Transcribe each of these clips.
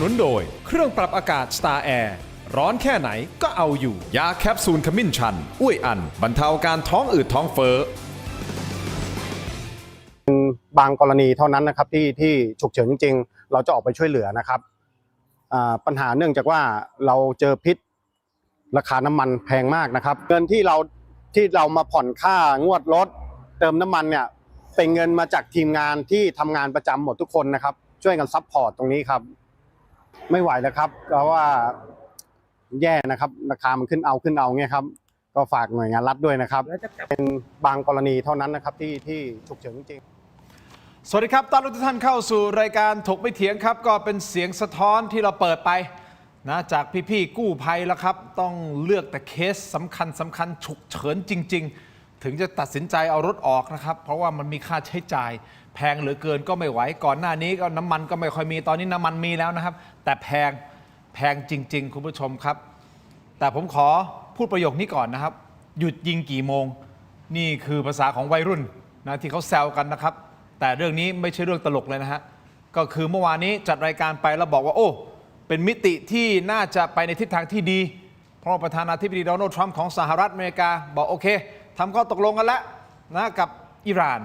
นุนโดยเครื่องปรับอากาศ Star Air ร้อนแค่ไหนก็เอาอยู่ยาแคปซูลขมิ้นชันอุ้ยอันบรรเทาการท้องอืดท้องเฟ้อบางกรณีเท่านั้นนะครับที่ฉุกเฉินจริงๆเราจะออกไปช่วยเหลือนะครับปัญหาเนื่องจากว่าเราเจอพิษราคาน้ำมันแพงมากนะครับเงินที่เรามาผ่อนค่างวดรถเติมน้ำมันเนี่ยเป็นเงินมาจากทีมงานที่ทำงานประจำหมดทุกคนนะครับช่วยกันซัพพอร์ตตรงนี้ครับไม่ไหวแล้วครับเพราะว่าแย่นะครับราคามันขึ้นเอาเนี่ยครับก็ฝากหน่วยงานรัฐด้วยนะครับเป็นบางกรณีเท่านั้นนะครับที่ฉุกเฉินจริงสวัสดีครับต้อนรับทุกท่านเข้าสู่รายการถกไม่เถียงครับก็เป็นเสียงสะท้อนที่เราเปิดไปนะจากพี่ๆกู้ภัยแล้วครับต้องเลือกแต่เคสสำคัญฉุกเฉินจริงๆถึงจะตัดสินใจเอารถออกนะครับเพราะว่ามันมีค่าใช้จ่ายแพงเหลือเกินก็ไม่ไหวก่อนหน้านี้ก็น้ำมันก็ไม่ค่อยมีตอนนี้น้ำมันมีแล้วนะครับแต่แพงจริงๆคุณผู้ชมครับแต่ผมขอพูดประโยคนี้ก่อนนะครับหยุดยิงกี่โมงนี่คือภาษาของวัยรุ่นนะที่เขาแซวกันนะครับแต่เรื่องนี้ไม่ใช่เรื่องตลกเลยนะฮะก็คือเมื่อวานนี้จัดรายการไปแล้วบอกว่าโอ้เป็นมิติที่น่าจะไปในทิศทางที่ดีเพราะประธานาธิบดีโดนัลด์ทรัมป์ของสหรัฐอเมริกาบอกโอเคทำข้อตกลงกันแล้วนะกับอิหร่าน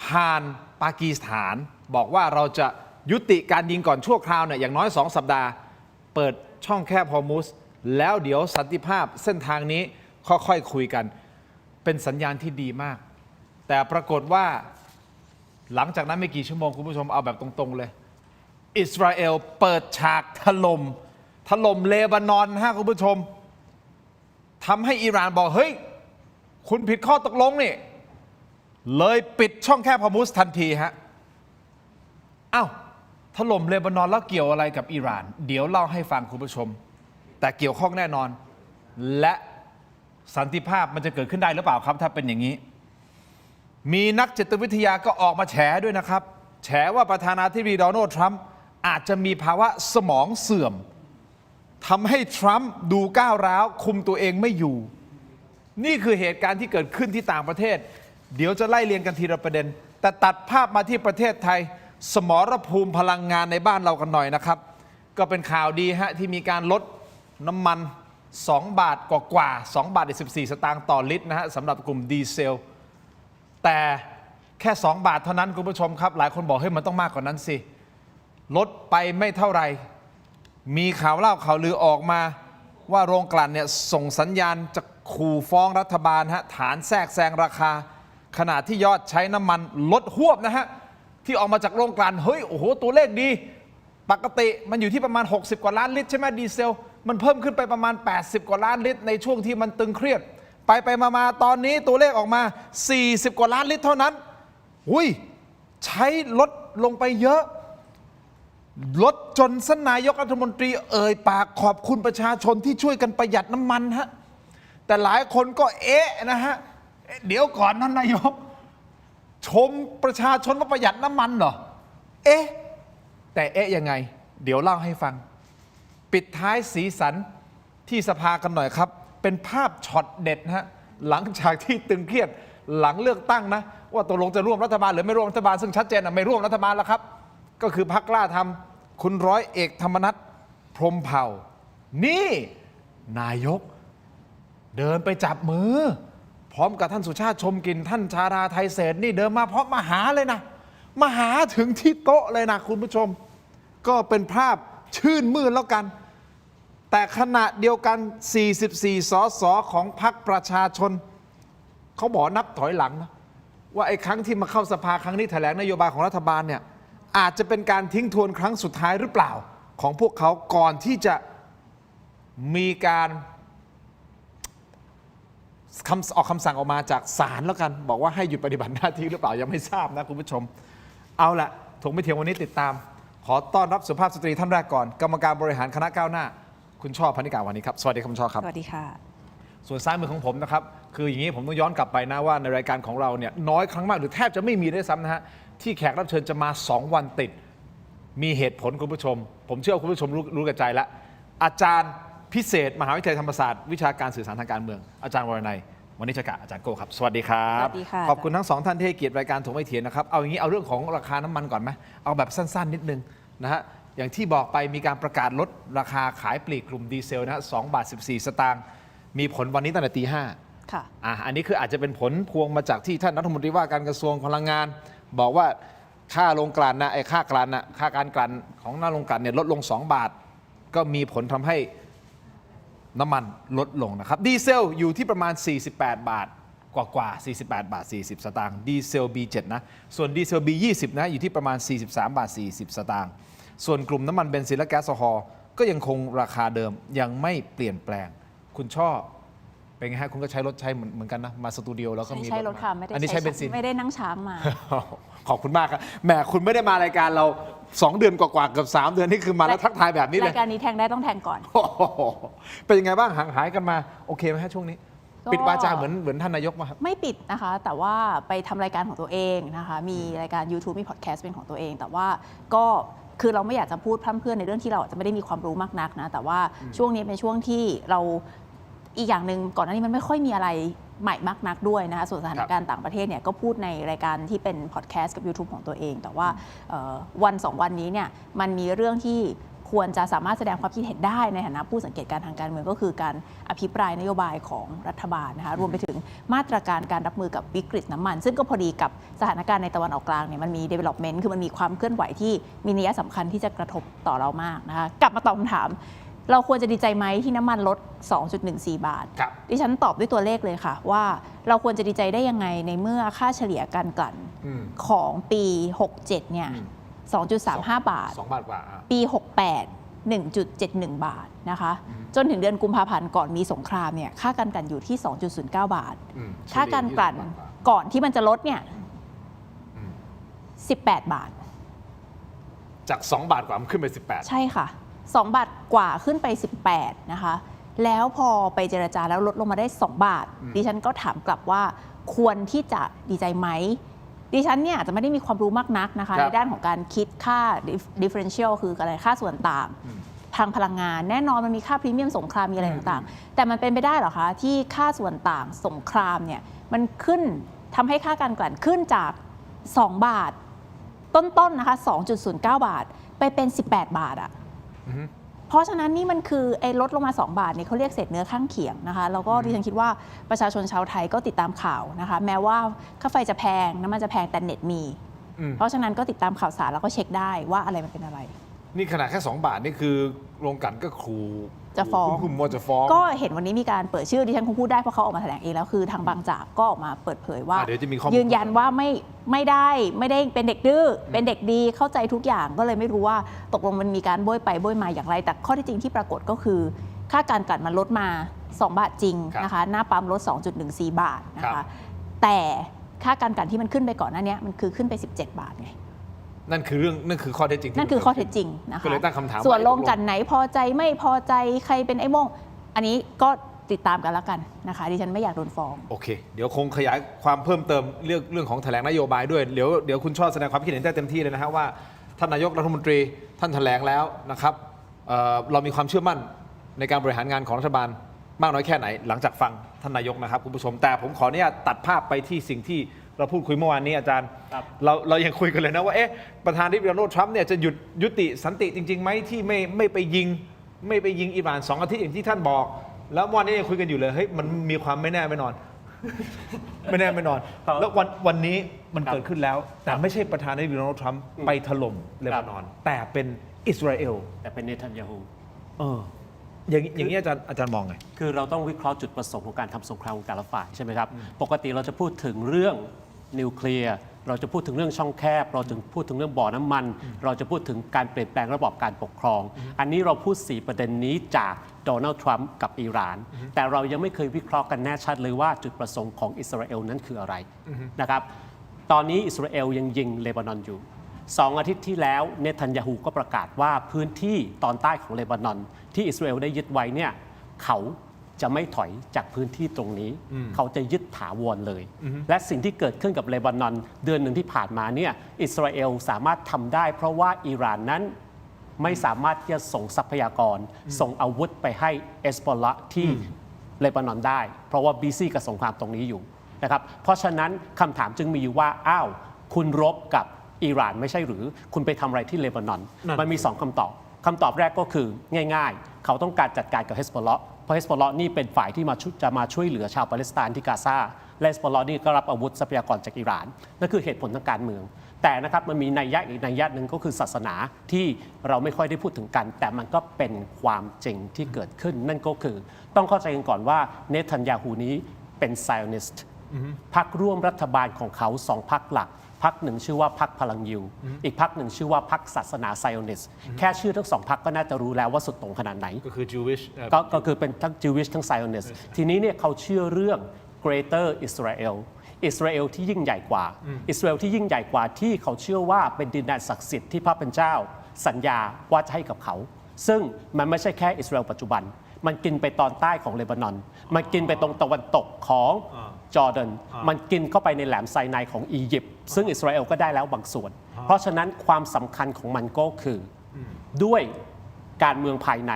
ผ่านปากีสถานบอกว่าเราจะยุติการยิงก่อนชั่วคราวเนี่ยอย่างน้อย2 สัปดาห์เปิดช่องแคบฮอร์มุสแล้วเดี๋ยวสันติภาพเส้นทางนี้ค่อยๆคุยกันเป็นสัญญาณที่ดีมากแต่ปรากฏว่าหลังจากนั้นไม่กี่ชั่วโมงคุณผู้ชมเอาแบบตรงๆเลยอิสราเอลเปิดฉากถล่มเลบานอนฮะคุณผู้ชมทำให้อิหร่านบอกเฮ้ยคุณผิดข้อตกลงนี่เลยปิดช่องแคบฮอร์มุสทันทีฮะอ้าวถล่มเลบานอนแล้วเกี่ยวอะไรกับอิหร่านเดี๋ยวเล่าให้ฟังคุณผู้ชมแต่เกี่ยวข้องแน่นอนและสันติภาพมันจะเกิดขึ้นได้หรือเปล่าครับถ้าเป็นอย่างนี้มีนักจิตวิทยาก็ออกมาแฉด้วยนะครับแฉว่าประธานาธิบดีโดนัลด์ทรัมป์อาจจะมีภาวะสมองเสื่อมทำให้ทรัมป์ดูก้าวร้าวคุมตัวเองไม่อยู่นี่คือเหตุการณ์ที่เกิดขึ้นที่ต่างประเทศเดี๋ยวจะไล่เรียงกันทีละประเด็นแต่ตัดภาพมาที่ประเทศไทยสมรภูมิพลังงานในบ้านเรากันหน่อยนะครับก็เป็นข่าวดีฮะที่มีการลดน้ำมัน2 บาทกว่า2 บาท14 สตางค์ต่อลิตรนะฮะสำหรับกลุ่มดีเซลแต่แค่2 บาทเท่านั้นคุณผู้ชมครับหลายคนบอกเฮ้ยมันต้องมากกว่านั้นสิลดไปไม่เท่าไหร่มีข่าวเล่าข่าวลือออกมาว่าโรงกลั่นเนี่ยส่งสัญญาณจะขู่ฟ้องรัฐบาลฮะฐานแทรกแซงราคาขณะที่ยอดใช้น้ำมันลดหวบนะฮะที่ออกมาจากโรงกลั่นเฮ้ยโอ้โหตัวเลขดีปกติมันอยู่ที่ประมาณ60 กว่าล้านลิตรใช่ไหมดีเซลมันเพิ่มขึ้นไปประมาณ80 กว่าล้านลิตรในช่วงที่มันตึงเครียดไปมาตอนนี้ตัวเลขออกมา40 กว่าล้านลิตรเท่านั้นอุ้ยใช้ลดลงไปเยอะลดจนท่านนายกรัฐมนตรีเอ่ยปากขอบคุณประชาชนที่ช่วยกันประหยัดน้ำมันฮะแต่หลายคนก็นะฮะเดี๋ยวก่อนท่านนายกชมประชาชนว่าประหยัดน้ำมันเหรอแต่ยังไงเดี๋ยวเล่าให้ฟังปิดท้ายสีสันที่สภากันหน่อยครับเป็นภาพช็อตเด็ดฮะหลังจากที่ตึงเครียดหลังเลือกตั้งนะว่าตกลงจะร่วมรัฐบาลหรือไม่ร่วมรัฐบาลซึ่งชัดเจนไม่ร่วมรัฐบาลแล้วครับก็คือพรรคกล้าทำคุณร้อยเอกธรรมนัสพรหมเผ่านี่นายกเดินไปจับมือพร้อมกับท่านสุชาติชมกลิ่นท่านชาดาไทเศรษฐ์นี่เดินมาเพราะมาหาเลยนะมาหาถึงที่โต๊ะเลยนะคุณผู้ชมก็เป็นภาพชื่นมื่นแล้วกันแต่ขณะเดียวกัน44 สสของพรรคประชาชนเขาบอกนับถอยหลังนะว่าไอ้ครั้งที่มาเข้าสภาครั้งนี้แถลงนโยบายของรัฐบาลเนี่ยอาจจะเป็นการทิ้งทวนครั้งสุดท้ายหรือเปล่าของพวกเขาก่อนที่จะมีการออกคำสั่งออกมาจากศาลแล้วกันบอกว่าให้หยุดปฏิบัติหน้าที่หรือเปล่ายังไม่ทราบนะคุณผู้ชมเอาละถกไม่เถียงวันนี้ติดตามขอต้อนรับสุภาพสตรีท่านแรกก่อนกรรมการบริหารคณะก้าวหน้าคุณช่อ พนิกาวานิชครับสวัสดีครับคุณช่อครับสวัสดีค่ะส่วนซ้ายมือของผมนะครับคืออย่างนี้ผมต้องย้อนกลับไปนะว่าในรายการของเราเนี่ยน้อยครั้งมากหรือแทบจะไม่มีด้วยซ้ำนะฮะที่แขกรับเชิญจะมา2 วันติดมีเหตุผลคุณผู้ชมผมเชื่อคุณผู้ชมรู้กันใจแล้วอาจารย์พิเศษมหาวิทยาลัยธรรมศาสตร์วิชาการสื่อสารทางการเมืองอาจารย์วรนัยวณิชกะอาจารย์โก้ครับสวัสดีครับสวัสดีค่ะขอบคุณทั้ง2 ท่านที่ให้เกียรติรายการถกไม่เถียงนะครับเอาอย่างนี้เอาเรื่องของราคาน้ำมันก่อนไหมเอาแบบสั้นๆนิดนึงนะฮะ อย่างที่บอกไปมีการประกาศลดราคาขายปลีกกลุ่มดีเซลนะ2 บาท 14 สตางค์มีผลวันนี้ตั้งแต่ตี 5 ค่ะ อันนี้คืออาจจะเป็นผลพวงมาจากที่ท่านรัฐมนตรีว่าการกระทรวงพลังงาน บอกว่าค่าโรงกลั่นนะค่ากลั่นนะค่าการกลั่นของหน้าโรงกลั่นเนี่ยลดลง 2 บาท ก็มีผลทำให้น้ำมันลดลงนะครับดีเซลอยู่ที่ประมาณ 48 บาทกว่า48 บาท 40 สตางค์ดีเซล B7 นะส่วนดีเซล B20 นะอยู่ที่ประมาณ 43 บาท 40 สตางค์ส่วนกลุ่มน้ำมันเบนซินและแก๊สโซฮอล์ก็ยังคงราคาเดิมยังไม่เปลี่ยนแปลงคุณชอบเป็นไงฮะคุณก็ใช้รถใช้เหมือนกันนะมาสตูดิโอแล้วก็มี ใช้รถค่ะไม่ได้ อันนี้ใช้เบนซิน ไม่ได้นั่งช้างมา ขอบคุณมากครับแหมคุณไม่ได้มารายการเรา 2 เดือนกว่าๆเกือบ3 เดือนนี่คือมาแล้วทักทายแบบนี้เลย รายการนี้แทงได้ต้องแทงก่อน โอ้โหเป็นยังไงบ้างห่างหายกันมาโอเคไหมฮะช่วงนี้ ก็ ปิดวาจาเหมือนท่านนายกมาครับ ไม่ปิดนะคะ แต่ว่าไปทำรายการของตัวเองนะคะมีรายการ YouTube มีพอดแคสต์เป็นของตัวเอง แต่ว่าก็คือเราไม่อยากจะพูดพร่ำเพรื่อในเรื่องที่เราอาจจะไม่ได้มีความรู้มากนักนะแต่ว่าช่วงนี้เป็นช่วงที่เราอีกอย่างหนึ่งก่อนหน้านี้มันไม่ค่อยมีอะไรใหม่มากนักด้วยนะคะส่วนสถานการณ์ต่างประเทศเนี่ยก็พูดในรายการที่เป็นพอดแคสต์กับ YouTube ของตัวเอง แต่ว่าวัน2 วันนี้เนี่ยมันมีเรื่องที่ควรจะสามารถแสดงความคิดเห็นได้ในฐานะผู้สังเกตการทางการเมืองก็คือการอภิปรายนโยบายของรัฐบาลนะคะรวมไปถึงมาตรการการรับมือกับวิกฤตน้ำมัน ซึ่งก็พอดีกับสถานการณ์ในตะวันออกกลางเนี่ยมันมี development คือมันมีความเคลื่อนไหวที่มีนัยสำคัญที่จะกระทบต่อเรามากนะคะกลับมาตอบคำถามเราควรจะดีใจไหมที่น้ำมันลด 2.14 บาท ครับ ดิฉันตอบด้วยตัวเลขเลยค่ะว่าเราควรจะดีใจได้ยังไงในเมื่อค่าเฉลี่ยการกลั่นของปี 67 เนี่ย 2.35 บาท 2 บาทกว่า ปี 68 1.71 บาทนะคะ จนถึงเดือนกุมภาพันธ์ก่อนมีสงครามเนี่ย ค่าการกลั่นอยู่ที่ 2.09 บาท ค่าการกลั่นก่อนที่มันจะลดเนี่ย 18 บาท จาก 2 บาทกว่ามันขึ้นไป 18 ใช่ค่ะ 2 บาทกว่าขึ้นไป 18 นะคะ แล้วพอไปเจรจาแล้วลดลงมาได้ 2 บาท ดิฉันก็ถามกลับว่าควรที่จะดีใจไหม ดิฉันเนี่ยอาจจะไม่ได้มีความรู้มากนักนะคะในด้านของการคิดค่า differential คืออะไรค่าส่วนต่างทางพลังงานแน่นอนมันมีค่าพรีเมียมสงครามมีอะไรต่างๆ แต่มันเป็นไปได้เหรอคะที่ค่าส่วนต่างสงครามเนี่ยมันขึ้นทำให้ค่าการกลั่นขึ้นจาก 2 บาท ต้นๆนะคะ 2.09 บาท ไปเป็น 18 บาทอะเพราะฉะนั้นนี่มันคือไอ้ลดลงมา 2 บาทเนี่ยเขาเรียกเศษเนื้อข้างเคียงนะคะแล้วก็ดิฉันคิดว่าประชาชนชาวไทยก็ติดตามข่าวนะคะแม้ว่าค่าไฟจะแพงน้ำมันจะแพงแต่เน็ตมี เพราะฉะนั้นก็ติดตามข่าวสารแล้วก็เช็คได้ว่าอะไรมันเป็นอะไร นี่ขนาดแค่ 2 บาทนี่คือโรงกลั่นก็ขู่ จะฟ้อง คุณมัวจะฟ้อง ก็เห็นวันนี้มีการเปิดชื่อดิฉันคงพูดได้เพราะเขาออกมาแถลงเองแล้วคือทางบางจากก็ออกมาเปิดเผยว่า เดี๋ยวจะมีข้อมูล ยืนยันว่าไม่ได้เป็นเด็กดื้อเป็นเด็กดีเข้าใจทุกอย่างก็เลยไม่รู้ว่าตกลงมันมีการโบยไปโบยมาอย่างไร แต่ข้อที่จริงที่ปรากฏก็คือค่าการกลั่นมันลดมา 2 บาทจริงนะคะหน้าปั๊มลด 2.14 บาทนะคะแต่ค่าการกลั่นที่มันขึ้นไปก่อนหน้านี้มันคือขึ้นไป 17 บาทไงนั่นคือข้อเท็จจริง นั่นคือข้อเท็จจริงนะคะ ก็เลยตั้งคำถาม ส่วนโรงกลั่นไหนพอใจไม่พอใจใครเป็นไอ้โม่งอันนี้ก็ติดตามกันแล้วกันนะคะดิฉันไม่อยากโดนฟ้อง โอเคเดี๋ยวคงขยายความเพิ่มเติมเรื่องของแถลงนโยบายด้วยเดี๋ยวคุณชอบแสดงความคิดเห็นได้เต็มที่เลยนะฮะว่าท่านนายกรัฐมนตรีท่านแถลงแล้วนะครับเรามีความเชื่อมั่นในการบริหารงานของรัฐบาลมากน้อยแค่ไหนหลังจากฟังท่านนายกนะครับคุณผู้ชมแต่ผมขออนุญาตตัดภาพไปที่สิ่งที่เราพูดคุยเมื่อวานนี้อาจารย์เรายังคุยกันเลยนะว่าประธานาธิบดีโดนัลด์ทรัมป์เนี่ยจะยุติสันติจริงๆไหมที่ไม่ไปยิงอิหร่าน2 อาทิตย์อย่างที่ท่านบอกแล้ววันนี้ยังคุยกันอยู่เลยเฮ้ยมันมีความไม่แน่ไม่นอน ไม่แน่ไม่นอนแล้ววันนี้มันเกิดขึ้นแล้วแต่ไม่ใช่ประธานาธิบดีโดนัลด์ทรัมป์ไปถล่มเลบานอนแต่เป็นอิสราเอลแต่เป็นเนทันยาฮูอย่างนี้อาจารย์มองไงคือเราต้องวิเคราะห์จุดประสงค์ของการทำสงครามของแต่ละฝ่ายใช่ไหมครับปกติเราจะพูดถึงเรื่องนิวเคลียร์เราจะพูดถึงเรื่องช่องแคบเราจะพูดถึงเรื่องบ่อน้ำมัน เราจะพูดถึงการเปลี่ยนแปลงระบอบการปกครอง อันนี้เราพูด4ประเด็นนี้จากโดนัลด์ทรัมป์กับอิหร่านแต่เรายังไม่เคยวิเคราะห์กันแน่ชัดเลยว่าจุดประสงค์ของอิสราเอลนั้นคืออะไรนะครับตอนนี้อิสราเอลยังยิงเลบานอนอยู่2 อาทิตย์ที่แล้วเนทันยาฮูก็ประกาศว่าพื้นที่ตอนใต้ของเลบานอนที่อิสราเอลได้ยึดไว้เนี่ยเขาจะไม่ถอยจากพื้นที่ตรงนี้เขาจะยึดถาวรเลยและสิ่งที่เกิดขึ้นกับเลบานอนเดือนหนึ่งที่ผ่านมาเนี่ยอิสราเอลสามารถทำได้เพราะว่าอิหร่านนั้นไม่สามารถที่จะส่งทรัพยากรส่งอาวุธไปให้เอสบอลละที่เลบานอนได้เพราะว่าบีซีกับสงครามตรงนี้อยู่นะครับเพราะฉะนั้นคำถามจึงมีอยู่ว่าอ้าวคุณรบกับ อิหร่านไม่ใช่หรือคุณไปทำอะไรที่เลบานอน นั่น มันมี 2 คำตอบคำตอบแรกก็คือง่ายๆ เขาต้องการจัดการกับเฮสบอลเลาะห์เพราะเฮสบอลเลาะห์นี่เป็นฝ่ายที่จะมาช่วยเหลือชาวปาเลสไตน์ที่กาซาและเฮสบอลเลาะห์นี่ก็รับอาวุธทรัพยากรจากอิหร่านนั่นคือเหตุผลทางการเมือง แต่นะครับมันมีนัยยะอีกนัยยะหนึ่งก็คือศาสนาที่เราไม่ค่อยได้พูดถึงกัน แต่มันก็เป็นความจริงที่เกิดขึ้น นั่นก็คือต้องเข้าใจกันก่อนว่าเนทันยาฮูนี้เป็นไซออนิสต์พรรคร่วมรัฐบาลของเขา2 พรรคหลักพรรคหนึ่งชื่อว่าพรรคพลังยิวอีกพรรคหนึ่งชื่อว่าพรรคศาสนาไซออนิสต์แค่ชื่อทั้ง2 พรรคก็น่าจะรู้แล้วว่าสุดโต่งขนาดไหน ก็คือ Jewish ก็คือเป็นทั้ง Jewish ทั้ง Zionist ทีนี้เนี่ยเขาเชื่อเรื่อง Greater Israel อิสราเอลที่ยิ่งใหญ่กว่าอิสราเอลที่ยิ่งใหญ่กว่าที่เขาเชื่อว่าเป็นดินแดนศักดิ์สิทธิ์ที่พระเป็นเจ้าสัญญาว่าจะให้กับเขา ซึ่งมันไม่ใช่แค่อิสราเอลปัจจุบัน มันกินไปตอนใต้ของเลบานอน มันกินไปตรงตะวันตกของจอร์แดน มันกินเข้าไปในแหลมไซนายของอียิปต์ซึ่งอิสราเอลก็ได้แล้วบางส่วน เพราะฉะนั้นความสำคัญของมันก็คือด้วยการเมืองภายใน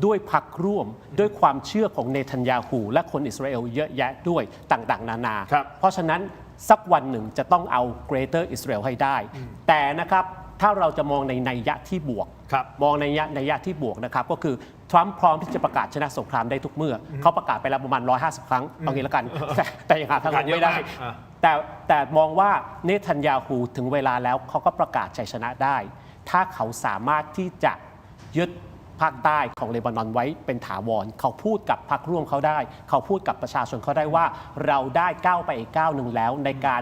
ด้วยพรรคร่วมด้วยความเชื่อของเนทันยาฮูและคนอิสราเอลเยอะแยะด้วยต่างๆนานา ครับ เพราะฉะนั้นสักวันหนึ่งจะต้องเอา Greater Israel ให้ได้ แต่นะครับถ้าเราจะมองในนัยยะที่บวก ครับ มองในนัยยะที่บวกนะครับก็คือทรัมป์พร้อมที่จะประกาศชนะสงครามได้ทุกเมื่อเขาประกาศไปแล้วประมาณ150 ครั้งเอางี้แล้วกัน แต่ยังหาทางลงไม่ได้ แต่มองว่าเนทันยาฮูถึงเวลาแล้วเขาก็ประกาศชัยชนะได้ ถ้าเขาสามารถที่จะยึดภาคใต้ของเลบานอนไว้เป็นถาวรเขาพูดกับพรรคร่วมเขาได้ เขาพูดกับประชาชนเขาได้ว่าเราได้ก้าวไปอีกก้าวหนึ่งแล้วในการ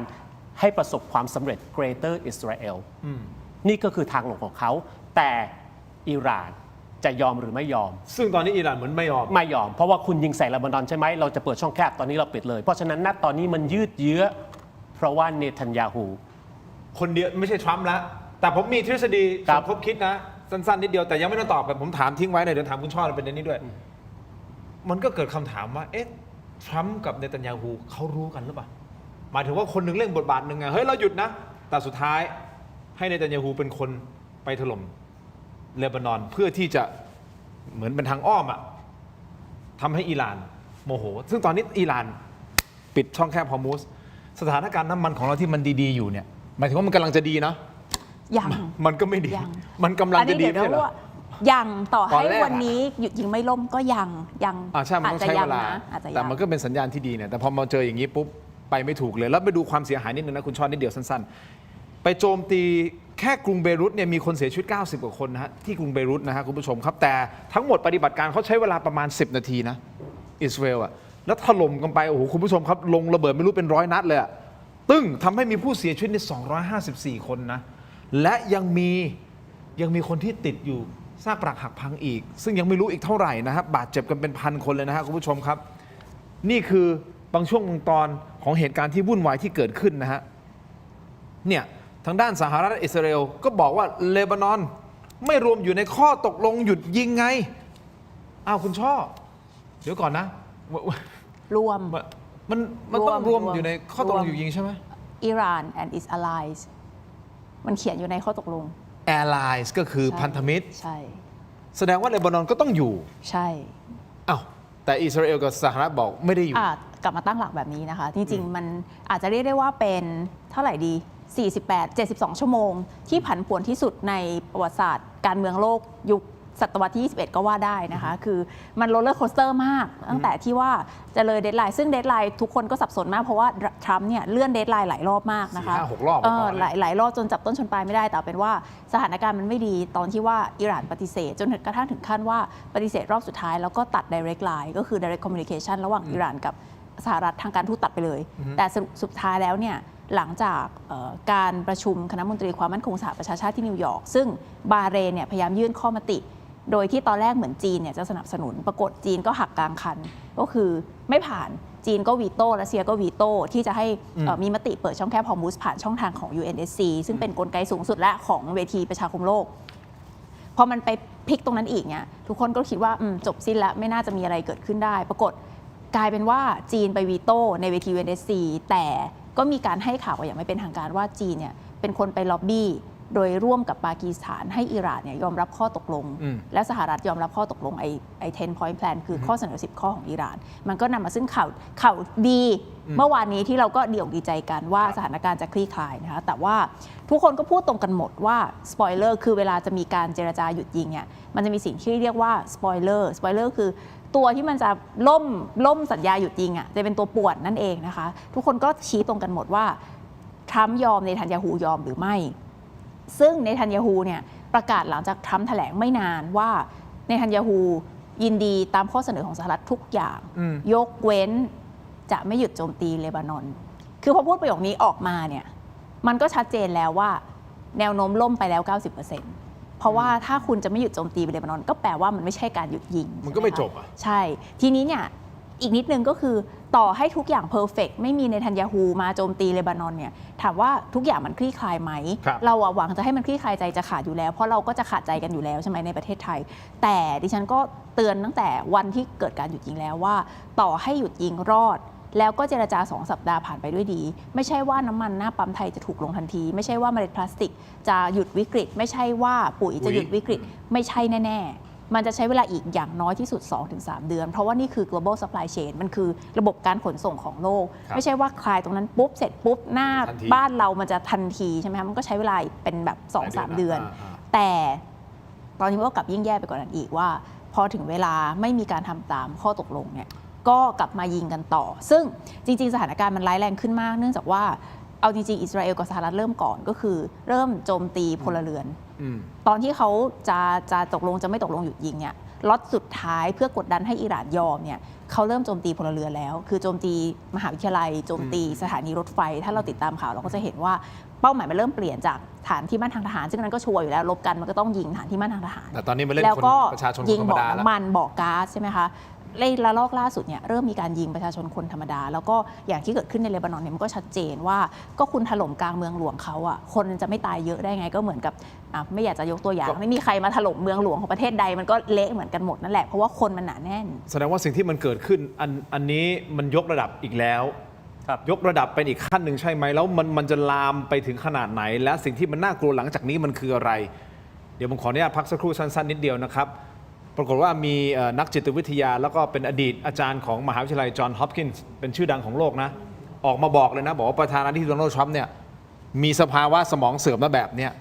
ให้ประสบความสำเร็จ Greater Israel นี่ก็คือทางลงของเขา แต่อิหร่านจะยอมหรือไม่ยอม ซึ่งตอนนี้อิหร่านเหมือนไม่ยอม ไม่ยอม เพราะว่าคุณยิงใส่เลบานอนใช่ไหมเราจะเปิดช่องแคบตอนนี้เราปิดเลย เพราะฉะนั้นณตอนนี้มันยืดเยื้อเพราะว่าเนทันยาฮู คนเดียวไม่ใช่ทรัมป์แล้ว แต่ผมมีทฤษฎี ครับ สมคบคิดนะ สั้นๆนิดเดียวแต่ยังไม่ต้องตอบกันผมถามทิ้งไว้หน่อยเดี๋ยวถามคุณช่อในประเด็นนี้ด้วย มันก็เกิดคำถามว่าเอ๊ะทรัมป์กับเนตันยาฮูเขารู้กันหรือเปล่าหมายถึงว่าคนหนึ่งเล่นบทบาทหนึ่งไงเฮ้ยเราหยุดนะ แต่สุดท้ายให้เนตันยาฮูเป็นคนไปถล่มเลบานอนเพื่อที่จะเหมือนเป็นทางอ้อมอะทำให้อิหร่านโมโห ซึ่งตอนนี้อิหร่านปิดช่องแคบฮอร์มุสสถานการณ์น้ำมันของเราที่มันดีๆอยู่เนี่ยหมายถึงว่ามันกำลังจะดีเนาะ ยัง มันก็ไม่ดี ยัง มันกำลังจะดี อันนี้ ไม่ เดี๋ยว ใช่เหรอ ว่ายังต่อ ตอน ให้ แรกอะ วันนี้หยุดยิงไม่ล่มก็ยัง ใช่มันต้องใช้เวลา อาจจะยัง แต่มันก็เป็นสัญญาณที่ดีเนี่ยแต่พอมาเจออย่างนี้ปุ๊บไปไม่ถูกเลย แล้วไปดูความเสียหายนิดนึงนะคุณชอนนิดเดียวสั้นๆ ไปโจมตีแค่กรุงเบรุตเนี่ยมีคนเสียชีวิต90 กว่าคนนะฮะที่กรุงเบรุตนะฮะคุณผู้ชมครับแต่ทั้งหมดปฏิบัติการเขาใช้เวลาประมาณ10 นาทีนะอิสราเอลอะแล้วถล่มกันไปโอ้โหคุณผู้ชมครับลงระเบิดไม่รู้เป็น100 นัดเลยอะตึ้งทำให้มีผู้เสียชีวิตใน254 คนนะและยังมีคนที่ติดอยู่ซากปรักหักพังอีก ซึ่งยังไม่รู้อีกเท่าไหร่นะครับบาดเจ็บกันเป็นพันคนเลยนะฮะคุณผู้ชมครับ นี่คือบางช่วงบางตอนของเหตุการณ์ที่วุ่นวายที่เกิดขึ้นนะฮะเนี่ยทางด้านสหรัฐอิสราเอลก็บอกว่าเลบานอนไม่รวมอยู่ในข้อตกลงหยุดยิงไงอ้าวคุณช่อเดี๋ยวก่อนนะ รวม มันต้องรวมอยู่ในข้อตกลงหยุดยิงใช่ไหม Iran and its allies มันเขียนอยู่ในข้อตกลง Allies ก็คือ ใช่ พันธมิตร ใช่ แสดงว่าเลบานอนก็ต้องอยู่ ใช่ อ้าวแต่อิสราเอลกับสหรัฐบอกไม่ได้อยู่ กลับมาตั้งหลักแบบนี้นะคะ จริงๆ มันอาจจะเรียกได้ว่าเป็นเท่าไหร่ดี 72 ชั่วโมง ที่ผันผวนที่สุดในประวัติศาสตร์ การเมืองโลกยุคศตวรรษที่ 21 ก็ว่าได้นะคะ คือมันโรลเลอร์โคสเตอร์มาก ตั้งแต่ที่ว่าจะเลยเดดไลน์ซึ่งเดดไลน์ทุกคนก็สับสนมาก เพราะว่าทรัมป์เนี่ยเลื่อนเดดไลน์หลายรอบมากนะคะ 4-5-6 รอบ หลายรอบจนจับต้นชนปลายไม่ได้ แต่เป็นว่าสถานการณ์มันไม่ดีตอนที่ว่าอิหร่านปฏิเสธ จนกระทั่งถึงขั้นว่าปฏิเสธรอบสุดท้ายแล้วก็ตัด direct line ก็คือ direct communication ระหว่างอิหร่านกับสหรัฐทางการทูตตัดไปเลย แต่สุดท้ายแล้วเนี่ยหลังจากการประชุมคณะมนตรีความมั่นคงสหประชาชาติที่นิวยอร์กซึ่งบาห์เรนเนี่ยพยายามยื่นข้อมติ โดยที่ตอนแรกเหมือนจีนเนี่ยจะสนับสนุนปรากฏจีนก็หักกลางคัน ก็คือไม่ผ่านจีนก็วีโต้รัสเซียก็วีโต้ที่จะให้มีมติเปิดช่องแคบฮอร์มุสผ่านช่องทางของ UNSC ซึ่งเป็นกลไกสูงสุดและของเวทีประชาคมโลกพอมันไปพลิกตรงนั้นอีกเนี่ยทุกคนก็คิดว่าจบสิ้นแล้วไม่น่าจะมีอะไรเกิดขึ้นได้ปรากฏกลายเป็นว่าจีนไปวีโต้ในเวที UNSC แต่ก็มีการให้ข่าวอย่างไม่เป็นทางการว่าจีนเนี่ยเป็นคนไปล็อบบี้ โดยร่วมกับปากีสถานให้อิหร่านเนี่ยยอมรับข้อตกลง และสหรัฐยอมรับข้อตกลงไอ้ 10 point plan คือข้อเสนอ 10 ข้อของอิหร่าน มันก็นำมาซึ่งข่าวดีเมื่อวานนี้ที่เราก็ดีอกดีใจกันว่าสถานการณ์จะคลี่คลายนะคะแต่ว่าทุกคนก็พูดตรงกันหมดว่าสปอยเลอร์คือเวลาจะมีการเจรจาหยุดยิงเนี่ยมันจะมีสิ่งที่เรียกว่าสปอยเลอร์คือตัวที่มันจะล่มสัญญาหยุดยิงอ่ะจะเป็นตัวป่วนนั่นเองนะคะทุกคนก็ชี้ตรงกันหมดว่าทรัมป์ยอมเนทันยาฮูยอมหรือไม่ซึ่งเนทันยาฮูเนี่ยประกาศหลังจากทรัมป์แถลงไม่นานว่าเนทันยาฮูยินดีตามข้อเสนอของสหรัฐทุกอย่างยกเว้นจะไม่หยุดโจมตีเลบานอนคือพอพูดประโยคนี้ออกมาเนี่ยมันก็ชัดเจนแล้วว่าแนวโน้มล่มไปแล้ว 90%เพราะว่าถ้าคุณจะไม่หยุดโจมตีเลบานอนก็แปลว่ามันไม่ใช่การหยุดยิงมันก็ไม่จบอ่ะใช่ทีนี้เนี่ยอีกนิดนึงก็คือต่อให้ทุกอย่างเพอร์เฟกต์ไม่มีเนทันยาฮูมาโจมตีเลบานอนเนี่ยถามว่าทุกอย่างมันคลี่คลายไหมเราหวังจะให้มันคลี่คลายใจจะขาดอยู่แล้วเพราะเราก็จะขาดใจกันอยู่แล้วใช่ไหมในประเทศไทยแต่ดิฉันก็เตือนตั้งแต่วันที่เกิดการหยุดยิงแล้วว่าต่อให้หยุดยิงรอดแล้วก็เจรจา2 สัปดาห์ผ่านไปด้วยดีไม่ใช่ว่าน้ำมันหน้าปั๊มไทยจะถูกลงทันทีไม่ใช่ว่าเมล็ดพลาสติกจะหยุดวิกฤตไม่ใช่ว่าปุ๋ยจะหยุดวิกฤตไม่ใช่แน่ๆมันจะใช้เวลาอีกอย่างน้อยที่สุด 2-3 เดือนเพราะว่านี่คือ global supply chain มันคือระบบการขนส่งของโลกไม่ใช่ว่าคลายตรงนั้นปุ๊บเสร็จปุ๊บหน้าบ้านเรามันจะทันทีใช่ไหมคะมันก็ใช้เวลาเป็นแบบ 2-3 เดือนแต่ตอนนี้ก็กลับยิ่งแย่ไปกว่านั้นอีกว่าพอถึงเวลาไม่มีการทำตามข้อตกลงเนี่ยก็กลับมายิงกันต่อซึ่งจริงๆสถานการณ์มันร้ายแรงขึ้นมากเนื่องจากว่าเอาจริงๆอิสราเอลกับสหรัฐเริ่มก่อนก็คือเริ่มโจมตีพลเรือนตอนที่เขาจะตกลงจะไม่ตกลงหยุดยิงเนี่ยล็อตสุดท้ายเพื่อกดดันให้อิหร่านยอมเนี่ยเขาเริ่มโจมตีพลเรือนแล้วคือโจมตีมหาวิทยาลัยโจมตีสถานีรถไฟถ้าเราติดตามข่าวเราก็จะเห็นว่าเป้าหมายมันเริ่มเปลี่ยนจากฐานที่มั่นทางทหารซึ่งนั้นก็ชัวร์อยู่แล้วลบกันมันก็ต้องยิงฐานที่มั่นทางทหารแต่ตอนนี้มันเล่นคนประชาชนยิงบ่อ น้ำมันบ่อก๊าซใช่ไหมคะระลอกล่าสุดเนี่ยเริ่มมีการยิงประชาชนคนธรรมดาแล้วก็อย่างที่เกิดขึ้นในเลบานอนเนี่ยมันก็ชัดเจนว่าก็คุณถล่มกลางเมืองหลวงเขาอ่ะคนจะไม่ตายเยอะได้ไงก็เหมือนกับไม่อยากจะยกตัวอย่างไม่มีใครมาถล่มเมืองหลวงของประเทศใดมันก็เละเหมือนกันหมดนั่นแหละเพราะว่าคนมันหนาแน่นแสดงว่าสิ่งที่มันเกิดขึ้นอันนี้มันยกระดับอีกแล้วยกระดับเป็นอีกขั้นหนึ่งใช่ไหมแล้วมันจะลามไปถึงขนาดไหนและสิ่งที่มันน่ากลัวหลังจากนี้มันคืออะไรเดี๋ยวผมขออนุญาตพักสักครู่สั้นๆนิดเดียวนะครับปรากฏว่ามีนักจิตวิทยาแล้วก็เป็นอดีตอาจารย์ของมหาวิทยาลัยจอห์นฮอปกินส์เป็นชื่อดังของโลกนะออกมาบอกเลยนะบอกว่าประธานาธิบดีโดนัลด์ทรัมป์เนี่ยมีสภาวะสมองเสื่อมมาแบบเนี้ย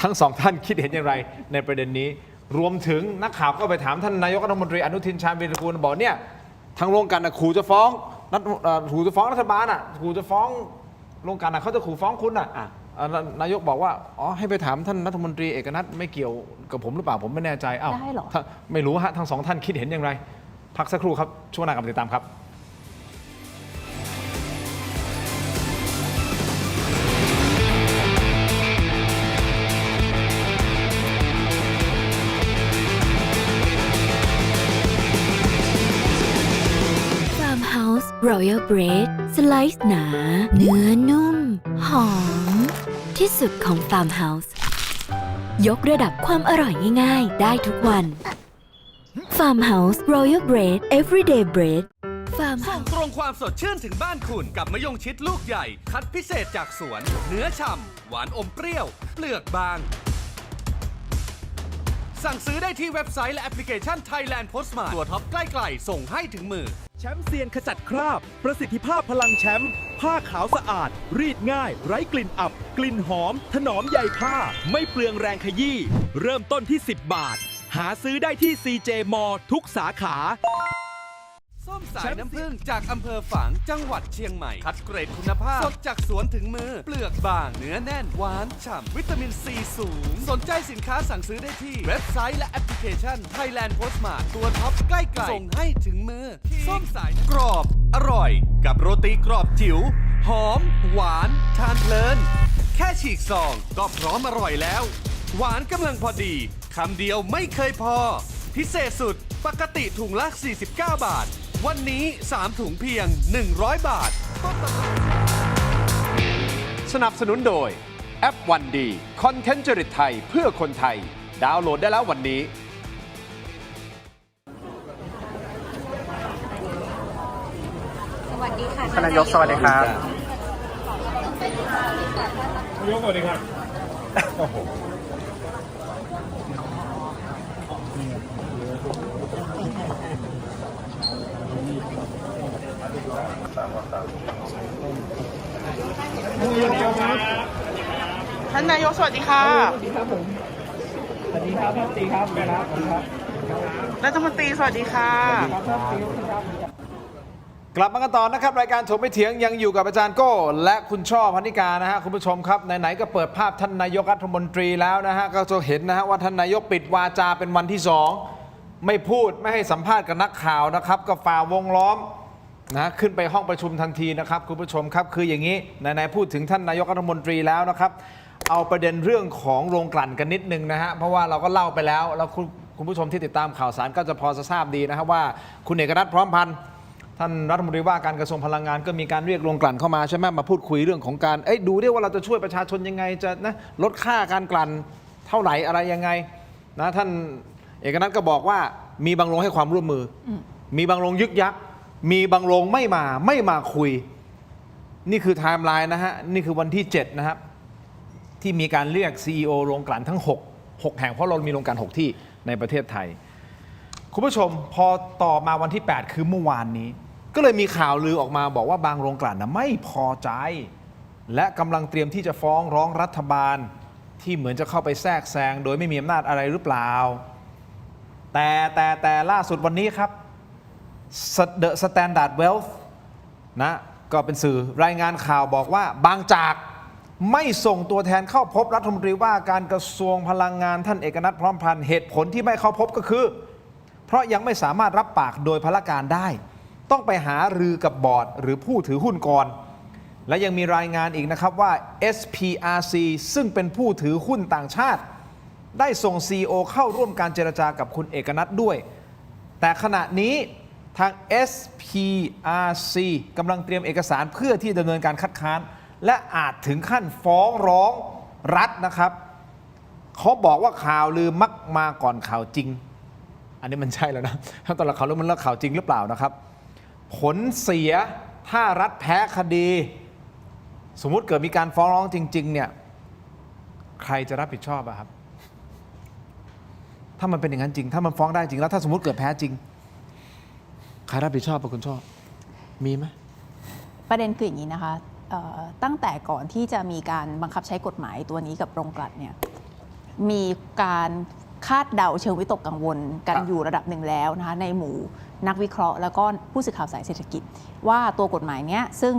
ทั้งสองท่านคิดเห็นอย่างไรในประเด็นนี้รวมถึงนักข่าวก็ไปถามท่านนายกรัฐมนตรีอนุทินชาญวีรกูลบอกเนี่ยทางโรงกลั่นขู่จะฟ้องรัฐบาลขู่จะฟ้องโรงกลั่นเขาจะขู่ฟ้องคุณนายกบอกว่าให้ไปถามท่านรัฐมนตรีเอกนัทไม่เกี่ยวกับผมหรือเปล่าผมไม่แน่ใจได้หรอไม่รู้ฮะทั้งสองท่านคิดเห็นอย่างไรพักสักครู่ครับช่วงหน้ากลับมาติดตามครับRoyal Bread สไลซ์หนาเนื้อนุ่มหอมที่สุดของ Farmhouse ยกระดับความอร่อยง่ายๆได้ทุกวัน Farmhouse Royal Bread Everyday Bread ส่งตรงความสดชื่นถึงบ้านคุณกับมะยงชิดลูกใหญ่คัดพิเศษจากสวนเนื้อฉ่ำหวานอมเปรี้ยวเปลือกบางสั่งซื้อได้ที่เว็บไซต์และแอปพลิเคชัน Thailand Postmart ตัวท็อปใกล้ๆส่งให้ถึงมือแชมป์เซียนขจัดคราบประสิทธิภาพพลังแชมป์ผ้าขาวสะอาดรีดง่ายไร้กลิ่นอับกลิ่นหอมถนอมใยผ้าไม่เปลืองแรงขยี้เริ่มต้นที่10 บาทหาซื้อได้ที่ CJ มอทุกสาขาส้มสายน้ำผึ้งจากอำเภอฝางจังหวัดเชียงใหม่คัดเกรดคุณภาพสดจากสวนถึงมือเปลือกบางเนื้อแน่นหวานฉ่ำวิตามินซีสูงสนใจสินค้าสั่งซื้อได้ที่เว็บไซต์และแอปพลิเคชัน Thailand Postmart ตัวท็อปใกล้ๆส่งให้ถึงมือส้มสายกรอบอร่อยกับโรตีกรอบจิ๋วหอมหวานทานเพลินแค่ฉีกซองก็พร้อมอร่อยแล้วหวานกำลังพอดีคำเดียวไม่เคยพอพิเศษสุดปกติถุงละ49 บาทวันนี้3ถุงเพียง100 บาทสนับสนุนโดยแอปวันดีคอนเทนต์จริตไทยเพื่อคนไทยดาวน์โหลดได้แล้ววันนี้สวัสดีค่ะท่านนายกสวัสดีครับนายกสวัสดีครับ ท่านนายกสวัสดีค่ะรัฐมนตรีสวัสดีค่ะ กลับมากันต่อนะครับรายการถกไม่เถียงยังอยู่กับอาจารย์โก้และคุณช่อพนิกานะฮะคุณผู้ชมครับไหนๆก็เปิดภาพท่านนายกรัฐมนตรีแล้วนะฮะก็จะเห็นนะฮะว่าท่านนายกปิดวาจาเป็นวันที่2ไม่พูดไม่ให้สัมภาษณ์กับนักข่าวนะครับก็ฝ่าวงล้อมนะขึ้นไปห้องประชุมทันทีนะครับคุณผู้ชมครับคืออย่างนี้ไหนๆพูดถึงท่านนายกรัฐมนตรีแล้วนะครับเอาประเด็นเรื่องของโรงกลั่นกันนิดนึงนะฮะเพราะว่าเราก็เล่าไปแล้วคุณผู้ชมที่ติดตามข่าวสารก็จะพอจะทราบดีนะครับว่าคุณเอกนัทพร้อมพันธ์ท่านรัฐมนตรีว่าการกระทรวงพลังงานก็มีการเรียกโรงกลั่นเข้ามาใช่ไหมมาพูดคุยเรื่องของการดูด้วยว่าเราจะช่วยประชาชนยังไงจะนะลดค่าการกลั่นเท่าไหร่อะไรยังไงนะท่านเอกนัทก็บอกว่ามีบางโรงให้ความร่วมมือมีบางโรงยึกยักมีบางโรงไม่มาคุยนี่คือไทม์ไลน์นะฮะนี่คือวันที่7นะครับที่มีการเรียก CEO โรงกลั่นทั้ง6แห่งเพราะเรามีโรงกลั่น6ที่ในประเทศไทยคุณผู้ชมพอต่อมาวันที่8คือเมื่อวานนี้ก็เลยมีข่าวลือออกมาบอกว่าบางโรงกลั่นไม่พอใจและกำลังเตรียมที่จะฟ้องร้องรัฐบาลที่เหมือนจะเข้าไปแทรกแซงโดยไม่มีอำนาจอะไรหรือเปล่าแต่ล่าสุดวันนี้ครับ The Standard Wealth นะก็เป็นสื่อรายงานข่าวบอกว่าบางจากไม่ส่งตัวแทนเข้าพบรัฐมนตรีว่าการกระทรวงพลังงานท่านเอกนัทพร้อมพันธ์เหตุผลที่ไม่เข้าพบก็คือเพราะยังไม่สามารถรับปากโดยพลการได้ต้องไปหารือกับบอร์ดหรือผู้ถือหุ้นก่อนและยังมีรายงานอีกนะครับว่า SPRC ซึ่งเป็นผู้ถือหุ้นต่างชาติได้ส่ง CEO เข้าร่วมการเจรจากับคุณเอกนัทด้วยแต่ขณะนี้ทาง SPRC กำลังเตรียมเอกสารเพื่อที่ดำเนินการคัดค้านและอาจถึงขั้นฟ้องร้องรัฐนะครับเขาบอกว่าข่าวลือมักมาก่อนข่าวจริงอันนี้มันใช่แล้วนะถ้าตอนละข่าวลือมันเรื่องข่าวจริงหรือเปล่านะครับผลเสียถ้ารัฐแพ้คดีสมมุติเกิดมีการฟ้องร้องจริงๆเนี่ยใครจะรับผิดชอบอะครับถ้ามันเป็นอย่างนั้นจริงถ้ามันฟ้องได้จริงแล้วถ้าสมมติเกิดแพ้จริงใครรับผิดชอบคุณชอบมีไหมประเด็นคืออย่างนี้นะคะตั้งแต่ก่อนที่จะมีการบังคับใช้กฎหมายตัวนี้กับโรงกลั่นเนี่ยมีการคาดเดาเชิงวิตกกังวลกันอยู่ระดับหนึ่งแล้วนะคะในหมู่นักวิเคราะห์แล้วก็ผู้สื่อข่าวสายเศรษฐกิจว่าตัวกฎหมายนี้ซึ่ง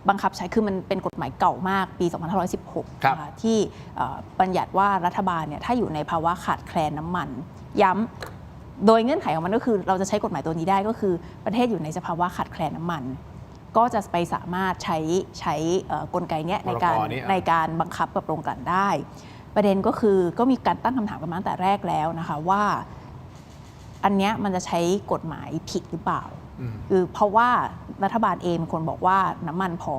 บังคับใช้คือมันเป็นกฎหมายเก่ามากปี 2516 นะคะที่บัญญัติว่ารัฐบาลเนี่ยถ้าอยู่ในภาวะขาดแคลนน้ำมันย้ำโดยเงื่อนไขของมันก็คือเราจะใช้กฎหมายตัวนี้ได้ก็คือประเทศอยู่ในสภาวะขาดแคลนน้ำมันก็จะไปสามารถใช้กลไกนี้ในการบังคับกับโรงกลั่นได้ประเด็นก็คือก็มีการตั้งคำถามกันมาตั้งแต่แรกแล้วนะคะว่าอันเนี้ยมันจะใช้กฎหมายผิดหรือเปล่าคือเพราะว่ารัฐบาลเองเป็นคนบอกว่าน้ำมันพอ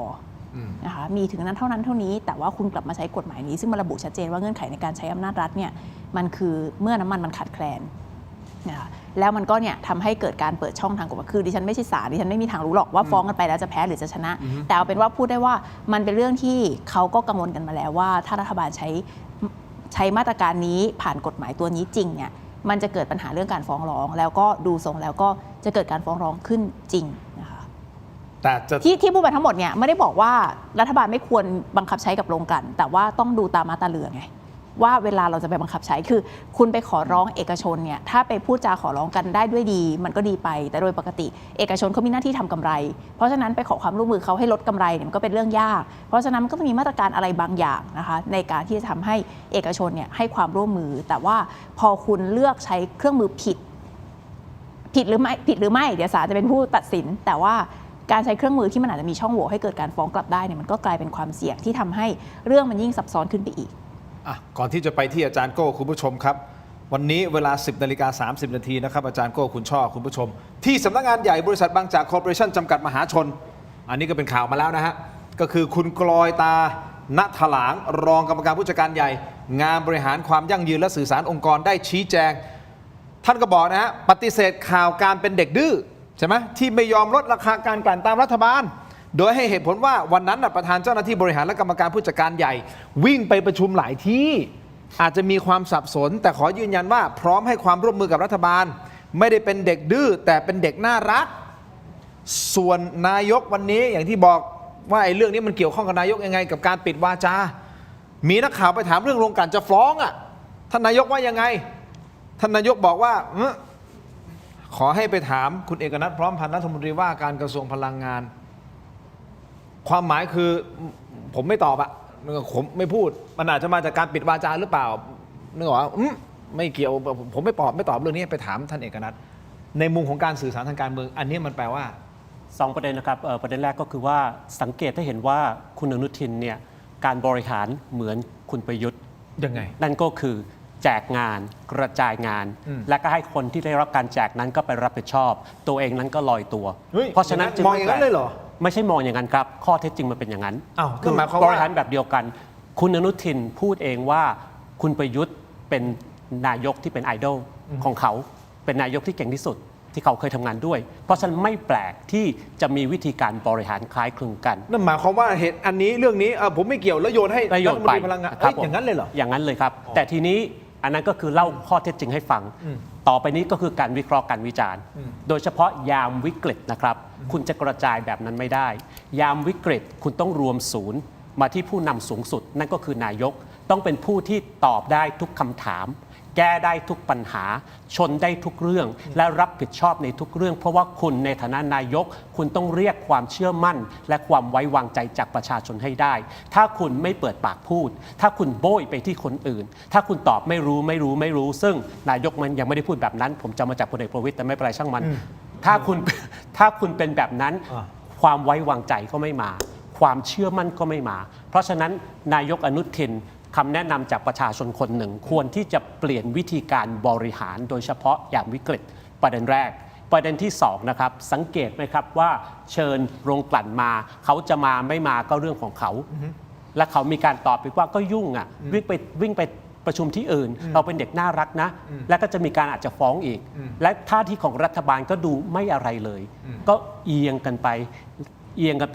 นะคะมีถึงนั้นเท่านั้นเท่านี้แต่ว่าคุณกลับมาใช้กฎหมายนี้ซึ่งมันระบุชัดเจนว่าเงื่อนไขในการใช้อำนาจรัฐเนี่ยมันคือเมื่อน้ำมันขาดแคลนนะคะแล้วมันก็เนี่ยทำให้เกิดการเปิดช่องทางกฎหมายคือดิฉันไม่ใช่ศาลดิฉันไม่มีทางรู้หรอกว่าฟ้องกันไปแล้วจะแพ้หรือจะชนะแต่เอาเป็นว่าพูดได้ว่ามันเป็นเรื่องที่เขาก็กังวลกันมาแล้วว่าถ้ารัฐบาลใช้มาตรการนี้ผ่านกฎหมายตัวนี้จริงเนี่ยมันจะเกิดปัญหาเรื่องการฟ้องร้องแล้วก็ดูทรงแล้วก็จะเกิดการฟ้องร้องขึ้นจริงนะคะแต่ที่พูดไปทั้งหมดเนี่ยไม่ได้บอกว่ารัฐบาลไม่ควรบังคับใช้กับโรงกลั่นแต่ว่าต้องดูตามมาตราเรือไงว่าเวลาเราจะไปบังคับใช้คือคุณไปขอร้องเอกชนเนี่ยถ้าไปพูดจาขอร้องกันได้ด้วยดีมันก็ดีไปแต่โดยปกติเอกชนเขามีหน้าที่ทำกำไรเพราะฉะนั้นไปขอความร่วมมือเขาให้ลดกำไรเนี่ยมันก็เป็นเรื่องยากเพราะฉะนั้นมันก็จะมีมาตรการอะไรบางอย่างนะคะในการที่จะทำให้เอกชนเนี่ยให้ความร่วมมือแต่ว่าพอคุณเลือกใช้เครื่องมือผิดหรือไม่เดี๋ยวศาลจะเป็นผู้ตัดสินแต่ว่าการใช้เครื่องมือที่มันอาจจะมีช่องโหว่ให้เกิดการฟ้องกลับได้เนี่ยมันก็กลายเป็นความเสี่ยงที่ทำให้เรื่องมันยิ่งซับซ้อนขึ้นไปอีกก่อนที่จะไปที่อาจารย์โก้คุณผู้ชมครับวันนี้เวลา 10:30 นาทีนะครับอาจารย์โก้คุณช่อคุณผู้ชมที่สำนักงานใหญ่บริษัทบางจากคอร์ปอเรชั่นจำกัดมหาชนอันนี้ก็เป็นข่าวมาแล้วนะฮะก็คือคุณกลอยตาณถลางรองกรรมการผู้จัดการใหญ่งานบริหารความยั่งยืนและสื่อสารองค์กรได้ชี้แจงท่านก็บอกนะฮะปฏิเสธข่าวการเป็นเด็กดื้อใช่ไหมที่ไม่ยอมลดราคาการกลั่นตามรัฐบาล โดยให้เหตุผลว่าวันนั้นประธานเจ้าหน้าที่บริหารและกรรมการผู้จัดการใหญ่ วิ่งไปประชุมหลายที่อาจจะมีความสับสน แต่ขอยืนยันว่าพร้อมให้ความร่วมมือกับรัฐบาล ไม่ได้เป็นเด็กดื้อแต่เป็นเด็กน่ารัก ส่วนนายกวันนี้อย่างที่บอกว่าไอ้เรื่องนี้มันเกี่ยวข้องกับนายกยังไงกับการปิดวาจา มีนักข่าวไปถามเรื่องโรงกลั่นจะฟ้องท่านนายกว่ายังไงท่านนายกบอกว่าขอให้ไปถามคุณเอกนัทพร้อมพันธ์รัฐมนตรีว่าการกระทรวงพลังงาน ความหมายคือผมไม่ตอบผมไม่พูดมันอาจจะมาจากการปิดวาจาหรือเปล่านึกออกว่าไม่เกี่ยวผมไม่ตอบเรื่องนี้ไปถามท่านเอกนัทในมุมของการสื่อสารทางการเมืองอันนี้มันแปลว่า2 ประเด็นนะครับประเด็นแรกก็คือว่าสังเกตให้เห็นว่าคุณอนุทินเนี่ยการบริหารเหมือนคุณประยุทธ์ยังไงนั่นก็คือแจกงานกระจายงาน และก็ให้คนที่ได้รับการแจกนั้นก็ไปรับผิดชอบตัวเองนั้นก็ลอยตัวเพราะฉะนั้นมองอย่างนั้นเลยเหรอไม่ใช่มองอย่างนั้นครับข้อเท็จจริงมันเป็นอย่างนั้นคือบริหารแบบเดียวกันคุณอนุทินพูดเองว่าคุณประยุทธ์เป็นนายกที่เป็นไอดอลของเขาเป็นนายกที่เก่งที่สุดที่เขาเคยทำงานด้วยเพราะฉะนั้นไม่แปลกที่จะมีวิธีการบริหารคล้ายคลึงกันนั่นหมายความว่าเหตุอันนี้เรื่องนี้ผมไม่เกี่ยวแล้วโยนให้รัฐมนตรีพลังงานอย่างนั้นเลยเหรออย่างนั้นเลยครับแต่ทีนี้อันนั้นก็คือเล่าข้อเท็จจริงให้ฟังต่อไปนี้ก็คือการวิเคราะห์การวิจารณ์โดยเฉพาะยามวิกฤตนะครับคุณจะกระจายแบบนั้นไม่ได้ยามวิกฤตคุณต้องรวมศูนย์มาที่ผู้นำสูงสุดนั่นก็คือนายกต้องเป็นผู้ที่ตอบได้ทุกคำถามแก้ได้ทุกปัญหาชนได้ทุกเรื่องและรับผิดชอบในทุกเรื่องเพราะว่าคุณในฐานะนายกคุณต้องเรียกความเชื่อมั่นและความไว้วางใจจากประชาชนให้ได้ถ้าคุณไม่เปิดปากพูดถ้าคุณโบยไปที่คนอื่นถ้าคุณตอบไม่รู้ซึ่งนายกมันยังไม่ได้พูดแบบนั้นผมจำมาจากพลเอกประวิตรแต่ไม่เป็นไรช่างมันถ้าคุณเป็นแบบนั้นความไว้วางใจก็ไม่มาความเชื่อมั่นก็ไม่มาเพราะฉะนั้นนายกอนุทินคำแนะนำจากประชาชนคนหนึ่งควรที่จะเปลี่ยนวิธีการบริหารโดยเฉพาะอย่างวิกฤตประเด็นแรกประเด็นที่2นะครับสังเกตไหมครับว่าเชิญโรงกลั่นมาเขาจะมาไม่มาก็เรื่องของเขาและเขามีการตอบไปว่าก็ยุ่งวิ่งไปประชุมที่อื่นเราเป็นเด็กน่ารักนะและก็จะมีการอาจจะฟ้องอีกและท่าทีของรัฐบาลก็ดูไม่อะไรเลยก็เอียงกันไ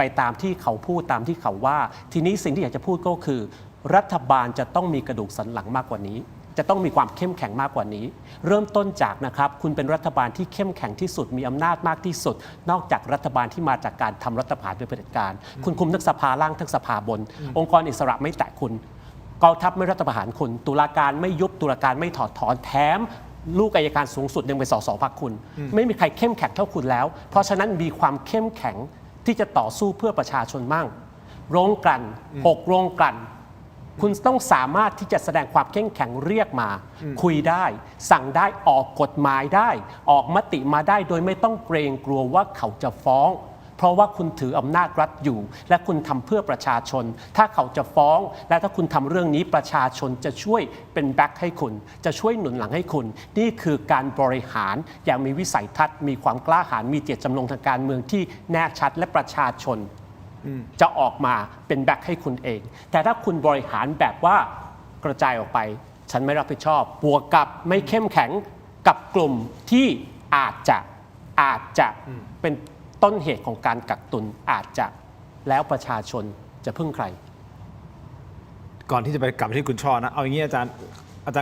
ปตามที่เขาพูดตามที่เขาว่าทีนี้สิ่งที่อยากจะพูดก็คือรัฐบาลจะต้องมีกระดูกสันหลังมากกว่านี้จะต้องมีความเข้มแข็งมากกว่านี้เริ่มต้นจากนะครับคุณเป็นรัฐบาลที่เข้มแข็งที่สุดมีอำนาจมากที่สุดนอกจากรัฐบาลที่มาจากการทำรัฐประหารโดยเผด็จการคุณคุมทั้งสภาล่างทั้งสภาบนองค์กรอิสระไม่แตะคุณกองทัพไม่รัฐประหารคุณตุลาการไม่ยุบตุลาการไม่ถอดถอนแถมลูกอัยการสูงสุดยังเป็นสสพรรคคุณไม่มีใครเข้มแข็งเท่าคุณแล้วเพราะฉะนั้นมีความเข้มแข็งที่จะต่อสู้เพื่อประชาชนมั่งโรงกลั่น6 โรงกลั่นคุณต้องสามารถที่จะแสดงความเข้มแข็งเรียกมาคุยได้สั่งได้ออกกฎหมายได้ออกมติมาได้โดยไม่ต้องเกรงกลัวว่าเขาจะฟ้องเพราะว่าคุณถืออำนาจรัฐอยู่และคุณทำเพื่อประชาชนถ้าเขาจะฟ้องและถ้าคุณทำเรื่องนี้ประชาชนจะช่วยเป็นแบ็คให้คุณจะช่วยหนุนหลังให้คุณนี่คือการบริหารอย่างมีวิสัยทัศน์มีความกล้าหาญมีเจตจำนงทางการเมืองที่แน่ชัดและประชาชนจะออกมาเป็นแบ็คให้คุณเองแต่ถ้าคุณบริหารแบบว่ากระจายออกไปฉันไม่รับผิดชอบบวกกับไม่เข้มแข็งกับกลุ่มที่อาจจะเป็นต้นเหตุของการกักตุนอาจจะแล้วประชาชนจะพึ่งใครก่อนที่จะไปกลับที่คุณช่อนะเอาอย่างนี้อาจารย์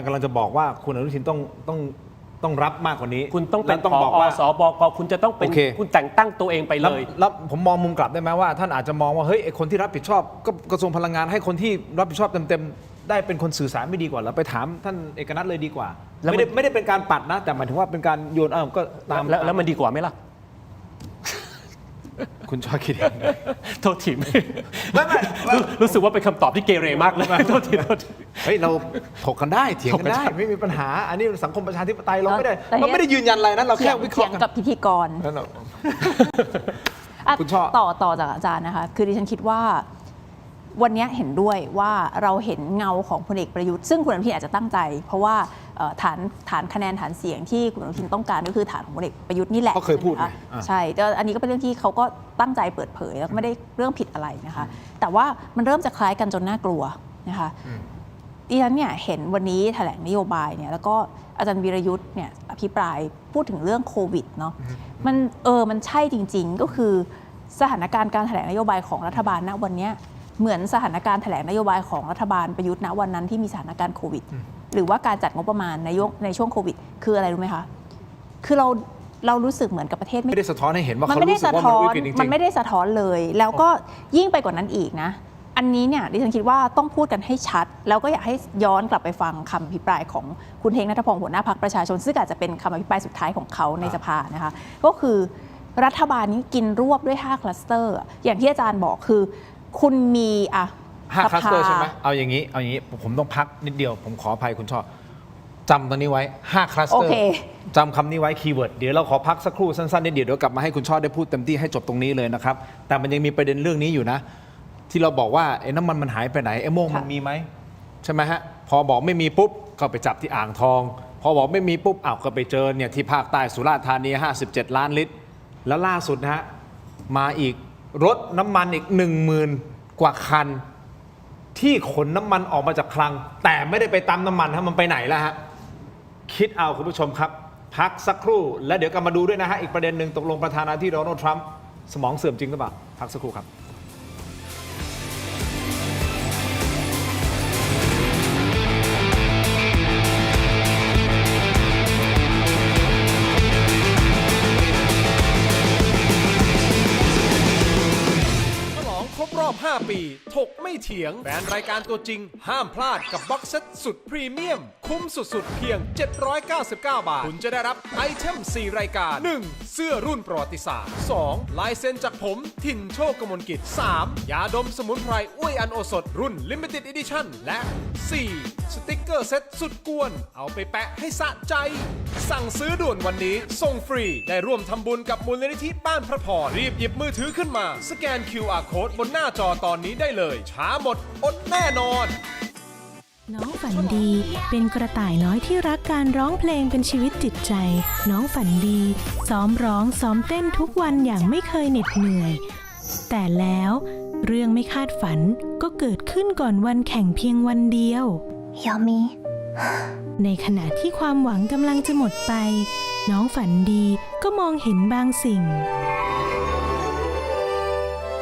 กำลังจะบอกว่าคุณอนุทินต้องรับมากกว่านี้คุณต้องเป็นผอ.สบก.คุณจะต้องเป็นคุณแต่งตั้งตัวเองไปเลยแล้วผมมองมุมกลับได้ไหมว่าท่านอาจจะมองว่าเฮ้ยไอ้คนที่รับผิดชอบก็กระทรวงพลังงานให้คนที่รับผิดชอบเต็มๆได้เป็นคนสื่อสารไม่ดีกว่าแล้วไปถามท่านเอกนัทเลยดีกว่าไม่ได้เป็นการปัดนะแต่หมายถึงว่าเป็นการโยนก็ตามแล้วมันดีกว่าไหมล่ะคุณชอบคิดอย่างไรโทษทีไม่รู้สึกว่าเป็นคำตอบที่เกเรมากเลยโทษทีเฮ้ยเราถกกันได้เถียงกันได้ไม่มีปัญหาอันนี้สังคมประชาธิปไตยเราไม่ได้ยืนยันอะไรนะเราแค่วิเคราะห์กับพิธีกรคุณชอบต่อจากอาจารย์นะคะคือดิฉันคิดว่าวันนี้เห็นด้วยว่าเราเห็นเงาของพลเอกประยุทธ์ซึ่งคุณอนุทินอาจจะตั้งใจเพราะว่าฐานคะแนนฐานเสียงที่คุณอนุทินต้องการก็คือฐานของพลเอกประยุทธ์นี่แหละเขาเคยพูดใช่อันนี้ก็เป็นเรื่องที่เขาก็ตั้งใจเปิดเผยแล้วก็ไม่ได้เรื่องผิดอะไรนะคะแต่ว่ามันเริ่มจะคล้ายกันจนน่ากลัวนะคะดิฉันเนี่ยเห็นวันนี้แถลงนโยบายเนี่ยแล้วก็อาจารย์วีรยุทธ์เนี่ยอภิปรายพูดถึงเรื่องโควิดเนาะมันใช่จริงๆก็คือ สถานการณ์การแถลงนโยบายของรัฐบาลณวันเนี้ยเหมือนสถานการณ์แถลงนโยบายของรัฐบาลประยุทธ์ณวันนั้นที่มีสถานการณ์โควิดหรือว่าการจัดงบประมาณในช่วงโควิดคืออะไรรู้ไหมคะคือเรารู้สึกเหมือนกับประเทศไม่ได้สะท้อนให้เห็นว่า มัน เขา ไม่ได้ รู้สึก สะ ว่า ท้ มัน อน วิกฤตจริงๆ มันไม่ได้สะท้อนเลย แล้วก็ยิ่งไปกว่านั้นอีกนะอันนี้เนี่ยดิฉันคิดว่าต้องพูดกันให้ชัดแล้วก็อยากให้ย้อนกลับไปฟังคำอภิปรายของคุณเฮงณัฐพงศ์หัวหน้าพรรคประชาชนซึ่งอาจจะเป็นคำอภิปรายสุดท้ายของเขาในสภานะคะก็คือรัฐบาลนี้กินรวบด้วย5คลัสเตอร์อย่างที่อาจารย์บอกคือคุณมี5 คลัสเตอร์ใช่ไหมเอาอย่างนี้ผมต้องพักนิดเดียวผมขออภัยคุณชอบจำตรงนี้ไว้5 คลัสเตอร์จำคำนี้ไว้คีย์เวิร์ดเดี๋ยวเราขอพักสักครู่สั้นๆนิดเดียวกลับมาให้คุณชอบได้พูดเต็มที่ให้จบตรงนี้เลยนะครับแต่มันยังมีประเด็นเรื่องนี้อยู่นะที่เราบอกว่าไอ้น้ำมันหายไปไหนไอ้โม่งมันมีไหมใช่ไหมฮะพอบอกไม่มีปุ๊บก็ไปจับที่อ่างทองพอบอกไม่มีปุ๊บก็ไปเจอเนี่ยที่ภาคใต้สุราษฎร์ธานี57 ล้านลิตรแล้วล่าสุดนะฮะมาอีกรถน้ำมันอีก 10,000 กว่าคันที่ขนน้ำมันออกมาจากคลังแต่ไม่ได้ไปตามน้ำมันมันไปไหนแล้วฮะคิดเอาคุณผู้ชมครับพักสักครู่แล้วเดี๋ยวกลับมาดูด้วยนะฮะอีกประเด็นหนึ่งตกลงประธานาธิบดีโดนัลด์ทรัมป์สมองเสื่อมจริงหรือเปล่าพักสักครู่ครับครบรอบ 5 ปีถกไม่เถียงแฟนรายการตัวจริงห้ามพลาดกับบ็อกเซตสุดพรีเมียมคุ้มสุดๆเพียง799 บาทคุณจะได้รับไอเทม4 รายการ 1. เสื้อรุ่นประวัติศาสตร์ 2. ลายเซ็นจากผมถิ่นโชคกมลกิจ 3. ยาดมสมุนไพรอุ้ยอันโอสถรุ่น Limited Edition และ 4. สติกเกอร์เซ็ตสุดกวนเอาไปแปะให้สะใจสั่งซื้อด่วนวันนี้ส่งฟรีได้ร่วมทำบุญกับมูลนิธิบ้านพระพรรีบหยิบมือถือขึ้นมาสแกน QR Code บนหน้าจอตอนนี้ได้เลยช้าหมดอดแน่นอน น้องฝันดีเป็นกระต่ายน้อยที่รักการร้องเพลงเป็นชีวิตจิตใจ น้องฝันดีซ้อมร้องซ้อมเต้นทุกวันอย่างไม่เคยเหน็ดเหนื่อย แต่แล้วเรื่องไม่คาดฝันก็เกิดขึ้นก่อนวันแข่งเพียงวันเดียว ยามี ในขณะที่ความหวังกำลังจะหมดไปน้องฝันดีก็มองเห็นบางสิ่ง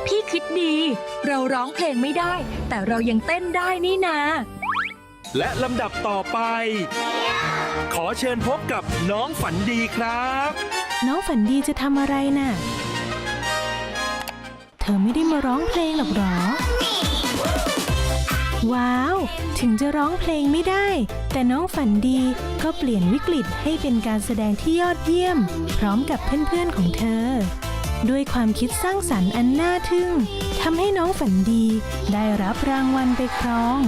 พี่คิดดีเราร้องเพลงไม่ได้แต่เรายังเต้นได้นี่นา และลำดับต่อไป ขอเชิญพบกับน้องฝันดีครับ น้องฝันดีจะทำอะไรน่ะเธอไม่ได้มาร้องเพลงหรอกหรอว้าวถึงจะร้องเพลงไม่ได้แต่น้องฝันดีก็เปลี่ยนวิกฤตให้เป็นการแสดงที่ยอดเยี่ยมพร้อมกับเพื่อนๆของเธอด้วยความคิดสร้างสรรค์อันน่าทึ่งทำให้น้องฝันดีได้รับรางวัลไปครอง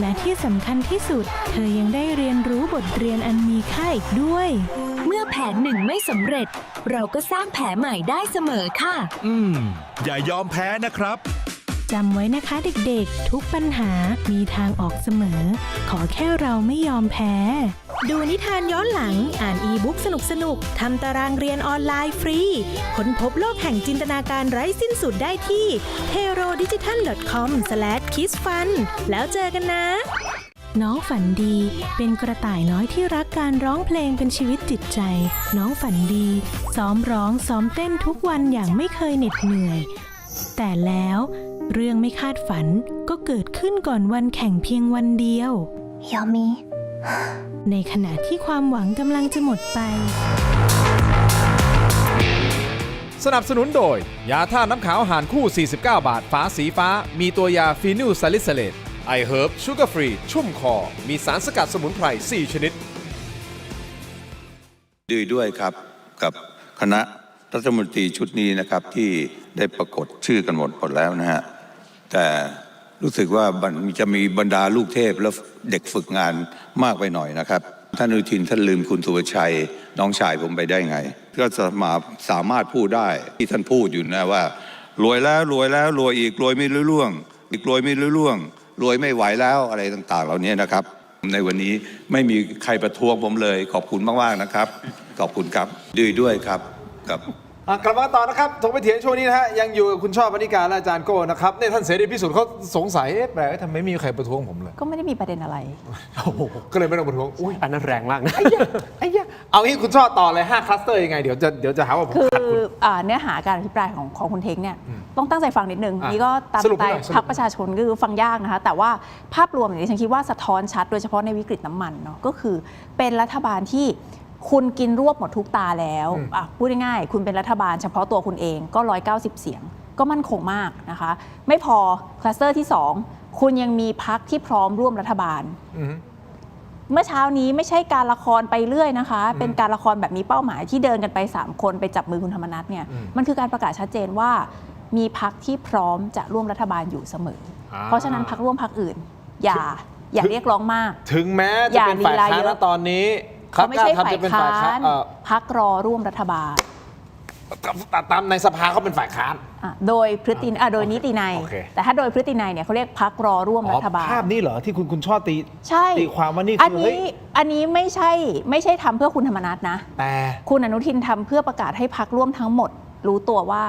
และที่สำคัญที่สุดเธอยังได้เรียนรู้บทเรียนอันมีค่าอีกด้วยเมื่อแผนหนึ่งไม่สำเร็จเราก็สร้างแผนใหม่ได้เสมอค่ะอย่ายอมแพ้นะครับ จำไว้นะคะเด็กๆทุกปัญหามีทางออกเสมอขอแค่เราไม่ยอมแพ้ดูนิทานย้อนหลังอ่านอีบุ๊กสนุกๆทำตารางเรียนออนไลน์ฟรีค้นพบโลกแห่งจินตนาการไร้สิ้นสุดได้ที่ herodigital.com/kidsfun แล้วเจอกันนะน้องฝันดีเป็นกระต่ายน้อยที่รักการร้องเพลงเป็นชีวิตจิตใจน้องฝันดีซ้อมร้องซ้อมเต้นทุกวันอย่างไม่เคยเหน็ดเหนื่อยแต่แล้วเรื่องไม่คาดฝันก็เกิดขึ้นก่อนวันแข่งเพียงวันเดียวยามี ในขณะที่ความหวังกำลังจะหมดไปสนับสนุนโดยยาท่าน้ำขาวหารคู่49 บาทฝาสีฟ้ามีตัวยาฟีนิลซาลิซิเลตไอเฮิร์บชูการ์ฟรีชุ่มคอมีสารสกัดสมุนไพร4 ชนิดด้วยครับกับคณะรัฐมนตรีชุดนี้นะครับที่ได้ปรากฏชื่อกันหมดแล้วนะฮะแต่รู้สึกว่าจะมีบรรดาลูกเทพและเด็กฝึกงานมากไปหน่อยนะครับท่านอนุทินท่านลืมคุณสุวชัยน้องชายผมไปได้ไงก็สามารถพูดได้ที่ท่านพูดอยู่นะว่ารวยแล้วรวยแล้วรวยอีกรวยไม่รู้ล่วงอีกรวยไม่รู้ล่วงรวยไม่ไหวแล้วอะไรต่างๆเหล่านี้นะครับในวันนี้ไม่มีใครประท้วงผมเลยขอบคุณมากๆนะครับขอบคุณครับด้วยครับกับกลับมาต่อนะครับถกไปเถียงช่วงนี้นะฮะยังอยู่กับคุณชอบวณิการและอาจารย์โก้นะครับเนี่ยท่านเสรีพิสุทธิ์เขาสงสัยแปลกทำไมไม่มีใครประท้วงผมเลยก็ไม่ได้มีประเด็นอะไรโอ้โหก็เลยไม่ต้องประท้วงอันนั้นแรงมากนะไอ้ยะ เอางี้คุณชอบต่อเลย5คลัสเตอร์ยังไงเดี๋ยวจะหาว่าผม คือ ขัดคุณ เนื้อหาการอภิปรายของคุณเท้งเนี่ยต้องตั้งใจฟังนิดนึง อ่ะ นี่ก็ตาม สรุป สไต ให้หน่ ล์ อยสรุป พรรคประชาชนก็คือฟังยากนะคะแต่ว่าภาพรวมอย่างนี้ฉันคิดว่าสะท้อนชัดโดยเฉพาะในวิกฤตน้ำมันเนาะก็คือเป็นรัฐบาลที่คุณกินรวบหมดทุกตาแล้วพูดง่ายๆคุณเป็นรัฐบาลเฉพาะตัวคุณเองก็190 เสียงก็มั่นคงมากนะคะไม่พอคลัสเตอร์ที่ 2 คุณยังมีพรรคที่พร้อมร่วมรัฐบาล เมื่อเช้านี้ไม่ใช่การละครไปเรื่อยนะคะ เป็นการละครแบบมีเป้าหมายที่เดินกันไป3คนไปจับมือคุณธรรมนัสเนี่ยมันคือการประกาศชัดเจนว่ามีพรรคที่พร้อมจะร่วมรัฐบาลอยู่เสมอเพราะฉะนั้นพรรคร่วมพรรคอื่นอย่าเรียกร้องมาก ถึงแม้จะเป็นฝ่ายค้านณตอนนี้ เขาไม่ใช่ พรรค ฝ่าย จะเป็น ค้า ฝ่ายค้าน นพรรครอร่วมรัฐบาล ตามในสภาเขาเป็นฝ่ายค้าน โดยพฤติโดยนิตินัย โอเค แต่ถ้าโดยพฤตินัยเนี่ยเขาเรียกพรรครอร่วมรัฐบาล ภาพนี้เหรอที่คุณชอบตี ใช่ ตีความว่านี่ อัน คือ นี้อันนี้ไม่ใช่ทำเพื่อคุณธรรมนัสนะ แต่ คุณอนุทินทำเพื่อประกาศให้พรรคร่วมทั้งหมดรู้ตัวว่า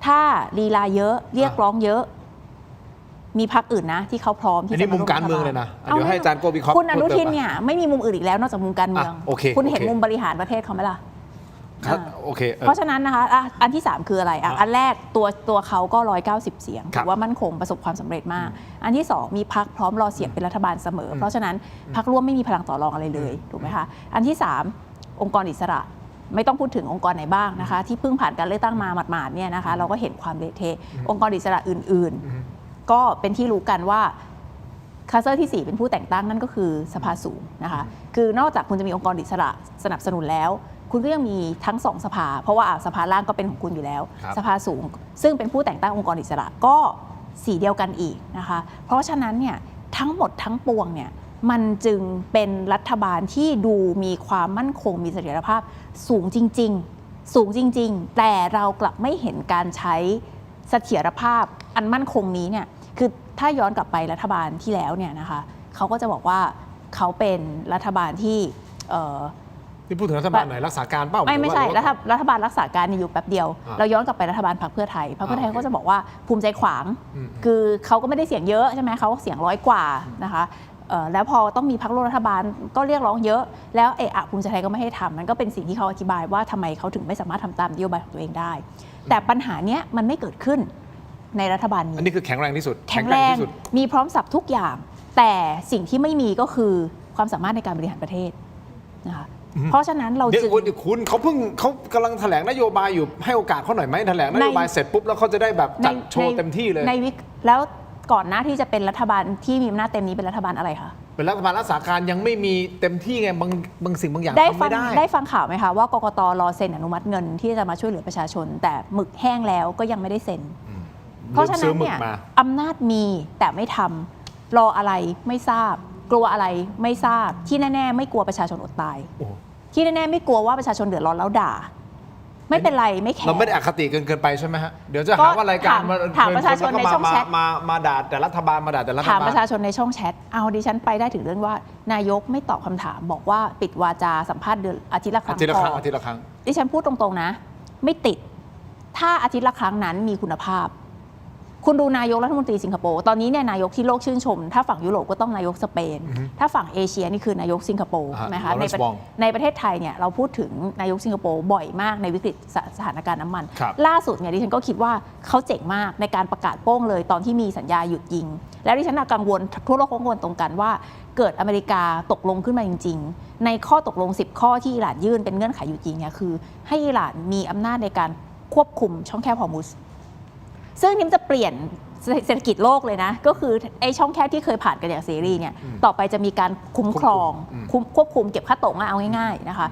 ถ้าลีลาเยอะเรียกร้องเยอะ มีพรรคอื่นนะที่เขาพร้อมที่ อัน จะ นี้มุมการเมืองเลยนะเดี๋ยวให้อาจารย์โกวิเคราะห์ คุณอนุทินเนี่ยไม่มีมุมอื่นอีกแล้วนอกจากมุมการเมือง โอเค คุณเห็น โอเค มุมบริหารประเทศเขาไหมล่ะ โอเค เพราะฉะนั้นนะคะอันที่ 3 คืออะไรอันแรกตัวเขาก็190 เสียงถือว่ามั่นคงประสบความสำเร็จมาก อันที่ 2 มีพรรคพร้อมรอเสียงเป็นรัฐบาลเสมอ เพราะฉะนั้นพรรคร่วมไม่มีพลังต่อรองอะไรเลยถูกไหมคะอันที่ 3 องค์กรอิสระไม่ต้องพูดถึงองค์กรไหนบ้างนะคะที่เพิ่งผ่านการเลือกตั้งมาหมาดๆเนี่ยนะคะเราก็เห็นความเละเทะองค์กรอิสระอื่นๆก็เป็นที่รู้กันว่าคลัสเตอร์ที่ 4 เป็นผู้แต่งตั้งนั่นก็คือสภาสูงนะคะคือนอกจากคุณจะมีองค์กรอิสระสนับสนุนแล้วคุณก็ยังมีทั้ง2สภาเพราะว่าสภาล่างก็เป็นของคุณอยู่แล้วสภาสูงซึ่งเป็นผู้แต่งตั้งองค์กรอิสระก็สีเดียวกันอีกนะคะเพราะฉะนั้นเนี่ยทั้งหมดทั้งปวงเนี่ยมันจึงเป็นรัฐบาลที่ดูมีความมั่นคงมีเสถียรภาพสูงจริงๆสูงจริงๆแต่เรากลับไม่เห็นการใช้เสถียรภาพอันมั่นคงนี้เนี่ยคือถ้าย้อนกลับไปรัฐบาลที่แล้วเนี่ยนะคะเขาก็จะบอกว่าเขาเป็นรัฐบาลที่ที่พูดถึงรัฐบาลไหนรักษาการเปล่าไม่ใช่รัฐบาลรักษาการอยู่แป๊บเดียวเราย้อนกลับไปรัฐบาลพรรคเพื่อไทยพรรคเพื่อไทยก็จะบอกว่าภูมิใจขวางคือเขาก็ไม่ได้เสียงเยอะใช่ไหมเขาเสียง100 กว่านะคะแล้วพอต้องมีพรรคร่วมรัฐบาลก็เรียกร้องเยอะแล้วภูมิใจไทยก็ไม่ให้ทำมันก็เป็นสิ่งที่เขาอธิบายว่าทำไมเขาถึงไม่สามารถทำตามนโยบายของตัวเองได้แต่ปัญหาเนี้ยมันไม่เกิดขึ้นในรัฐบาลนี้อันนี้คือแข็งแรงที่สุด แข็งแรงมีพร้อมสับทุกอย่างแต่สิ่งที่ไม่มีก็คือความสามารถในการบริหารประเทศนะคะเพราะฉะนั้นเราจึงคุณเขากำลังแถลงนโยบายอยู่ให้โอกาสเขาหน่อยไหมแถลงนโยบายเสร็จปุ๊บแล้วเขาจะได้แบบจัดโชว์เต็มที่เลยแล้วก่อนหน้าที่จะเป็นรัฐบาลที่มีอำนาจเต็มนี้เป็นรัฐบาลอะไรคะเป็นรัฐบาลรักษาการยังไม่มีเต็มที่ไงบางสิ่งบางอย่างทำไม่ได้ได้ฟังข่าวไหมคะว่ากกต.รอเซ็นอนุมัติเงินที่จะมาช่วยเหลือประชาชนแต่หมึกแห้งแล้วก็ยังไม่ได้เซ็นเพราะฉะนั้นเนี่ยอำนาจมีแต่ไม่ทำรออะไรไม่ทราบกลัวอะไรไม่ทราบที่แน่ๆไม่กลัวประชาชนอดตายที่แน่ๆไม่กลัวว่าประชาชนเดือดร้อนแล้วด่าไม่เป็นไรไม่แคร์เราไม่ได้อคติเกินไปใช่ไหมฮะเดี๋ยวจะหาว่ารายการถามประชาชนในช่องแชทมาด่าแต่รัฐบาลมาด่าแต่รัฐบาลถามประชาชนในช่องแชทเอาดิฉันไปได้ถึงเรื่องว่านายกไม่ตอบคำถามบอกว่าปิดวาจาสัมภาษณ์เดือนอาทิตย์ละครั้งดิฉันพูดตรงๆนะไม่ติดถ้าอาทิตย์ละครั้งนั้นมีคุณภาพคุณดูนายกรัฐมนตรีสิงคโปร์ตอนนี้เนี่ยนายกที่โลกชื่นชมถ้าฝั่งยุโรปก็ต้องนายกสเปนถ้าฝั่งเอเชียนี่คือนายกสิงคโปร์ใช่ไหมคะในประเทศไทยเนี่ยเราพูดถึงนายกสิงคโปร์บ่อยมากในวิกฤตสถานการณ์น้ำมันล่าสุดเนี่ยดิฉันก็คิดว่าเขาเจ๋งมากในการประกาศโป้งเลยตอนที่มีสัญญาหยุดยิงแล้วดิฉันกังวลทั่วโลกกังวลตรงกันว่าเกิดอเมริกาตกลงขึ้นมาจริงๆในข้อตกลง10ข้อที่อิหร่านยื่นเป็นเงื่อนไขหยุดยิงเนี่ยคือให้อิหร่านมีอำนาจในการควบคุมช่องแคบฮอร์มุซซึ่งนี่จะเปลี่ยนเศรษฐกิจโลกเลยนะก็คือไอ้ช่องแคบที่เคยผ่านกันอย่างเสรีเนี่ยต่อไปจะมีการคุ้มครองควบคุมเก็บค่าตกเอาง่ายๆนะคะ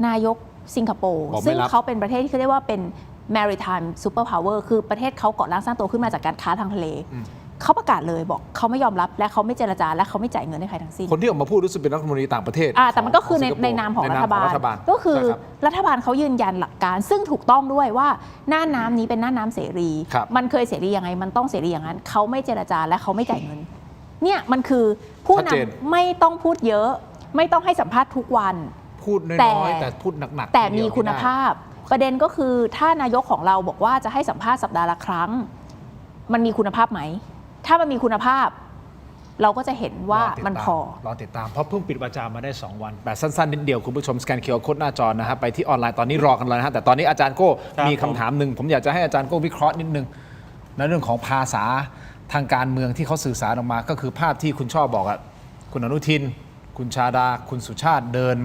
นายกสิงคโปร์ซึ่งเขาเป็นประเทศที่เขาเรียกว่าเป็น maritime super power คือประเทศเขาก่อร่างสร้างตัวขึ้นมาจากการค้าทางทะเลเขาประกาศเลยบอกเขาไม่ยอมรับและเขาไม่เจรจาและเขาไม่จ่ายเงินให้ใครทั้งสิ้นคนที่ออกมาพูดรู้สึกเป็นรัฐมนตรีต่างประเทศแต่มันก็คือในนามของรัฐบาลก็คือรัฐบาลเขายืนยันหลักการซึ่งถูกต้องด้วยว่าหน้าน้ำนี้เป็นหน้าน้ำเสรีมันเคยเสรียังไงมันต้องเสรีอย่างนั้นเขาไม่เจรจาและเขาไม่จ่ายเงินเนี่ยมันคือผู้นำไม่ต้องพูดเยอะไม่ต้องให้สัมภาษณ์ทุกวันพูดน้อยๆแต่พูดหนักๆแต่มีคุณภาพประเด็นก็คือถ้านายกของเราบอกว่าจะให้สัมภาษณ์สัปดาห์ละครั้งมันมีคุณภาพไหมถ้ามันมีคุณภาพ เราก็จะเห็นว่ามันพอ รอติดตามเพราะเพิ่งปิดวาจามาได้ 2 วันแบบสั้นๆนิดเดียวคุณผู้ชมสแกน QR Code หน้าจอนะฮะไปที่ออนไลน์ตอนนี้รอกันเลยนะฮะแต่ตอนนี้อาจารย์โก้ ครับ มีคำถามหนึ่งผมอยากจะให้อาจารย์โก้วิเคราะห์นิดนึงในเรื่องของภาษาทางการเมืองที่เขาสื่อสารออกมาก็คือภาพที่คุณชอบบอกอะคุณอนุทิน คุณชาดา คุณสุชาติเดิน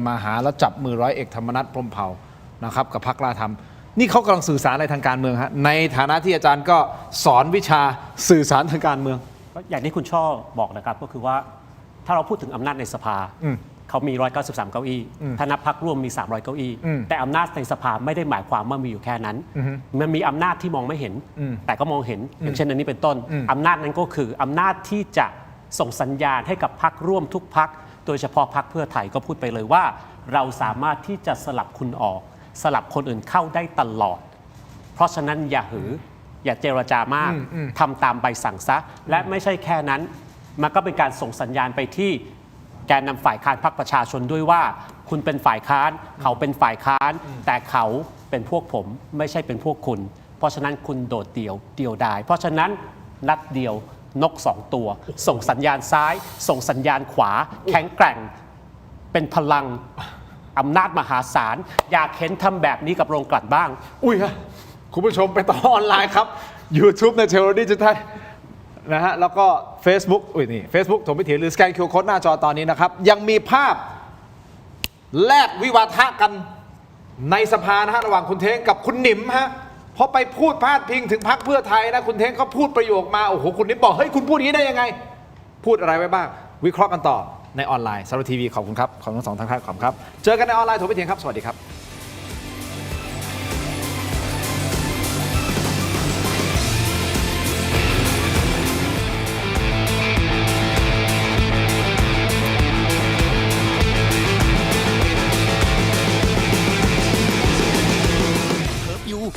มาหาแล้วจับมือร้อยเอกธรรมนัฐพรหมเผ่านะครับกับพรรคกล้าทำนี่เขากำลังสื่อสารอะไรทางการเมืองฮะในฐานะที่อาจารย์ก็สอนวิชาสื่อสารทางการเมือง ก็อย่างที่คุณช่อบอกนะครับก็คือว่าถ้าเราพูดถึงอำนาจในสภา เขามี 193 เก้าอี้ถ้านับพรรคร่วมมี 300 เก้าอี้ แต่อำนาจในสภาไม่ได้หมายความว่ามีอยู่แค่นั้น มันมีอำนาจที่มองไม่เห็น แต่ก็มองเห็น อย่างเช่นอันนี้เป็นต้น อำนาจนั้นก็คืออำนาจที่จะส่งสัญญาณให้กับพรรคร่วมทุกพรรค โดยเฉพาะพรรคเพื่อไทยก็พูดไปเลยว่า เราสามารถที่จะสลับคุณออก สลับคนอื่นเข้าได้ตลอด เพราะฉะนั้นอย่าเจรจามากทำตามใบสั่งซะ และไม่ใช่แค่นั้น มันก็เป็นการส่งสัญญาณไปที่แกนนำฝ่ายค้านพรรคประชาชนด้วยว่า คุณเป็นฝ่ายค้านเขาเป็นฝ่ายค้าน แต่เขาเป็นพวกผมไม่ใช่เป็นพวกคุณ เพราะฉะนั้นคุณโดดเดี่ยวดายเพราะฉะนั้นนัดเดียวนก 2 ตัว ส่งสัญญาณซ้าย ส่งสัญญาณขวา แข็งแกร่งเป็นพลังอำนาจมหาศาลอยากเห็นทำแบบนี้กับโรงกลั่นบ้าง อุ้ยฮะคุณผู้ชมไปต่อออนไลน์ครับ YouTube ในเทโรดิจิทัลนะฮะแล้วก็ Facebook อุ้ยนี่ Facebook ถมพิถีหรือสแกน QR Code หน้าจอตอนนี้นะครับ ยังมีภาพแลกวิวาทะกันในสภานะฮะระหว่างคุณเท้งกับคุณหนิมฮะเพราะไปพูดพาดพิงถึงพรรคเพื่อไทยนะคุณเท้งเขาพูดประโยคมาโอ้โหคุณหนิมบอกเฮ้ยคุณพูดอย่างนี้ได้ยังไง พูดอะไรไว้บ้าง วิเคราะห์กันต่อในออนไลน์สารทีวีขอบคุณครับขอบคุณทั้งสองท่านครับขอบคุณครับเจอกันในออนไลน์ถมพิถีครับสวัสดีครับ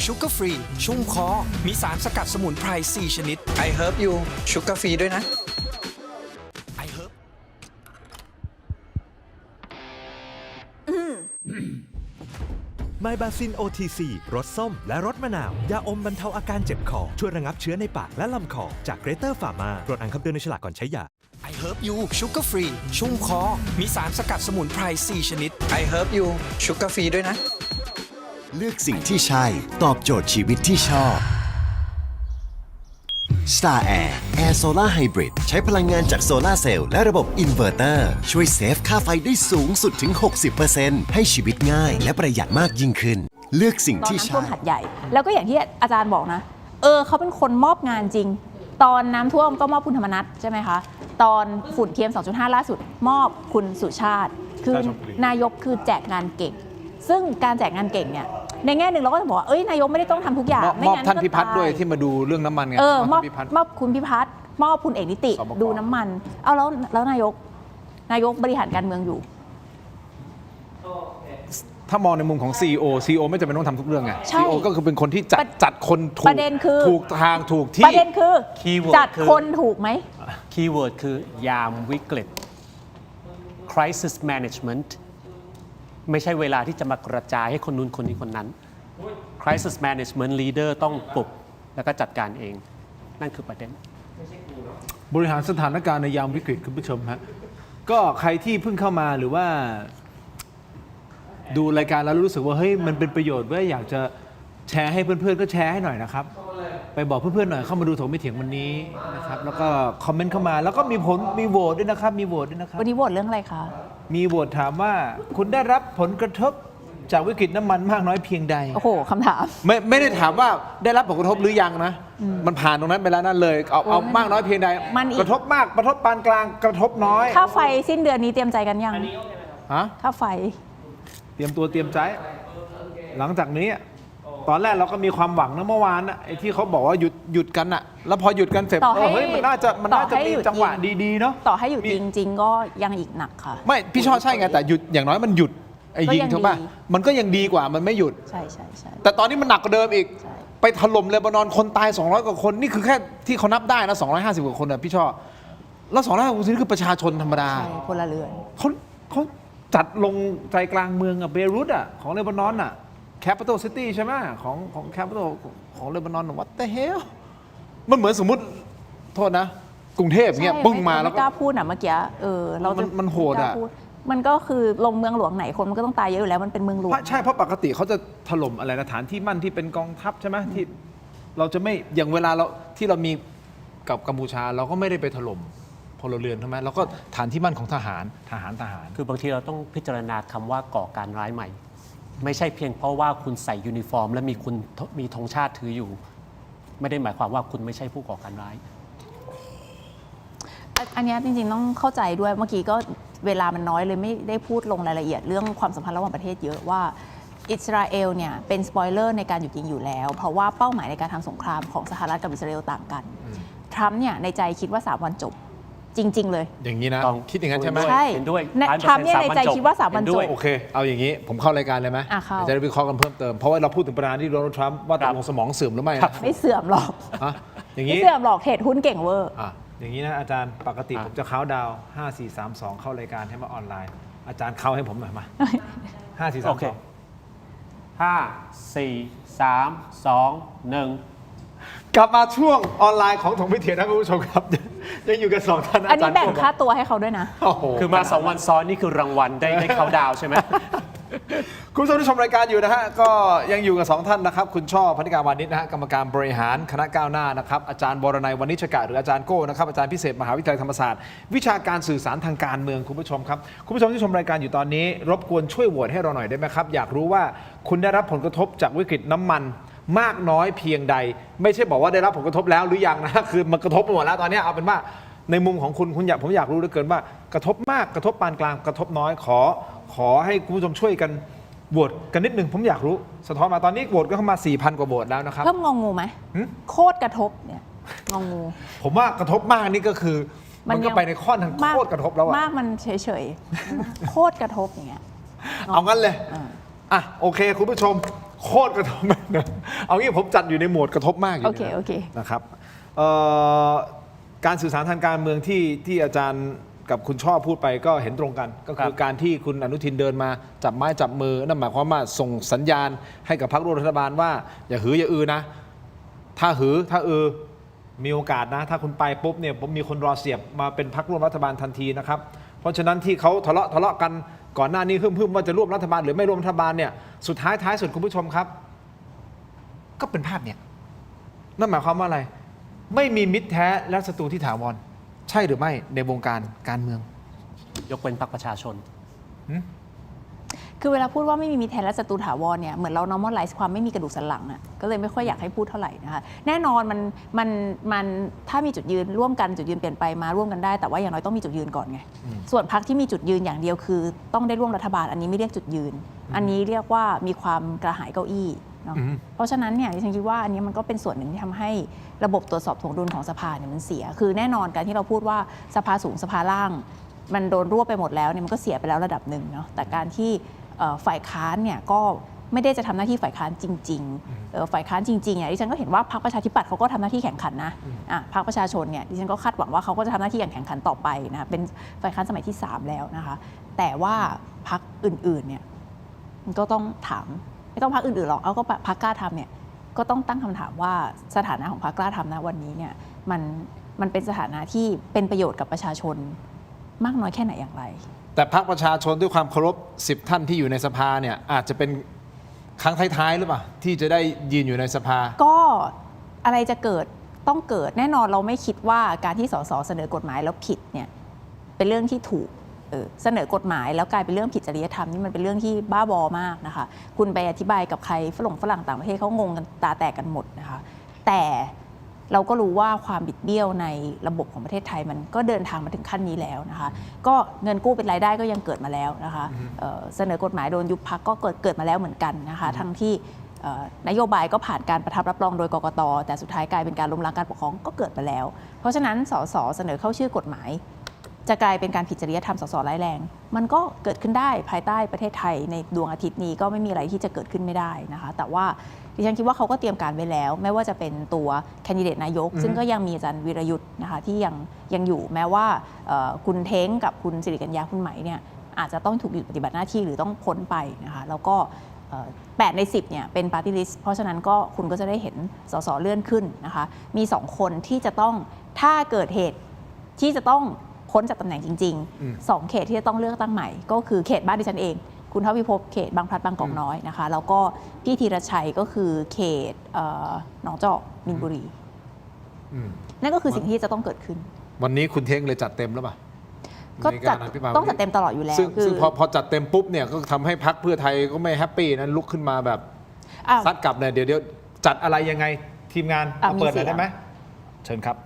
ชูการ์ฟรีชุ่มคอมีสารสกัดสมุนไพร 4 ชนิด I Herb You ชูการ์ฟรีด้วยนะ I Herb ไมบาซิน OTC รสส้มและรสมะนาว ยาอมบรรเทาอาการเจ็บคอ ช่วยระงับเชื้อในปากและลำคอ จากเกรเตอร์ฟาร์มาโปรดอ่านคำเตือนในฉลากก่อนใช้ยา I Herb You ชูการ์ฟรีชุ่มคอมีสารสกัดสมุนไพร 4 ชนิด I Herb You ชูการ์ฟรีด้วยนะเลือกสิ่งที่ใช่ ตอบโจทย์ชีวิตที่ชอบ Star Air Air Solar Hybrid ใช้พลังงานจากโซลาร์เซลล์และระบบอินเวอร์เตอร์ช่วยเซฟค่าไฟได้สูงสุดถึง 60% ให้ชีวิตง่ายและประหยัดมากยิ่งขึ้น เลือกสิ่ง ตอน ที่ น้ำท่ ใช่ วมหัดใหญ่ แล้วก็อย่างที่อาจารย์บอกนะเขาเป็นคนมอบงานจริง ตอนน้ำท่วมก็มอบคุณธรรมนัสใช่ไหมคะตอนฝุ่น PM 2.5 ล่าสุดมอบคุณสุชาติ คือนายกคือแจกงานเก่ง ซึ่งการแจกงานเก่งเนี่ยในแง่หนึ่งเราก็จะบอกว่านายกไม่ได้ต้องทำทุกอย่างมอบท่านพิพัฒน์ด้วยที่มาดูเรื่องน้ำมันไงมอบคุณพิพัฒน์มอบคุณเอกนิติดูน้ำมันเอาแล้วนายกบริหารการเมืองอยู่ ถ้ามองในมุมของ CEO ไม่จำเป็นต้องทำทุกเรื่องไง ใช่ CEO ก็คือเป็นคนที่จัดคนถูก ประเด็นคือ ถูกทางถูกที่ ประเด็นคือ Keyword จัดคนถูกไหม คีย์เวิร์ดคือยามวิกฤต crisis management ไม่ใช่เวลาที่จะมากระจายให้คนนู้นคนนี้คนนั้น crisis management leader ต้องปลุกแล้วก็จัดการเอง นั่นคือประเด็น บริหารสถานการณ์ในยามวิกฤตคุณผู้ชมฮะก็ใครที่เพิ่งเข้ามาหรือว่าดูรายการแล้วรู้สึกว่าเฮ้ยมันเป็นประโยชน์ว่าอยากจะแชร์ให้เพื่อนๆก็แชร์ให้หน่อยนะครับไปบอกเพื่อนๆหน่อยเข้ามาดูถกไม่เถียงวันนี้นะครับแล้วก็คอมเมนต์เข้ามาแล้วก็มีโหวตด้วยนะครับมีโหวตด้วยนะครับ วันนี้โหวตเรื่องอะไรคะ มีโหวตถามว่าคุณได้รับผลกระทบจากวิกฤตน้ำมันมากน้อยเพียงใด โอ้โหคำถาม ไม่ได้ถามว่าได้รับผลกระทบหรือยังนะมันผ่านตรงนั้นไปแล้วนั่นเลยเอามากน้อยเพียงใดกระทบมากกระทบปานกลางกระทบน้อย ค่าไฟสิ้นเดือนนี้เตรียมใจกันยังฮะค่าไฟเตรียมตัวเตรียมใจหลังจากนี้ตอนแรกเราก็มีความหวังนะเมื่อวานไอ้ที่เขาบอกว่าหยุดกันอะแล้วพอหยุดกันเสร็จเฮ้ยมันน่าจะมีจังหวะดีๆเนาะต่อให้หยุดจริงๆก็ยังอีกหนักค่ะไม่พี่ชอบใช่ไงแต่หยุดอย่างน้อยมันหยุดไอ้ยิงถูกป่ะมันก็ยังดีกว่ามันไม่หยุดใช่แต่ตอนนี้มันหนักกว่าเดิมอีกไปถล่มเลบานอนคนตาย200กว่าคนนี่คือแค่ที่เขานับได้นะ250กว่าคนนะพี่ชอบแล้ว250คนนี่คือประชาชนธรรมดาใช่พลเรือนเขาจัดลงใจกลางเมืองอะเบรุตอะของเลบานอนอะcapital city ใช่ไหมของ capital ของเลบานอน what the hell มันเหมือนสมมุติโทษนะ กรุงเทพเนี่ยปึ้งมาแล้ว ไม่กล้าพูดนะเมื่อกี้เราจะ มันโหดอะ ไม่กล้าพูมันก็คือลงเมืองหลวงไหนคนมันก็ต้องตายเยอะอยู่แล้วมันเป็นเมืองหลวง ใช่เพราะปกติเขาจะถล่มอะไรนะฐานที่มั่นที่เป็นกองทัพใช่ไหมที่เราจะไม่อย่างเวลาเราที่เรามีกับกัมพูชาเราก็ไม่ได้ไปถล่มพลเรือนใช่ไหมเราก็ฐานที่มั่นของทหาร คือบางทีเราต้องพิจารณาคำว่าก่อการร้ายใหม่ ไม่ใช่เพียงเพราะว่าคุณใส่ยูนิฟอร์ม และมีธงชาติถืออยู่ ไม่ได้หมายความว่าคุณไม่ใช่ผู้ก่อการร้าย อันนี้จริงๆต้องเข้าใจด้วยเมื่อกี้ก็เวลามันน้อยเลยไม่ได้พูดลงรายละเอียดเรื่องความสัมพันธ์ระหว่างประเทศเยอะว่าอิสราเอลเนี่ยเป็นสปอยเลอร์ในการหยุดยิงอยู่แล้วเพราะว่าเป้าหมายในการทำสงครามของสหรัฐกับอิสราเอลต่างกันทรัมป์เนี่ยในใจคิดว่า3 วันจบจริงๆเลยอย่างนี้นะคิดอย่างนั้นใช่ไหม ใช่ เห็นด้วย ทรัมป์เนี่ยในใจคิดว่า3 วันจบ โอเคเอาอย่างนี้ผมเข้ารายการเลยไหม เข้า จะได้วิเคราะห์กันเพิ่มเติมเพราะว่าเราพูดถึงประธานาธิบดีโดนัลด์ทรัมป์ว่าตกลงสมองเสื่อมหรือไม่นะ ไม่เสื่อมหรอก อย่าง ไม่ นี้ เสื่อมหรอกเทรดหุ้นเก่งเวอร์ อย่างนี้นะอาจารย์ปกติผมจะเข้าดาว5 4 3 2 เข้ารายการให้มาออนไลน์ อาจารย์เข้าให้ผมหน่อยมา5 4 3 2 โอเค 5 4 3 2 1 กลับมาช่วงออนไลน์ของถงพิเถียรนะคุณผู้ชมครับ ยังอยู่กัน2 ท่าน อันนี้แบ่งค่าตัวให้เขาด้วยนะ คือมา 2 วันซ้อนนี่คือรางวัลได้เขาดาวใช่ไหม คุณผู้ชมที่ชมรายการอยู่นะฮะก็ยังอยู่กับ2 ท่านนะครับคุณช่อพนิกาวานิชนะฮะกรรมการบริหารคณะก้าวหน้านะครับอาจารย์บรนัยวณิชกะหรืออาจารย์โก้นะครับอาจารย์พิเศษมหาวิทยาลัยธรรมศาสตร์วิชาการสื่อสารทางการเมืองคุณผู้ชมครับคุณผู้ชมที่ชมรายการอยู่ตอนนี้รบกวนช่วยโหวตให้เราหน่อยได้ไหมครับอยากรู้ว่าคุณได้รับผลกระทบจากวิกฤตน้ำมันมากน้อยเพียงใดไม่ใช่บอกว่าได้รับผลกระทบแล้วหรือยังนะคือมันกระทบหมดแล้วตอนนี้เอาเป็นว่าในมุมของคุณผมอยากรู้เหลือเกินว่ากระทบมากกระทบปานกลางกระทบน้อยขอให้คุณผู้ชมช่วยกันโหวตกันนิดนึงผมอยากรู้สะท้อนมาตอนนี้โหวตก็เข้ามา 4,000 กว่าโหวตแล้วนะครับเพิ่มงองูไหมโคตรกระทบเนี่ยงองูผมว่ากระทบมากนี่ก็คือมันก็ไปในข้อทางโคตรกระทบแล้วอะมากมันเฉยๆโคตรกระทบอย่างเงี้ยเอางั้นเลยโอเคคุณผู้ชมโคตรกระทบนะเอางี้ผมจัดอยู่ในโหมดกระทบมากอยู่โอเคนะครับการสื่อสารทางการเมืองที่อาจารย์กับคุณช่อพูดไปก็เห็นตรงกันก็คือการที่คุณอนุทินเดินมาจับไม้จับมือนั่นหมายความว่าส่งสัญญาณให้กับพรรคร่วมรัฐบาลว่าอย่าหืออย่าอือนะถ้าหือถ้าอือมีโอกาสนะถ้าคุณไปปุ๊บเนี่ยผมมีคนรอเสียบมาเป็นพรรคร่วมรัฐบาลทันทีนะครับเพราะฉะนั้นที่เขาทะเลาะกันก่อนหน้านี้ฮึ่มว่าจะร่วมรัฐบาลหรือไม่ร่วมรัฐบาลเนี่ยสุดท้ายสุดคุณผู้ชมครับก็เป็นภาพเนี่ยนั่นหมายความว่าอะไรไม่มีมิตรแท้และศัตรูที่ถาวรใช่หรือไม่ในวงการการเมืองยกเว้นพรรคประชาชนคือเวลาพูดว่าไม่มีมิตรแท้และศัตรูถาวรเนี่ยเหมือนเรา normalize ความไม่มีกระดูกสันหลังอ่ะก็เลยไม่ค่อยอยากให้พูดเท่าไหร่นะคะแน่นอนมันถ้ามีจุดยืนร่วมกันจุดยืนเปลี่ยนไปมาร่วมกันได้แต่ว่าอย่างน้อยต้องมีจุดยืนก่อนไงส่วนพรรคที่มีจุดยืนอย่างเดียวคือต้องได้ร่วมรัฐบาลอันนี้ไม่เรียกจุดยืนอันนี้เรียกว่ามีความกระหายเก้าอี้เนาะเพราะฉะนั้นเนี่ยดิฉันคิดว่าอันนี้มันก็เป็นส่วนหนึ่งที่ทำให้ระบบตรวจสอบถ่วงดุลของสภาเนี่ยมันเสียคือแน่นอนการที่เราพูดว่าสภาสูงสภาล่างมันโดนรวบไปหมดแล้วเนี่ยมันก็เสียไปแล้วระดับหนึ่งเนาะแต่การที่ฝ่ายค้านเนี่ยก็ไม่ได้จะทำหน้าที่ฝ่ายค้านจริงๆฝ่ายค้านจริงๆเนี่ยดิฉันก็เห็นว่าพรรคประชาธิปัตย์เขาก็ทำหน้าที่แข่งขันนะพรรคประชาชนเนี่ยดิฉันก็คาดหวังว่าเขาก็จะทำหน้าที่อย่างแข่งขันต่อไปนะคะเป็นฝ่ายค้านสมัยที่3แล้วนะคะแต่ว่าพรรคอื่นๆเนี่ยมันก็ต้องถามไม่ต้องพรรคอื่นๆหรอกเอาก็พรรคกล้าทำเนี่ยก็ต้องตั้งคำถามว่าสถานะของพรรคกล้าทำนะวันนี้เนี่ยมันเป็นสถานะที่เป็นประโยชน์กับประชาชนมากน้อยแค่ไหนอย่างไรแต่พรรคประชาชนด้วยความเคารพ10 ท่านที่อยู่ในสภาเนี่ยอาจจะเป็นครั้งท้ายๆหรือเปล่าที่จะได้ยืนอยู่ในสภาก็อะไรจะเกิดต้องเกิดแน่นอนเราไม่คิดว่าการที่สสเสนอกฎหมายแล้วผิดเนี่ยเป็นเรื่องที่ถูกเสนอกฎหมายแล้วกลายเป็นเรื่องผิดจริยธรรมนี่มันเป็นเรื่องที่บ้าบอมากนะคะคุณไปอธิบายกับใครฝรั่งต่างประเทศเขางงกันตาแตกกันหมดนะคะแต่เราก็รู้ว่าความบิดเบี้ยวในระบบของประเทศไทยมันก็เดินทางมาถึงขั้นนี้แล้วนะคะก็เงินกู้เป็นรายได้ก็ยังเกิดมาแล้วนะคะเสนอกฎหมายโดนยุบพรรคก็เกิดมาแล้วเหมือนกันนะคะทั้งที่นโยบายก็ผ่านการประทับรับรองโดยกกต.แต่สุดท้ายกลายเป็นการล้มล้างการปกครองก็เกิดมาแล้วเพราะฉะนั้นสสเสนอเข้าชื่อกฎหมายจะกลายเป็นการผิดจริยธรรมสสร้ายแรงมันก็เกิดขึ้นได้ภายใต้ประเทศไทยในดวงอาทิตย์นี้ก็ไม่มีอะไรที่จะเกิดขึ้นไม่ได้นะคะแต่ว่าดิฉันคิดว่าเขาก็เตรียมการไว้แล้วไม่ว่าจะเป็นตัวแคนดิเดตนายกซึ่งก็ยังมีอาจารย์วีรยุทธ์นะคะที่ยังอยู่แม้ว่าคุณเท้งกับคุณสิริกัญญาคุณไหมเนี่ยอาจจะต้องถูกหยุดปฏิบัติหน้าที่หรือต้องพ้นไปนะคะแล้วก็8 ใน 10เนี่ยเป็นปาร์ตี้ลิสต์เพราะฉะนั้นก็คุณก็จะได้เห็นสสเลื่อนขึ้นนะคะมี2 คนที่จะต้องถ้าเกิดเหตุ ที่จะต้องพ้นจากตำแหน่งจริงๆ2 เขตที่จะต้องเลือกตั้งใหม่ก็คือเขตบ้านดิฉันเองคุณทวิภพเขตบางพลัดบางกอกน้อยนะคะแล้วก็พี่ธีรชัยก็คือเขตหนองจอกมินบุรีนั่นก็คือสิ่งที่จะต้องเกิดขึ้นวันนี้คุณเท้งเลยจัดเต็มแล้วป่ะก็ต้องจัดเต็มตลอดอยู่แล้วซึ่งพอจัดเต็มปุ๊บเนี่ยก็ทำให้พรรคเพื่อไทยก็ไม่แฮปปี้นั้นลุกขึ้นมาแบบซัดกลับเนี่ยเดี๋ยวจัดอะไรยังไงทีมงานเปิดหน่อยได้ไหมเชิญครับ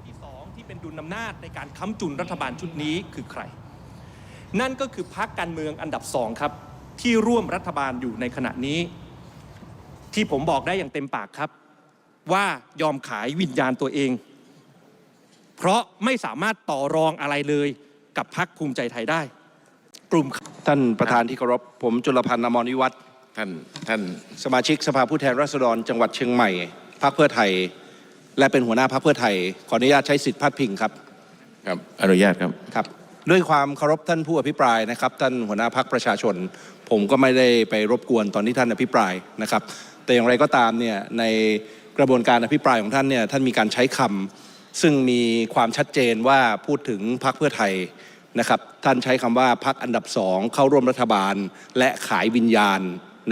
ที่2ที่เป็นดุลอำนาจในการค้ำจุนรัฐบาลชุดนี้คือใครนั่นก็คือพรรคการเมืองอันดับ2ครับที่ร่วมรัฐบาลอยู่ในขณะนี้ที่ผมบอกได้อย่างเต็มปากครับว่ายอมขายวิญญาณตัวเองเพราะไม่สามารถต่อรองอะไรเลยกับพรรคภูมิใจไทยได้กลุ่มท่านประธานที่เคารพผมจุลพันธ์อมรวิวัฒน์ท่านสมาชิกสภาผู้แทนราษฎรจังหวัดเชียงใหม่พรรคเพื่อไทยและเป็นหัวหน้าพรรคเพื่อไทยขออนุญาตใช้สิทธิพาดพิงครับครับอนุญาตครับด้วยความเคารพท่านผู้อภิปรายนะครับท่านหัวหน้าพรรคประชาชนผมก็ไม่ได้ไปรบกวนตอนที่ท่านอภิปรายนะครับแต่อย่างไรก็ตามเนี่ยในกระบวนการอภิปรายของท่านเนี่ยท่านมีการใช้คำซึ่งมีความชัดเจนว่าพูดถึงพรรคเพื่อไทยนะครับท่านใช้คำว่าพรรคอันดับ2เข้าร่วมรัฐบาลและขายวิญญาณ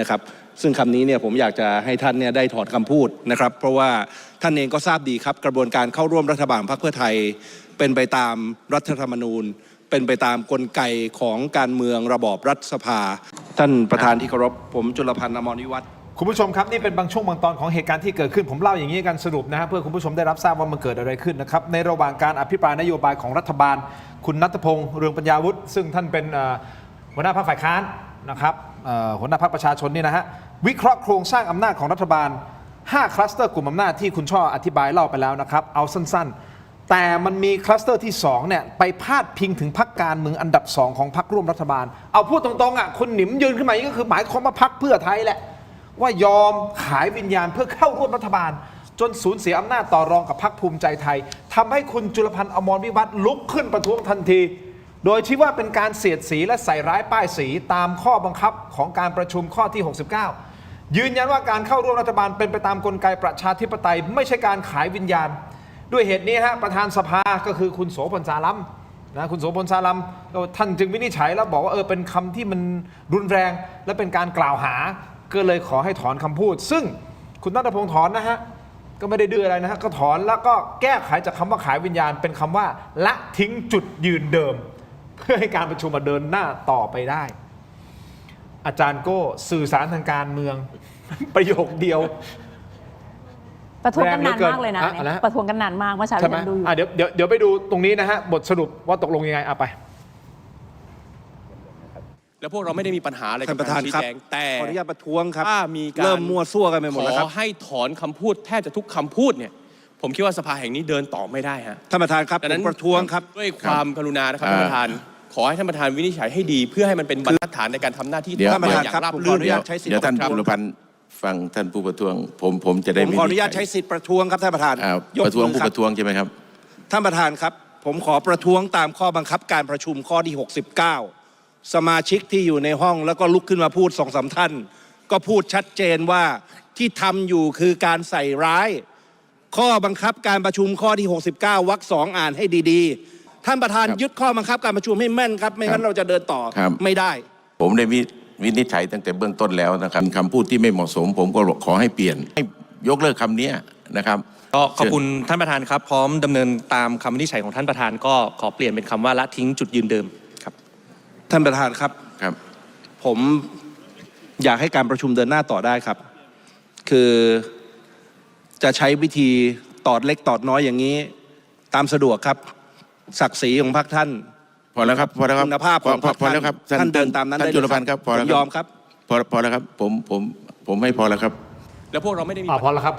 นะครับซึ่งคำนี้เนี่ยผมอยากจะให้ท่านเนี่ยได้ถอนคำพูดนะครับเพราะว่าท่านเองก็ทราบดีครับกระบวนการเข้าร่วมรัฐบาลพรรคเพื่อไทยเป็นไปตามรัฐธรรมนูญเป็นไปตามกลไกของการเมืองระบอบรัฐสภาท่านประธานที่เคารพผมจุลพันธ์อมรวิวัฒน์คุณผู้ชมครับนี่เป็นบางช่วงบางตอนของเหตุการณ์ที่เกิดขึ้นผมเล่าอย่างนี้กันสรุปนะฮะเพื่อคุณผู้ชมได้รับทราบว่ามันเกิดอะไรขึ้นนะครับในระหว่างการอภิปรายนโยบายของรัฐบาลคุณณัฐพงษ์เรืองปัญญาวุฒิซึ่งท่านเป็นหัวหน้าพรรคฝ่ายค้านนะครับหัวหน้าพรรคประชาชนนี่นะฮะวิเคราะห์โครงสร้างอำนาจของรัฐบาล5 คลัสเตอร์กลุ่มอำนาจที่คุณช่ออธิบายเล่าไปแล้วนะครับเอาสั้นๆแต่มันมีคลัสเตอร์ที่2เนี่ยไปพาดพิงถึงพรรคการเมืองอันดับ2ของพรรคร่วมรัฐบาลเอาพูดตรงๆอ่ะคุณหนิมยืนขึ้นมาอย่างนี้ก็คือหมายความว่าพรรคเพื่อไทยแหละว่ายอมขายวิญญาณเพื่อเข้าร่วมรัฐบาลจนสูญเสียอำนาจต่อรองกับพรรคภูมิใจไทยทำให้คุณจุลพันธ์อมรวิวัฒน์ลุกขึ้นประท้วงทันทีโดยชี้ว่าเป็นการเสียดสีและใส่ร้ายป้ายสีตามข้อบังคับของการประชุมข้อที่69ยืนยันว่าการเข้าร่วมรัฐบาลเป็นไปตามกลไกประชาธิปไตยไม่ใช่การขายวิญญาณด้วยเหตุนี้ฮะประธานสภาก็คือคุณโสพลสาลัมนะคุณโสพลสาลัมท่านจึงวินิจฉัยแล้วบอกว่าเป็นคำที่มันรุนแรงและเป็นการกล่าวหาก็เลยขอให้ถอนคำพูดซึ่งคุณณัฐพงษ์ถอนนะฮะก็ไม่ได้ดื้ออะไรนะฮะก็ถอนแล้วก็แก้ไขจากคำว่าขายวิญญาณเป็นคำว่าละทิ้งจุดยืนเดิมเพื่อให้การประชุมเดินหน้าต่อไปได้อาจารย์โก้สื่อสารทางการเมืองประโยคเดียวประท้วงกันนานมากเลยนะประท้วงกันนานมากเมื่อเช้าที่ฉันดูอยู่เดี๋ยวไปดูตรงนี้นะฮะบทสรุปว่าตกลงยังไงไปแล้วพวกเราไม่ได้มีปัญหาอะไรกับการชี้แจงแต่ขออนุญาตประท้วงครับถ้ามีการเริ่มมั่วซั่วกันไปหมดแล้วครับขอให้ถอนคำพูดแทบจะทุกคำพูดเนี่ยผมคิดว่าสภาแห่งนี้เดินต่อไม่ได้ฮะท่านประธานครับผมประท้วงครับด้วยความกรุณานะครับท่านประธานขอให้ท่านประธานวินิจฉัยให้ดีเพื่อให้มันเป็นบรรทัดฐานในการทำหน้าที่ท่านประธานครับผมขออนุญาตใช้สิทธิ์เดี๋ยวท่านจุลพันธ์ฟังท่านผู้ประท้วงผมจะได้ผมขออนุญาตใช้สิทธิ์ประท้วงครับท่านประธานประท้วงผู้ประท้วงใช่ไหมครับท่านประธานครับผมขอประท้วงตามข้อบังคับการประชุมข้อที่69สมาชิกที่อยู่ในห้องแล้วก็ลุกขึ้นมาพูด2-3 ท่านก็พูดชัดเจนว่าที่ทำอยู่คือการใส่ร้ายข้อบังคับการประชุมข้อที่69วรรค2อ่านให้ดีๆท่านประธานยึดข้อบังคับการประชุมให้แม่นครับไม่งั้นเราจะเดินต่อไม่ได้ผมได้วินิจฉัยตั้งแต่เบื้องต้นแล้วนะครับคำพูดที่ไม่เหมาะสมผมก็ขอให้เปลี่ยนให้ยกเลิกคำนี้นะครับก็ขอบคุณท่านประธานครับพร้อมดำเนินตามคำวินิจฉัยของท่านประธานก็ขอเปลี่ยนเป็นคำว่าละทิ้งจุดยืนเดิมครับท่านประธานครับผมอยากให้การประชุมเดินหน้าต่อได้ครับคือจะใช้วิธีตอดเล็กตอดน้อยอย่างนี้ตามสะดวกครับศักดิ์ศรีของพรรคท่านพอแล้วครับคุณภาพของพรรคท่านเดินตามนั้นได้จุลพันธ์ครับพอแล้วยอมครับพอแล้วครับผมให้พอแล้วครับแล้วพวกเราไม่ได้มีพอแล้วครับ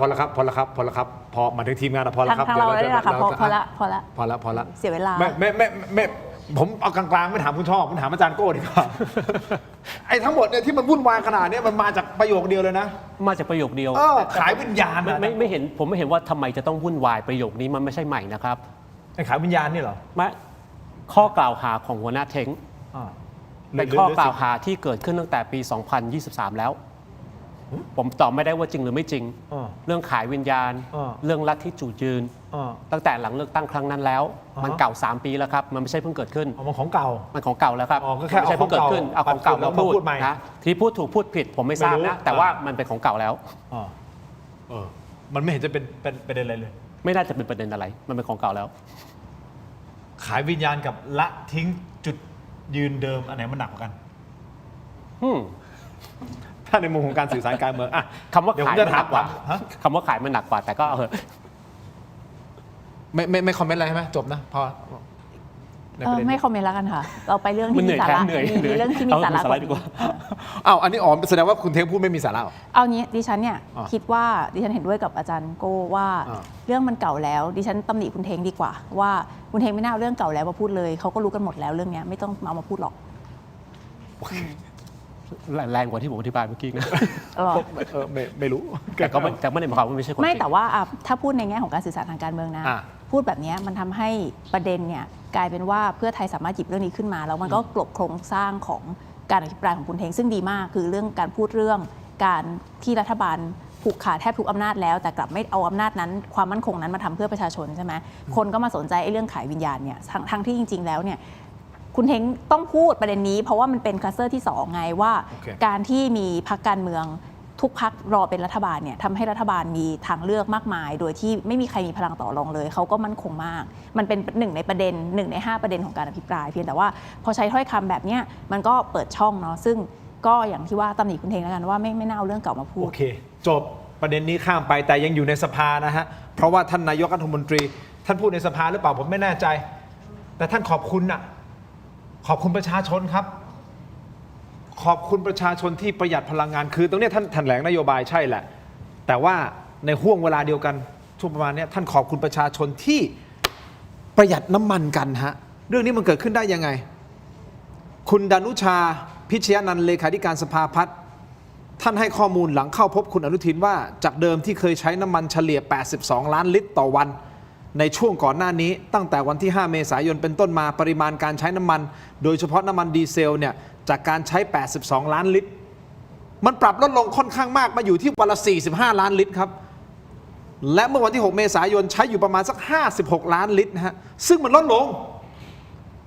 พอมาถึงทีมงานพอแล้วครับทางเราได้แล้วค่ะพอละเสียเวลาไม่ผมเอากลางๆไม่ถามคุณชอบผมถามอาจารย์โก้ดีกว่าไอ้ทั้งหมดเนี่ยที่มันวุ่นวายขนาดนี้มันมาจากประโยคเดียวเลยนะมาจากประโยคเดียวขายวิญญาณไม่เห็นผมไม่เห็นว่าทำไมจะต้องวุ่นวายประโยคนี้มันไม่ใช่ใหม่นะครับไอ้ขายวิญญาณนี่เหรอไม่ข้อกล่าวหาของหัวหน้าเท้งเป็นข้อกล่าวหาที่เกิดขึ้นตั้งแต่ปี 2023 แล้ว ผมตอบไม่ได้ว่าจริงหรือไม่จริง เรื่องขายวิญญาณ เรื่องลัทธิจู่ยืน ตั้งแต่หลังเลือกตั้งครั้งนั้นแล้ว มันเก่า 3 ปีแล้วครับ มันไม่ใช่เพิ่งเกิดขึ้น มันของเก่า มันของเก่าแล้วครับ ก็แค่ ไม่ใช่เพิ่งเกิดขึ้น เอาของเก่ามาพูด ใหม่ นะที่พูดถูกพูดผิดผมไม่ทราบนะ แต่ว่ามันเป็นของเก่าแล้ว มันไม่เห็นจะเป็นประเด็นอะไรเลย ไม่น่าจะเป็นประเด็นอะไร มันเป็นของเก่าแล้ว ขายวิญญาณกับละทิ้งจุดยืนเดิมอันไหนมันหนักกว่ากันถ้าในมุมของการสื่อสารการเมืองอะ คำว่าขายมันหนักกว่าคำว่าขายมันหนักกว่า แต่ก็เอาเถอะ ไม่คอมเมนต์อะไรใช่ไหมจบนะพอไม่คอมเมนต์แล้วกันค่ะ เราไปเรื่องที่มีสาระมีเรื่องที่มีสาระดีกว่า อ้าวอันนี้อ๋อแสดงว่าคุณเทงพูดไม่มีสาระเอางี้ดิฉันเนี่ยคิดว่าดิฉันเห็นด้วยกับอาจารย์โก้ว่าเรื่องมันเก่าแล้วดิฉันตำหนิคุณเทงดีกว่าว่าคุณเทงไม่น่าเอาเรื่องเก่าแล้วมาพูดเลยเขาก็รู้กันหมดแล้วเรื่องนี้ไม่ต้องเอามาพูดหรอกแรงกว่าที่ผมอธิบายเมื่อกี้นะไม่รู้แต่ไม่ได้หมายความว่าไม่ใช่ความจริงไม่แต่ว่าถ้าพูดในแง่ของการสื่อสารทางการเมืองนะพูดแบบนี้มันทำให้ประเด็นเนี่ยกลายเป็นว่าเพื่อไทยสามารถหยิบเรื่องนี้ขึ้นมาแล้วมันก็กลบโครงสร้างของการอภิปรายของคุณเทงซึ่งดีมากคือเรื่องการพูดเรื่องการที่รัฐบาลผูกขาดแทบทุกอำนาจแล้วแต่กลับไม่เอาอำนาจนั้นความมั่นคงนั้นมาทำเพื่อประชาชนใช่ไหมคนก็มาสนใจไอ้เรื่องขายวิญญาณเนี่ยทั้งที่จริงๆแล้วเนี่ยคุณเทงต้องพูดประเด็นนี้เพราะว่ามันเป็นคลัสเตอร์ที่2ไงว่าการที่มีพรรคการเมืองทุกพรรครอเป็นรัฐบาลเนี่ยทำให้รัฐบาลมีทางเลือกมากมายโดยที่ไม่มีใครมีพลังต่อรองเลยเขาก็มั่นคงมากมันเป็น1 ในประเด็น1 ใน 5 ประเด็นของการอภิปรายเพียงแต่ว่าพอใช้ถ้อยคำแบบนี้มันก็เปิดช่องเนาะซึ่งก็อย่างที่ว่าตำหนิคุณเทงแล้วกันว่าไม่น่าเอาเรื่องเก่ามาพูดโอเคจบประเด็นนี้ข้ามไปแต่ยังอยู่ในสภานะฮะเพราะว่าท่านนายกรัฐมนตรีท่านพูดในสภาหรือเปล่าผมไม่แน่ใจแต่ท่านขอบคุณขอบคุณประชาชนครับขอบคุณประชาชนที่ประหยัดพลังงานคือตรงนี้ท่านแถลงนโยบายใช่แหละแต่ว่าในห่วงเวลาเดียวกันช่วงประมาณนี้ท่านขอบคุณประชาชนที่ประหยัดน้ำมันกันฮะเรื่องนี้มันเกิดขึ้นได้ยังไงคุณดานุชาพิชยนันท์เลขาธิการสภาพัฒน์ท่านให้ข้อมูลหลังเข้าพบคุณอนุทินว่าจากเดิมที่เคยใช้น้ำมันเฉลี่ย82 ล้านลิตรต่อวันในช่วงก่อนหน้านี้ตั้งแต่วันที่ 5 เมษายนเป็นต้นมาปริมาณการใช้น้ำมันโดยเฉพาะน้ำมันดีเซลเนี่ยจากการใช้82 ล้านลิตรมันปรับลดลงค่อนข้างมากมาอยู่ที่วันละ45 ล้านลิตรครับและเมื่อวันที่ 6 เมษายนใช้อยู่ประมาณสัก56 ล้านลิตรนะฮะซึ่งมันลดลง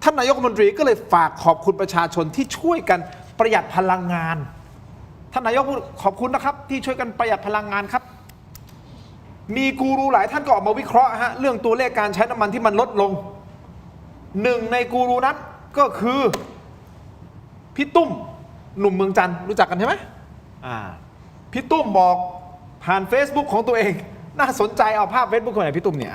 ท่านนายกรัฐมนตรีก็เลยฝากขอบคุณประชาชนที่ช่วยกันประหยัดพลังงานท่านนายกพูดขอบคุณนะครับที่ช่วยกันประหยัดพลังงานครับมีกูรูหลายท่านก็ออกมาวิเคราะห์ฮะเรื่องตัวเลขการใช้น้ำมันที่มันลดลงหนึ่งในกูรูนั้นก็คือพี่ตุ้มหนุ่มเมืองจันทร์รู้จักกันใช่ไหมพี่ตุ้มบอกผ่าน Facebook ของตัวเองน่าสนใจเอาภาพ Facebook ของไหนพี่ตุ้มเนี่ย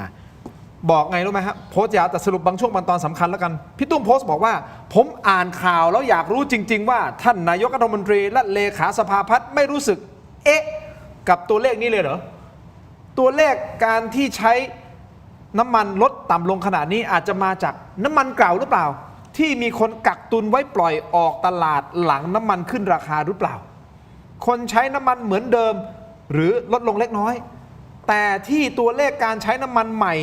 บอกไงรู้ไหมฮะโพสต์ยาวแต่สรุปบางช่วงบางตอนสำคัญแล้วกันพี่ตุ้มโพสต์บอกว่าผมอ่านข่าวแล้วอยากรู้จริงๆว่าท่านนายกรัฐมนตรีและเลขาสภาพัฒน์ไม่รู้สึกกับตัวเลขนี้เลยเหรอตัวเลขการที่ใช้น้ำมันลดต่ำลงขนาดนี้อาจจะมาจากน้ำมันเก่าหรือเปล่าที่มีคนกักตุนไว้ปล่อยออกตลาดหลังน้ำมันขึ้นราคาหรือเปล่าคนใช้น้ำมันเหมือนเดิมหรือลดลงเล็กน้อยแต่ที่ตัวเลขการใช้น้ำมันใหม่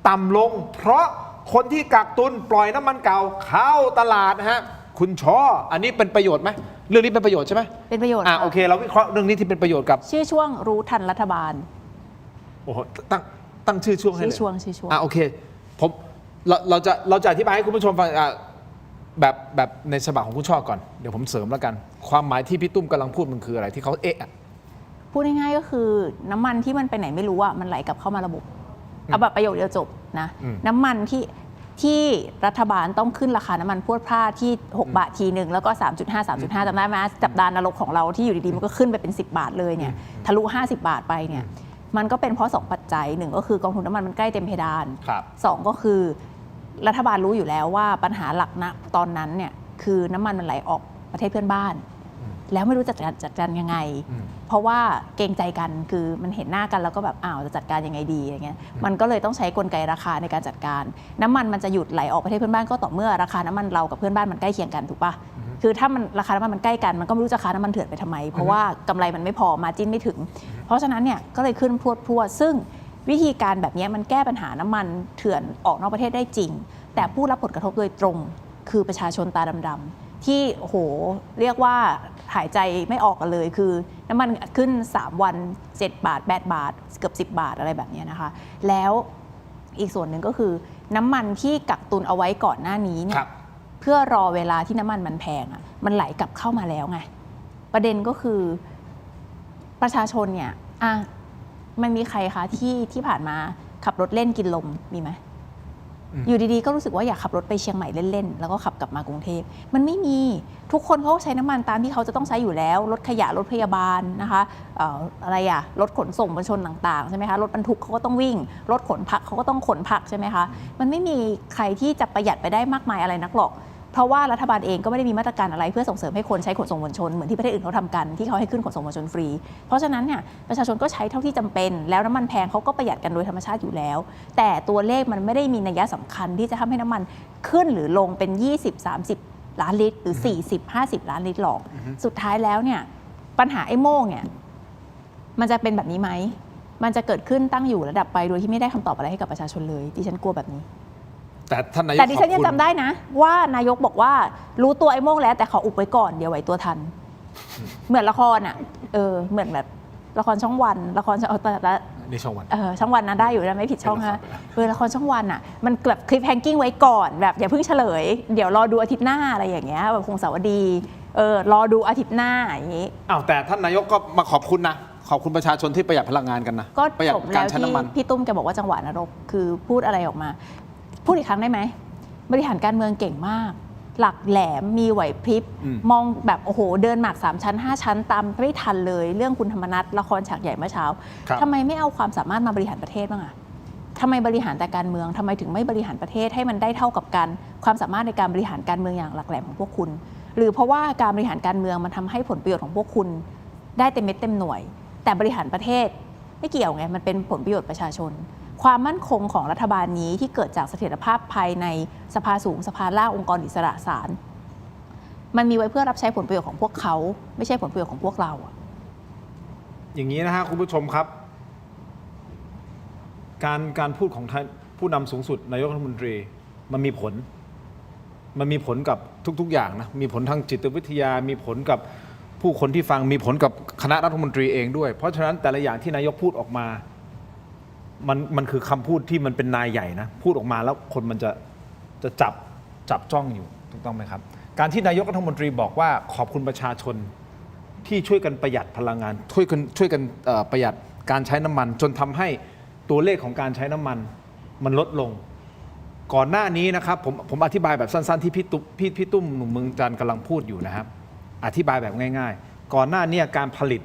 ต่ำลงเพราะคนที่กักตุนปล่อยน้ำมันเก่าเข้าตลาดนะฮะคุณช่ออันนี้เป็นประโยชน์ไหมเรื่องนี้เป็นประโยชน์ใช่ไหมเป็นประโยชน์โอเคเราวิเคราะห์เรื่องนี้ที่เป็นประโยชน์กับชื่อช่วงรู้ทันรัฐบาลโอ้โหตั้งชื่อช่วงให้เลยชื่อช่วงโอเคผมเราจะอธิบายให้คุณผู้ชมฟังแบบในฉบับของคุณช่อก่อนเดี๋ยวผมเสริมแล้วกันความหมายที่พี่ตุ้มกำลังพูดมันคืออะไรที่เขาพูดง่ายๆก็คือน้ำมันที่มันไปไหนไม่รู้มันไหลกลับเข้ามาระบบเอาแบบประโยคเดียวจบนะน้ำมันที่รัฐบาลต้องขึ้นราคาน้ำมันพรวดพลาดที่6 บาททีหนึ่งแล้วก็ 3.5 จำได้ไหมจับดานนรกของเราที่อยู่ดีๆมันก็ขึ้นไปเป็น10 บาทเลยเนี่ยทะลุ50 บาทไปเนี่ยมันก็เป็นเพราะ2 ปัจจัย1ก็คือกองทุนน้ำมันใกล้เต็มเพดาน2ก็คือรัฐบาลรู้อยู่แล้วว่าปัญหาหลักณตอนนั้นเนี่ยคือน้ำมันไหลออกประเทศเพื่อนบ้านแล้วไม่รู้จัดการยังไงเพราะว่าเกรงใจกันคือมันเห็นหน้ากันแล้วก็แบบจะจัดการยังไงดีอย่างเงี้ยมันก็เลยต้องใช้กลไกราคาในการจัดการน้ำมันจะหยุดไหลออกประเทศเพื่อนบ้านก็ต่อเมื่อราคาน้ำมันเรากับเพื่อนบ้านมันใกล้เคียงกันถูกปะคือถ้ามันราคาน้ำมันใกล้กันมันก็ไม่รู้จะค้าน้ำมันเถื่อนไปทำไมเพราะว่ากำไรมันไม่พอมาจิ้นไม่ถึงเพราะฉะนั้นเนี่ยก็เลยขึ้นพรวดซึ่งวิธีการแบบนี้มันแก้ปัญหาน้ำมันเถื่อนออกนอกประเทศได้จริงแต่ผู้รับผลกระทบโดยตรงคือประชาชนตาดำๆที่โอ้โหเรียกว่า หายใจไม่ออกกันเลย คือน้ำมันขึ้น3วัน7 บาท8 บาทเกือบ10 บาทอะไรแบบนี้นะคะแล้วอีกส่วนหนึ่งก็คือน้ำมันที่กักตุนเอาไว้ก่อนหน้านี้เนี่ยเพื่อรอเวลาที่น้ำมันมันแพงอ่ะมันไหลกลับเข้ามาแล้วไงประเด็นก็คือประชาชนเนี่ยมันมีใครคะที่ผ่านมาขับรถเล่นกินลมมีไหมอยู่ดีๆก็รู้สึกว่าอยากขับรถไปเชียงใหม่เล่นๆแล้วก็ขับกลับมากรุงเทพมันไม่มีทุกคนเขาใช้น้ำมันตามที่เขาจะต้องใช้อยู่แล้วรถขยะรถพยาบาลนะคะอะไรอะรถขนส่งมวลชนต่างๆใช่ไหมคะรถบรรทุกเขาก็ต้องวิ่งรถขนผักเขาก็ต้องขนผักใช่ไหมคะมันไม่มีใครที่จะประหยัดไปได้มากมายอะไรนักหรอกเพราะว่ารัฐบาลเองก็ไม่ได้มีมาตรการอะไรเพื่อส่งเสริมให้คนใช้ขนส่งมวลชนเหมือนที่ประเทศอื่นเขาทำกันที่เขาให้ขึ้นขนส่งมวลชนฟรีเพราะฉะนั้นเนี่ยประชาชนก็ใช้เท่าที่จำเป็นแล้วน้ำมันแพงเขาก็ประหยัดกันโดยธรรมชาติอยู่แล้วแต่ตัวเลขมันไม่ได้มีนัยสำคัญที่จะทำให้น้ำมันขึ้นหรือลงเป็น20-30 ล้านลิตรหรือ40-50 ล้านลิตรหรอกสุดท้ายแล้วเนี่ยปัญหาไอ้โม่งเนี่ยมันจะเป็นแบบนี้ไหมมันจะเกิดขึ้นตั้งอยู่ระดับไปโดยที่ไม่ได้คำตอบอะไรให้กับประชาชนเลยดิฉันกลัวแบบนี้แต่ท่านนายกแต่ดิฉันยังจำได้นะว่านายกบอกว่ารู้ตัวไอ้โม่งแล้วแต่ขออุบไว้ก่อนเดี๋ยวไหวตัวทันเหมือนละครอ่ะเหมือนแบบละครช่องวันละครแต่ในช่องวันช่องวันนะได้อยู่นะไม่ผิดช่องฮะละครช่องวันอ่ะมันแบบคลิปแฮงกิ้งไว้ก่อนแบบอย่าเพิ่งเฉลยเดี๋ยวรอดูอาทิตย์หน้าอะไรอย่างเงี้ยแบบคงสวัสดีรอดูอาทิตย์หน้าอย่างงี้แต่ท่านนายกก็มาขอบคุณนะขอบคุณประชาชนที่ประหยัดพลังงานกันนะก็ประหยัดการใช้น้ำมันพี่ตุ้มแกบอกว่าจังหวะนรกคือพูดอะไรออกมาพูดอีกครั้งได้ไหมบริหารการเมืองเก่งมากหลักแหลมมีไหวพริบมองแบบโอ้โหเดินหมาก3 ชั้น 5 ชั้นตามไม่ทันเลยเรื่องคุณธรรมนัสละครฉากใหญ่เมื่อเช้าทำไมไม่เอาความสามารถมาบริหารประเทศบ้างอะทำไมบริหารแต่การเมืองทำไมถึงไม่บริหารประเทศให้มันได้เท่ากับการความสามารถในการบริหารการเมืองอย่างหลักแหลมของพวกคุณหรือเพราะว่าการบริหารการเมืองมันทำให้ผลประโยชน์ของพวกคุณได้เต็มเม็ดเต็มหน่วยแต่บริหารประเทศไม่เกี่ยวไงมันเป็นผลประโยชน์ประชาชนความมั่นคงของรัฐบาลนี้ที่เกิดจากเสถียรภาพภายในสภาสูงสภาล่างองค์กรอิสระศาลมันมีไว้เพื่อรับใช้ผลประโยชน์ของพวกเขาไม่ใช่ผลประโยชน์ของพวกเราอย่างนี้นะฮะคุณผู้ชมครับการพูดของผู้นำสูงสุดนายกรัฐมนตรีมันมีผลกับทุกๆอย่างนะมีผลทางจิตวิทยามีผลกับผู้คนที่ฟังมีผลกับคณะรัฐมนตรีเองด้วยเพราะฉะนั้นแต่ละอย่างที่นายกพูดออกมามันคือคำพูดที่มันเป็นนายใหญ่นะพูดออกมาแล้วคนมันจะจับจ้องอยู่ถูกต้องไหมครับการที่นายกรัฐมนตรีบอกว่าขอบคุณประชาชนที่ช่วยกันประหยัดพลังงานช่วยกันประหยัดการใช้น้ำมันจนทำให้ตัวเลขของการใช้น้ำมันลดลงก่อนหน้านี้นะครับผมอธิบายแบบสั้นๆที่พี่ตุ้มหนุ่มเมืองจันทร์กำลังพูดอยู่นะครับอธิบายแบบง่ายๆก่อนหน้านี้การผลิต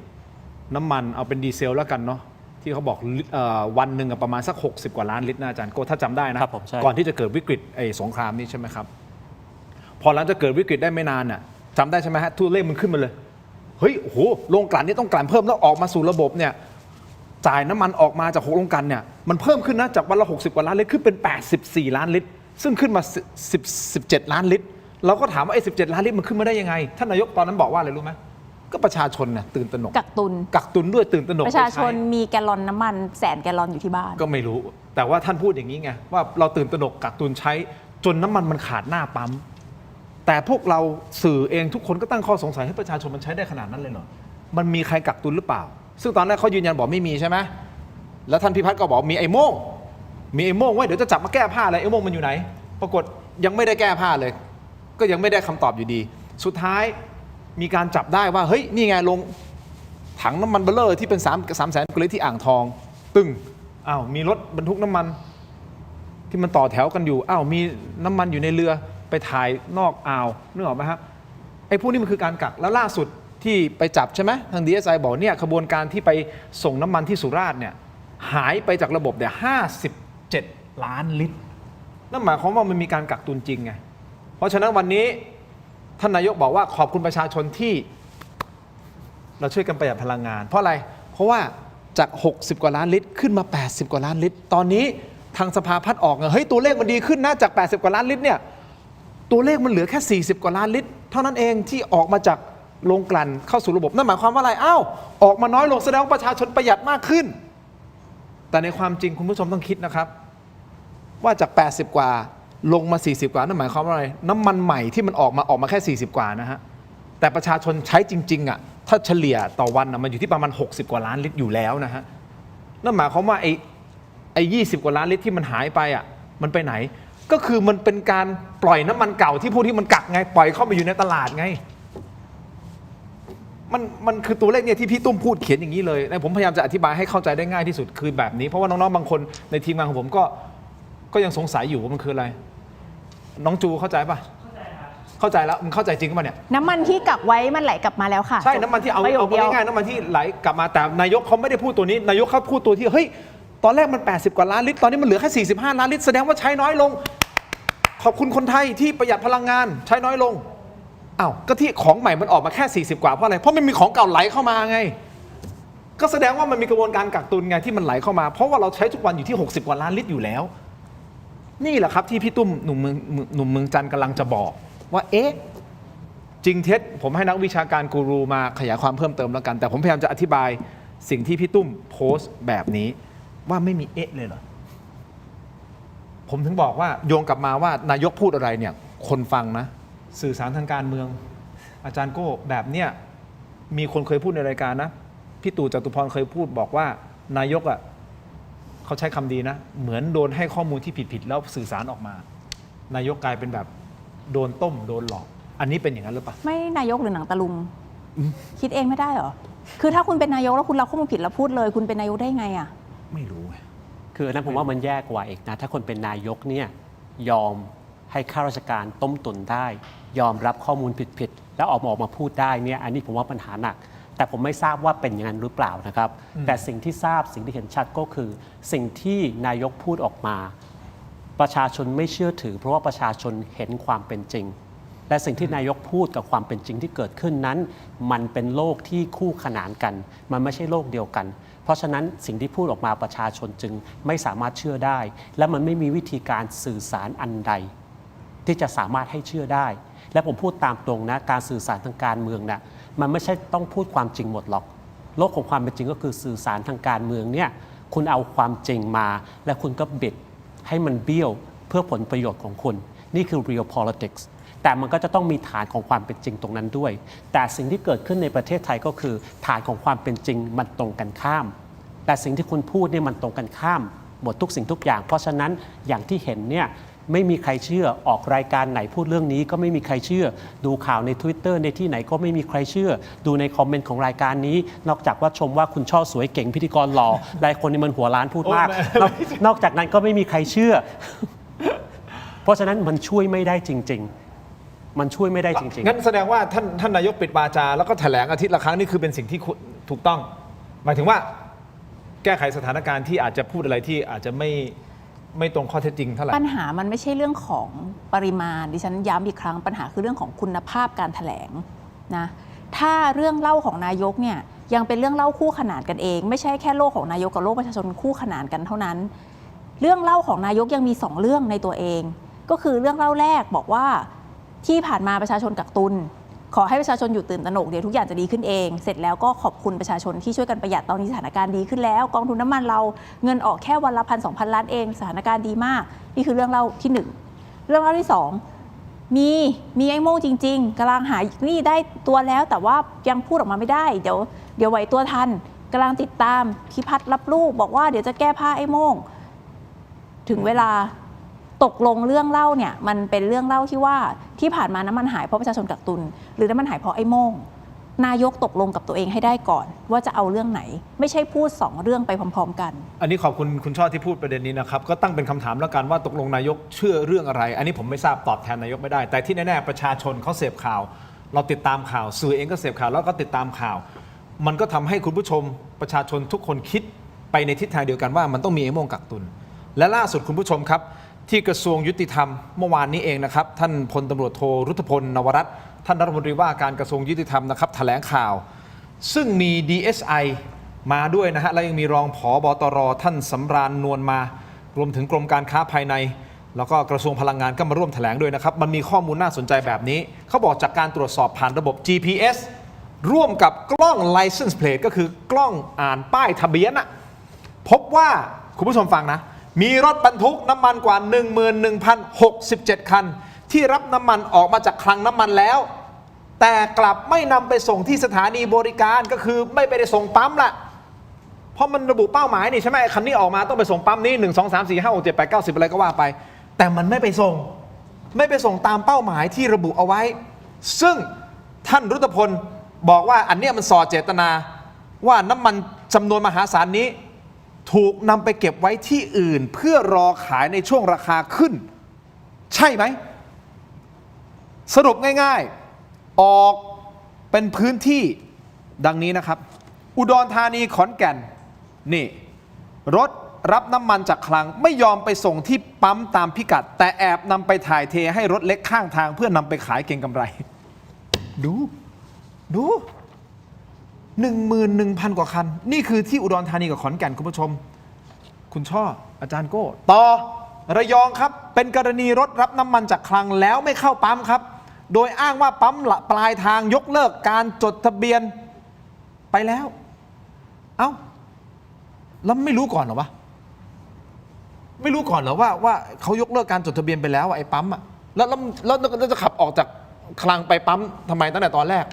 น้ำมันเอาเป็นดีเซลแล้วกันเนาะที่เขาบอกวันหนึ่งประมาณสัก60 กว่าล้านลิตรนะอาจารย์โก้ถ้าจำได้นะก่อนที่จะเกิดวิกฤตสงครามนี้ใช่ไหมครับพอหลังจากเกิดวิกฤตได้ไม่นานน่ะจำได้ใช่ไหมฮะตัวเลขมันขึ้นมาเลยเฮ้ยโอ้โหโรงกลั่นนี่ต้องกลั่นเพิ่มแล้วออกมาสู่ระบบเนี่ยจ่ายน้ำมันออกมาจาก6 โรงกลั่นเนี่ยมันเพิ่มขึ้นนะจากวันละ60 กว่าล้านลิตรขึ้นเป็น84 ล้านลิตรซึ่งขึ้นมา17 ล้านลิตรเราก็ถามว่า17 ล้านลิตรมันขึ้นมาได้ยังไงท่านนายกตอนนั้นบอกว่าอะไรรู้ไหมก็ประชาชนเนี่ยตื่นตระหนกกักตุนด้วยตื่นตระหนกประชาชนมีแกลลอนน้ำมัน100,000 แกลลอนอยู่ที่บ้านก็ไม่รู้แต่ว่าท่านพูดอย่างนี้ไงว่าเราตื่นตระหนกกักตุนใช้จนน้ำมันขาดหน้าปั๊มแต่พวกเราสื่อเองทุกคนก็ตั้งข้อสงสัยให้ประชาชนมันใช้ได้ขนาดนั้นเลยเหรอมันมีใครกักตุนหรือเปล่าซึ่งตอนแรกเขายืนยันบอกไม่มีใช่ไหมแล้วท่านพิพัฒน์ก็บอกมีไอ้โม่งไว้เดี๋ยวจะจับมาแก้ผ้าอะไรไอ้โม่งมันอยู่ไหนปรากฏยังไม่ได้แก้ผ้าเลยก็ยังไม่ได้คำตอบอยู่ดีสุดท้ายมีการจับได้ว่าเฮ้ยนี่ไงลงถังน้ำมันเบลเลอร์ที่เป็น300,000 กว่าลิตรที่อ่างทองตึ้งมีรถบรรทุกน้ำมันที่มันต่อแถวกันอยู่มีน้ำมันอยู่ในเรือไปถ่ายนอกอ่าวนึกออกไหมครับไอ้พวกนี้มันคือการกักแล้วล่าสุดที่ไปจับใช่ไหมทาง DSI บอกเนี่ยขบวนการที่ไปส่งน้ำมันที่สุราษฎร์เนี่ยหายไปจากระบบเนี่ย57 ล้านลิตรนั่นหมายความว่ามันมีการกักตุนจริงไงเพราะฉะนั้นวันนี้ท่านนายกบอกว่าขอบคุณประชาชนที่เราช่วยกันประหยัดพลังงานเพราะอะไรเพราะว่าจาก60 กว่าล้านลิตรขึ้นมา80 กว่าล้านลิตรตอนนี้ทางสภาพัฒน์ออกเฮ้ยตัวเลขมันดีขึ้นนะจาก80 กว่าล้านลิตรเนี่ยตัวเลขมันเหลือแค่40 กว่าล้านลิตรเท่านั้นเองที่ออกมาจากโรงกลั่นเข้าสู่ระบบนั่นหมายความว่าอะไรออกมาน้อยลงแสดงว่าประชาชนประหยัดมากขึ้นแต่ในความจริงคุณผู้ชมต้องคิดนะครับว่าจาก80 กว่าลงมา40 กว่านั่นหมายความว่าอะไรน้ำมันใหม่ที่มันออกมาแค่40 กว่านะฮะ แต่ประชาชนใช้จริงๆอ่ะถ้าเฉลี่ยต่อวันอ่ะมันอยู่ที่ประมาณ60 กว่าล้านลิตรอยู่แล้วนะฮะนั่นหมายความว่าไอ้20 กว่าล้านลิตรที่มันหายไปอ่ะมันไปไหนก็คือมันเป็นการปล่อยน้ำมันเก่าที่พวกที่มันกักไงปล่อยเข้าไปอยู่ในตลาดไงมันคือตัวเลขเนี่ยที่พี่ตุ้มพูดเขียนอย่างนี้เลยผมพยายามจะอธิบายให้เข้าใจได้ง่ายที่สุดคือแบบนี้เพราะว่าน้องๆบางคนในทีมงานของผมก็ยังสงสัยอยู่ว่ามันคืออะไรน้องจูเข้าใจป่ะเข้าใจแล้วมันเข้าใจจริงป่ะเนี่ยน้ำมันที่กักไว้มันไหลกลับมาแล้วค่ะใช่น้ำมันที่เอาง่ายๆน้ำมันที่ไหลกลับมาแต่นายกเขาไม่ได้พูดตัวนี้นายกเขาพูดตัวที่เฮ้ยตอนแรกมัน80 กว่าล้านลิตรตอนนี้มันเหลือแค่45 ล้านลิตรแสดงว่าใช้น้อยลงขอบคุณคนไทยที่ประหยัดพลังงานใช้น้อยลงอ้าวก็ที่ของใหม่มันออกมาแค่40 กว่าเพราะอะไรเพราะมันมีของเก่าไหลเข้ามาไงก็แสดงว่ามันมีกระบวนการกักตุนไงที่มันไหลเข้ามาเพราะว่าเราใช้ทุกวันอยู่ที่60 กว่าล้านลิตรอยู่แล้วนี่แหละครับที่พี่ตุ้มหนุ่มเมืองจันทร์กำลังจะบอกว่าเอ๊ะจริงเท็จผมให้นักวิชาการกูรูมาขยายความเพิ่มเติมแล้วกันแต่ผมพยายามจะอธิบายสิ่งที่พี่ตุ้มโพสต์แบบนี้ว่าไม่มีเอ๊ะเลยเหรอผมถึงบอกว่าโยงกลับมาว่านายกพูดอะไรเนี่ยคนฟังนะสื่อสารทางการเมืองอาจารย์โก้แบบเนี้ยมีคนเคยพูดในรายการนะพี่ตู่จตุพรเคยพูดบอกว่านายกอ่ะเขาใช้คำดีนะเหมือนโดนให้ข้อมูลที่ผิดแล้วสื่อสารออกมานายกกลายเป็นแบบโดนต้มโดนหลอกอันนี้เป็นอย่างนั้นหรือเปล่าไม่นายกหรือหนังตะลุงคิดเองไม่ได้เหรอคือถ้าคุณเป็นนายกแล้วคุณรับข้อมูลผิดแล้วพูดเลยคุณเป็นนายกได้ไงอ่ะไม่รู้คืออันนั้นผมว่ามันแย่กว่าอีกนะถ้าคนเป็นนายกเนี่ยยอมให้ข้าราชการต้มตุนได้ยอมรับข้อมูลผิดแล้วออกมาพูดได้เนี่ยอันนี้ผมว่าปัญหาหนักแต่ผมไม่ทราบว่าเป็นอย่างนั้นหรือเปล่านะครับแต่สิ่งที่ทราบสิ่งที่เห็นชัดก็คือสิ่งที่นายกพูดออกมาประชาชนไม่เชื่อถือเพราะว่าประชาชนเห็นความเป็นจริงและสิ่งที่นายกพูดกับความเป็นจริงที่เกิดขึ้นนั้นมันเป็นโลกที่คู่ขนานกันมันไม่ใช่โลกเดียวกันเพราะฉะนั้นสิ่งที่พูดออกมาประชาชนจึงไม่สามารถเชื่อได้และมันไม่มีวิธีการสื่อสารอันใดที่จะสามารถให้เชื่อได้และผมพูดตามตรงนะการสื่อสารทางการเมืองนะมันไม่ใช่ต้องพูดความจริงหมดหรอกโลกของความเป็นจริงก็คือสื่อสารทางการเมืองเนี่ยคุณเอาความจริงมาและคุณก็บิดให้มันเบี้ยวเพื่อผลประโยชน์ของคุณนี่คือ real politics แต่มันก็จะต้องมีฐานของความเป็นจริงตรงนั้นด้วยแต่สิ่งที่เกิดขึ้นในประเทศไทยก็คือฐานของความเป็นจริงมันตรงกันข้ามแต่สิ่งที่คุณพูดเนี่ยมันตรงกันข้ามหมดทุกสิ่งทุกอย่างเพราะฉะนั้นอย่างที่เห็นเนี่ยไม่มีใครเชื่อออกรายการไหนพูดเรื่องนี้ก็ไม่มีใครเชื่อดูข่าวใน Twitter ในที่ไหนก็ไม่มีใครเชื่อดูในคอมเมนต์ของรายการนี้นอกจากว่าชมว่าคุณช่อสวยเก่งพิธีกรหล่อหลายคนนี่มันหัวล้านพูดมากนอกจากนั้นก็ไม่มีใครเชื่อเพราะฉะนั้นมันช่วยไม่ได้จริงๆมันช่วยไม่ได้จริงๆงั้นแสดงว่าท่านนายกปิดวาจาแล้วก็แถลงอาทิตย์ละครั้งนี่คือเป็นสิ่งที่ถูกต้องหมายถึงว่าแก้ไขสถานการณ์ที่อาจจะพูดอะไรที่อาจจะไม่ตรงข้อเท็จจริงเท่าไหร่ปัญหามันไม่ใช่เรื่องของปริมาณดิฉันย้ำอีกครั้งปัญหาคือเรื่องของคุณภาพการแถลงนะถ้าเรื่องเล่าของนายกเนี่ยยังเป็นเรื่องเล่าคู่ขนานกันเองไม่ใช่แค่โลกของนายกกับโลกประชาชนคู่ขนานกันเท่านั้นเรื่องเล่าของนายกยังมี2เรื่องในตัวเองก็คือเรื่องเล่าแรกบอกว่าที่ผ่านมาประชาชนกักตุนขอให้ประชาชนอยู่ตื่นตระหนกเดี๋ยวทุกอย่างจะดีขึ้นเองเสร็จแล้วก็ขอบคุณประชาชนที่ช่วยกันประหยัดตอนนี้สถานการณ์ดีขึ้นแล้วกองทุนน้ำมันเราเงินออกแค่วันละ1,000-2,000 ล้านเองสถานการณ์ดีมากนี่คือเรื่องเล่าที่1เรื่องเล่าที่2มีไอ้โม่งจริงๆกำลังหานี่ได้ตัวแล้วแต่ว่ายังพูดออกมาไม่ได้เดี๋ยวไหวตัวทันกำลังติดตามพิพัฒน์รับลูกบอกว่าเดี๋ยวจะแก้ผ้าไอ้โม่งถึงเวลาตกลงเรื่องเล่าเนี่ยมันเป็นเรื่องเล่าที่ว่าที่ผ่านมาน้ำมันหายเพราะประชาชนกักตุนหรือน้ำมันหายเพราะไอ้โม่งนายกตกลงกับตัวเองให้ได้ก่อนว่าจะเอาเรื่องไหนไม่ใช่พูด2เรื่องไปพร้อมๆกันอันนี้ขอบคุณคุณช่อที่พูดประเด็นนี้นะครับก็ตั้งเป็นคำถามแล้วกันว่าตกลงนายกเชื่อเรื่องอะไรอันนี้ผมไม่ทราบตอบแทนนายกไม่ได้แต่ที่แน่ๆประชาชนเขาเสพข่าวเราติดตามข่าวสื่อเองก็เสพข่าวแล้วก็ติดตามข่าวมันก็ทำให้คุณผู้ชมประชาชนทุกคนคิดไปในทิศทางเดียวกันว่ามันต้องมีไอ้โม่งกักตุนและล่าสุดคุณผู้ชมครับที่กระทรวงยุติธรรมเมื่อวานนี้เองนะครับท่านพลตำรวจโทรุธพลนวรัตน์ท่านรัฐมนตรีว่าการกระทรวงยุติธรรมนะครับแถลงข่าวซึ่งมี DSI มาด้วยนะฮะและยังมีรองผบตรท่านสำราญนวลมารวมถึงกรมการค้าภายในแล้วก็กระทรวงพลังงานก็มาร่วมแถลงด้วยนะครับมันมีข้อมูลน่าสนใจแบบนี้เขาบอกจากการตรวจสอบผ่านระบบ GPS ร่วมกับกล้อง license plate ก็คือกล้องอ่านป้ายทะเบียนอะพบว่าคุณผู้ชมฟังนะมีรถบรรทุกน้ำมันกว่า 11,067 คันที่รับน้ำมันออกมาจากคลังน้ำมันแล้ว แต่กลับไม่นำไปส่งที่สถานีบริการก็คือไม่ไปได้ส่งปั๊มละเพราะมันระบุเป้าหมายนี่ใช่ไหมคันนี้ออกมาต้องไปส่งปั๊มนี้1 2 3 4 5 6 7 8 9 10อะไรก็ว่าไปแต่มันไม่ไปส่งตามเป้าหมายที่ระบุเอาไว้ซึ่งท่านรุตพลบอกว่าอันเนี้ยมันส่อเจตนาว่าน้ำมันจำนวนมหาศาลนี้ถูกนำไปเก็บไว้ที่อื่นเพื่อรอขายในช่วงราคาขึ้นใช่ไหมสรุปง่ายๆออกเป็นพื้นที่ดังนี้นะครับอุดรธานีขอนแก่นนี่รถรับน้ำมันจากคลังไม่ยอมไปส่งที่ปั๊มตามพิกัดแต่แอบนำไปถ่ายเทให้รถเล็กข้างทางเพื่อนำไปขายเก็งกำไรดู 11,000 กว่าคันนี่คือที่อุดรธานีกับขอนแก่นคุณผู้ชมคุณช่ออาจารย์โก้ต่อระยองครับเป็นกรณีรถรับน้ำมันจากคลังแล้วไม่เข้าปั๊มครับโดยอ้างว่าปั๊มปลายทางยกเลิกการจดทะเบียนไปแล้วเอ้าแล้วไม่รู้ก่อนเหรอวะไม่รู้ก่อนเหรอว่าเขายกเลิกการจดทะเบียนไปแล้วไอ้ปั๊มอะแล้วจะขับออกจากคลังไปปั๊มทำไมตั้งแต่ตอนแรก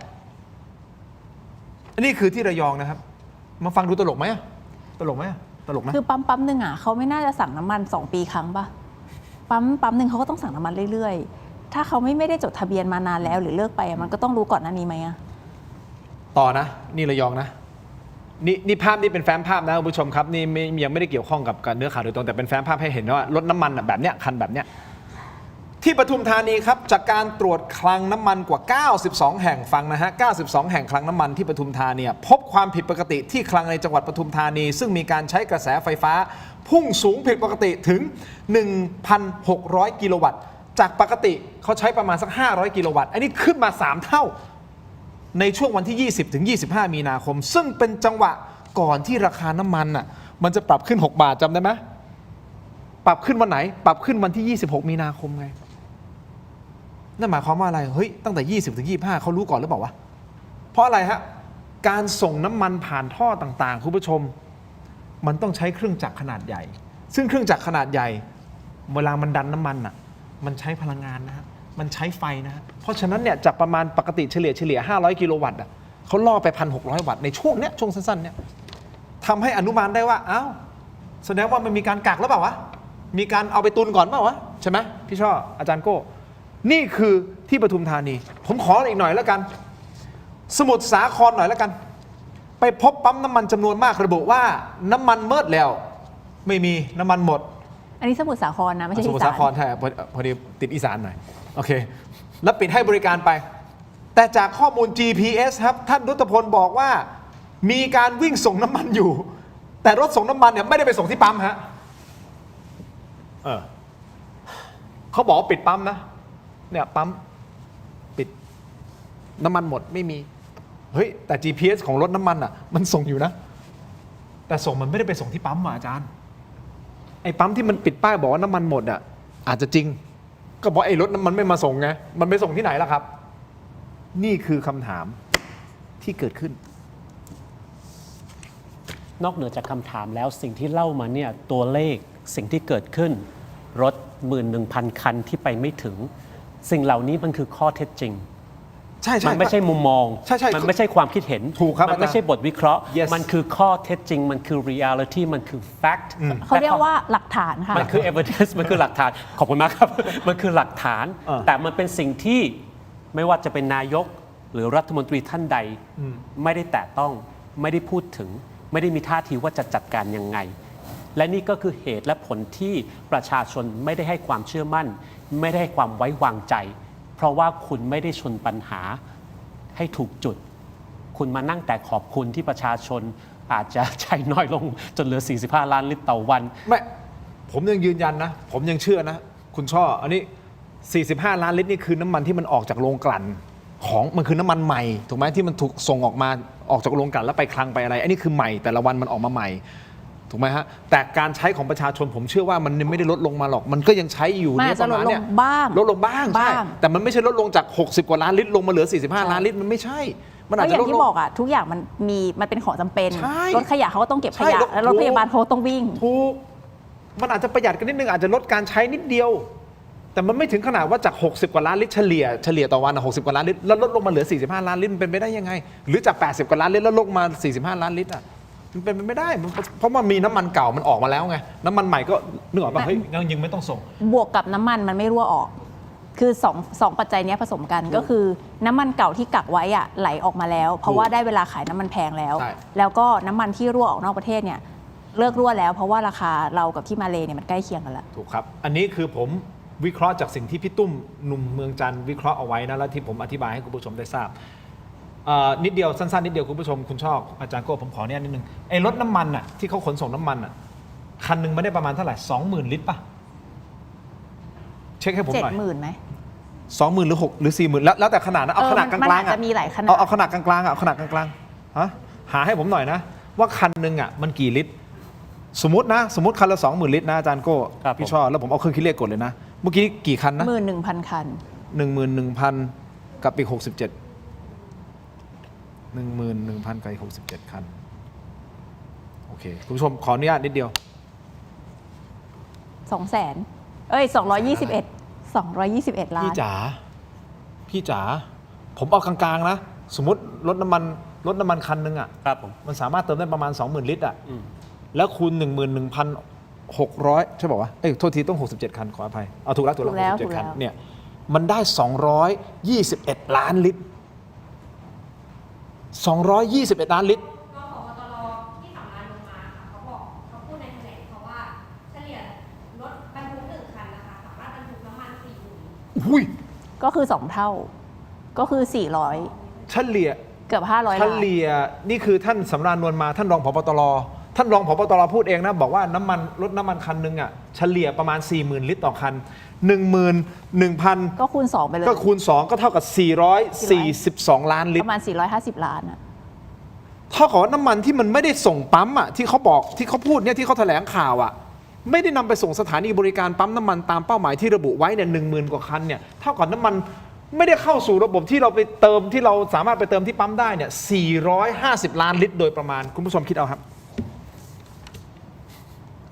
อันนี้คือที่ระยองนะครับมาฟังดูตลกไหมตลกนะคือปั๊มหนึ่งอ่ะเขาไม่น่าจะสั่งน้ำมัน2 ปีครั้งป่ะปั๊มหนึ่งเขาก็ต้องสั่งน้ำมันเรื่อยๆถ้าเขาไม่ได้จดทะเบียนมานานแล้วหรือเลิกไปมันก็ต้องรู้ก่อนหน้านี้ไหมอะต่อนะนี่ระยองนะนี่ภาพนี้เป็นแฟ้มภาพนะคุณผู้ชมครับนี่ยังไม่ได้เกี่ยวข้องกับเนื้อข่าวโดยตรงแต่เป็นแฟ้มภาพให้เห็นว่ารถน้ำมันแบบเนี้ยคันแบบเนี้ยที่ปทุมธานีครับจากการตรวจคลังน้ำมันกว่า92แห่งฟังนะฮะ92แห่งคลังน้ำมันที่ปทุมธานีพบความผิดปกติที่คลังในจังหวัดปทุมธานีซึ่งมีการใช้กระแสไฟฟ้าพุ่งสูงผิดปกติถึง 1,600 กิโลวัตต์จากปกติเขาใช้ประมาณสัก500 กิโลวัตต์อันนี้ขึ้นมา3เท่าในช่วงวันที่20ถึง25มีนาคมซึ่งเป็นจังหวะก่อนที่ราคาน้ำมันมันจะปรับขึ้น6 บาทจำได้ไหมปรับขึ้นวันไหนปรับขึ้นวันที่26มีนาคมไงนั่นหมายความว่าอะไรเฮ้ยตั้งแต่20ถึง25เขารู้ก่อนหรือเปล่าวะเพราะอะไรฮะการส่งน้ำมันผ่านท่อต่างๆคุณผู้ชมมันต้องใช้เครื่องจักรขนาดใหญ่ซึ่งเครื่องจักรขนาดใหญ่เวลามันดันน้ำมันมันใช้พลังงานนะฮะมันใช้ไฟนะฮะเพราะฉะนั้นเนี่ยจากประมาณปกติเฉลี่ย500 กิโลวัตต์เขาล่อไป 1,600 วัตต์ในช่วงสั้นๆเนี่ยทำให้อนุมานได้ว่าอ้าวแสดงว่ามันมีการกักแล้วเปล่าวะมีการเอาไปตุนก่อนเปล่าวะใช่ไหมพี่ช่ออาจารย์โก้นี่คือที่ปทุมธานีผมขออีกหน่อยแล้วกันสมุทรสาครหน่อยแล้วกันไปพบปั๊มน้ำมันจำนวนมากระบุว่าน้ำมันเมิดแล้วไม่มีน้ำมันหมดอันนี้สมุทรสาครนะไม่ใช่สมุทรสาครใช่พอดีติดอีสานหน่อยโอเคแล้วปิดให้บริการไปแต่จากข้อมูล GPS ครับท่านรุตพลบอกว่ามีการวิ่งส่งน้ำมันอยู่แต่รถส่งน้ำมันเนี่ยไม่ได้ไปส่งที่ปั๊มฮะเขาบอกว่าปิดปั๊มนะเนี่ยปั๊มปิดน้ำมันหมดไม่มีเฮ้ยแต่ GPS ของรถน้ำมันมันส่งอยู่นะแต่ส่งมันไม่ได้ไปส่งที่ปั๊มอาจารย์ไอ้ปั๊มที่มันปิดป้ายบอกว่าน้ำมันหมดอาจจะจริงก็บอกไอ้รถน้ำมันไม่มาส่งไงมันไปส่งที่ไหนล่ะครับนี่คือคำถามที่เกิดขึ้นนอกเหนือจากคำถามแล้วสิ่งที่เล่ามาเนี่ยตัวเลขสิ่งที่เกิดขึ้นรถ 11,000 คันที่ไปไม่ถึงสิ่งเหล่านี้มันคือข้อเท็จจริงใช่มันไม่ใช่มุมมองมันไม่ใช่ความคิดเห็นถูกครับมันไม่ใช่บทวิเคราะห์มันคือข้อเท็จจริงมันคือ reality มันคือ fact เขาเรียกว่าหลักฐานค่ะมันคือ evidence มันคือหลักฐานขอบคุณมากครับมันคือหลักฐานแต่มันเป็นสิ่งที่ไม่ว่าจะเป็นนายกหรือรัฐมนตรีท่านใดไม่ได้แตะต้องไม่ได้พูดถึงไม่ได้มีท่าทีว่าจะจัดการยังไงและนี่ก็คือเหตุและผลที่ประชาชนไม่ได้ให้ความเชื่อมั่นไม่ได้ให้ความไว้วางใจเพราะว่าคุณไม่ได้ชนปัญหาให้ถูกจุดคุณมานั่งแต่ขอบคุณที่ประชาชนอาจจะใช้น้อยลงจนเหลือ45 ล้านลิตรต่อวันไม่ผมยังยืนยันนะผมยังเชื่อนะคุณช่ออันนี้45 ล้านลิตรนี่คือน้ำมันที่มันออกจากโรงกลั่นของมันคือน้ำมันใหม่ถูกไหมที่มันถูกส่งออกจากโรงกลั่นแล้วไปคลังไปอะไรอันนี้คือใหม่แต่ละวันมันออกมาใหม่ถูกไหมฮะแต่การใช้ของประชาชนผมเชื่อว่ามันไม่ได้ลดลงมาหรอกมันก็ยังใช้อยู่เนี่ยประมาณเนี่ยลดลงบ้างใช่แต่มันไม่ใช่ลดลงจาก60 กว่าล้านลิตรลงมาเหลือ45 ล้านลิตรมันไม่ใช่มันอาจจะอย่างที่บอกทุกอย่างมันเป็นของจำเป็นรถขยะเขาก็ต้องเก็บขยะแล้วรถพยาบาลเขาต้องวิ่งถูกมันอาจจะประหยัดกันนิดนึงอาจจะลดการใช้นิดเดียว แต่มันไม่ถึงขนาดว่าจาก60กว่าล้านลิตรเฉลี่ยต่อวัน60กว่าล้านลิตรแล้วลดลงมาเหลือ45ล้านลิตรมันเป็นไปได้ยังไงหรือจาก80กว่าล้านลิตรแล้วลดมา45ล้านลิตรมันเป็นไปไม่ได้เพราะมันมีน้ำมันเก่ามันออกมาแล้วไงน้ำมันใหม่ก็นึกออกป่ะเฮ้ยยังไม่ต้องส่งบวกกับน้ำมันไม่รั่วออกคือสองปัจจัยนี้ผสมกันก็คือน้ำมันเก่าที่กักไว้ไหลออกมาแล้วเพราะว่าได้เวลาขายน้ำมันแพงแล้วก็น้ำมันที่รั่วออกนอกประเทศเนี่ยเลิกรั่วแล้วเพราะว่าราคาเรากับที่มาเลเนี่ยมันใกล้เคียงกันแล้วถูกครับอันนี้คือผมวิเคราะห์จากสิ่งที่พี่ตุ้มหนุ่มเมืองจันทร์วิเคราะห์เอาไว้นะแล้วที่ผมอธิบายให้คุณผู้ชมได้ทราบนิดเดียวสั้นๆนิดเดียวคุณผู้ชมคุณชอบอาจารย์โก้ผมขอเนี่ยนิดนึงไอ้รถน้ำมันที่เขาขนส่งน้ำมันคันหนึ่งไม่ได้ประมาณเท่าไหร่20,000 ลิตรป่ะเช็คให้ผมหน่อย70,000ไหม20,000หรือ6หรือ40,000แล้วแต่ขนาดนะเอาขนาดกลางๆจะมีหลายขนาดเอาขนาดกลางๆเอาขนาดกลางๆหาให้ผมหน่อยนะว่าคันหนึ่งมันกี่ลิตรสมมติคันละ20,000 ลิตรนะอาจารย์โก้พี่ชอบแล้วผมเอาเครื่องคิดเลขกดเลยนะเมื่อกี้กี่คันนะ 11,000 คัน 11,000 กับอีก67 11,000 กับอีก67 คันโอเคคุณผู้ชมขออนุญาตนิดเดียว200,000221 ล้านพี่จ๋าผมเอากลางๆนะสมมติรถน้ำมันคันหนึ่งครับผมมันสามารถเติมได้ประมาณ 20,000 ลิตรแล้วคูณ 11,600 ใช่ป่าววะโทษทีต้อง67 คันขออภัยเอาถูกแล้ว67 คันเนี่ยมันได้221 ล้านลิตร221 ล้านลิตรก็คือ2เท่าก็คือ400เฉลี่ยเกือบ500ล้านเฉลี่ยนี่คือท่านสำราญนวลมาท่านรองผบ.ตร.พูดเองนะบอกว่ารถน้ำมันคันนึงเฉลี่ยประมาณ 40,000 ลิตรต่อคัน 11,000 ก็คูณ2ไปเลยก็คูณ2ก็เท่ากับ442ล้านลิตรประมาณ450 ล้านเท่ากับว่าน้ำมันที่มันไม่ได้ส่งปั๊มที่เขาบอกที่เขาพูดเนี่ยที่เขาแถลงข่าวไม่ได้นำไปส่งสถานีบริการปั๊มน้ำมันตามเป้าหมายที่ระบุไว้เนี่ย10,000 กว่าคันเนี่ยเท่ากับน้ำมันไม่ได้เข้าสู่ระบบที่เราไปเติมที่เราสามารถไปเติมที่ปั๊มได้เนี่ย450 ล้านลิตรโดยประมาณคุณผู้ชมคิดเอาครับ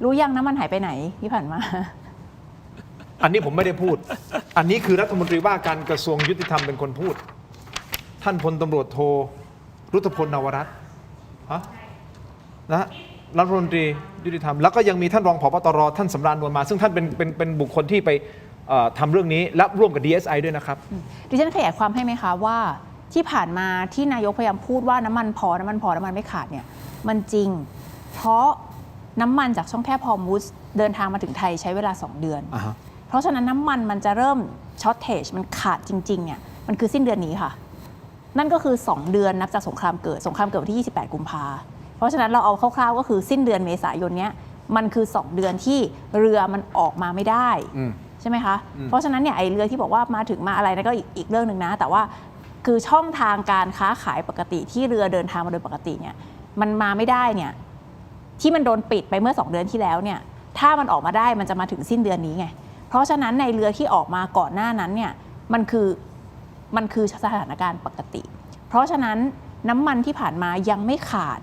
รู้ยังน้ำมันหายไปไหนที่ผ่านมาอันนี้ผมไม่ได้พูดอันนี้คือรัฐมนตรีว่าการกระทรวงยุติธรรมเป็นคนพูดท่านพลตำรวจโทรุตพลนวรัตน์นะรัฐมนตรียุติธรรมแล้วก็ยังมีท่านรองผบ.ตร.ท่านสำราญนวลมาซึ่งท่านเป็นบุคคลที่ไปทำเรื่องนี้และร่วมกับ DSI ด้วยนะครับดิฉันขยายความให้ไหมคะว่าที่ผ่านมาที่นายกพยายามพูดว่าน้ำมันไม่ขาดเนี่ยมันจริงเพราะน้ำมันจากช่องแคบฮอร์มุซเดินทางมาถึงไทยใช้เวลา2เดือนเพราะฉะนั้นน้ำมันจะเริ่มช็อตเทจมันขาดจริงๆเนี่ยมันคือสิ้นเดือนนี้ค่ะนั่นก็คือ2เดือนนับจากสงครามเกิดวันที่28 กุมภาเพราะฉะนั้นเราเอาคร่าวๆก็คือสิ้นเดือนเมษายนเนี้ยมันคือ2เดือนที่เรือมันออกมาไม่ได้ใช่ไหมคะเพราะฉะนั้นเนี่ยไอเรือที่บอกว่ามาถึงมาอะไรนั่นก็อีกเรื่องหนึ่งนะแต่ว่าคือช่องทางการค้าขายปกติที่เรือเดินทางมาโดยปกติเนี่ยมันมาไม่ได้เนี่ยที่มันโดนปิดไปเมื่อ2เดือนที่แล้วเนี่ยถ้ามันออกมาได้มันจะมาถึงสิ้นเดือนนี้ไงเพราะฉะนั้นในเรือที่ออกมาก่อนหน้านั้นเนี่ยมันคือสถานการณ์ปกติเพราะฉะนั้นน้ำมันที่ผ่านมายังไม่ขาด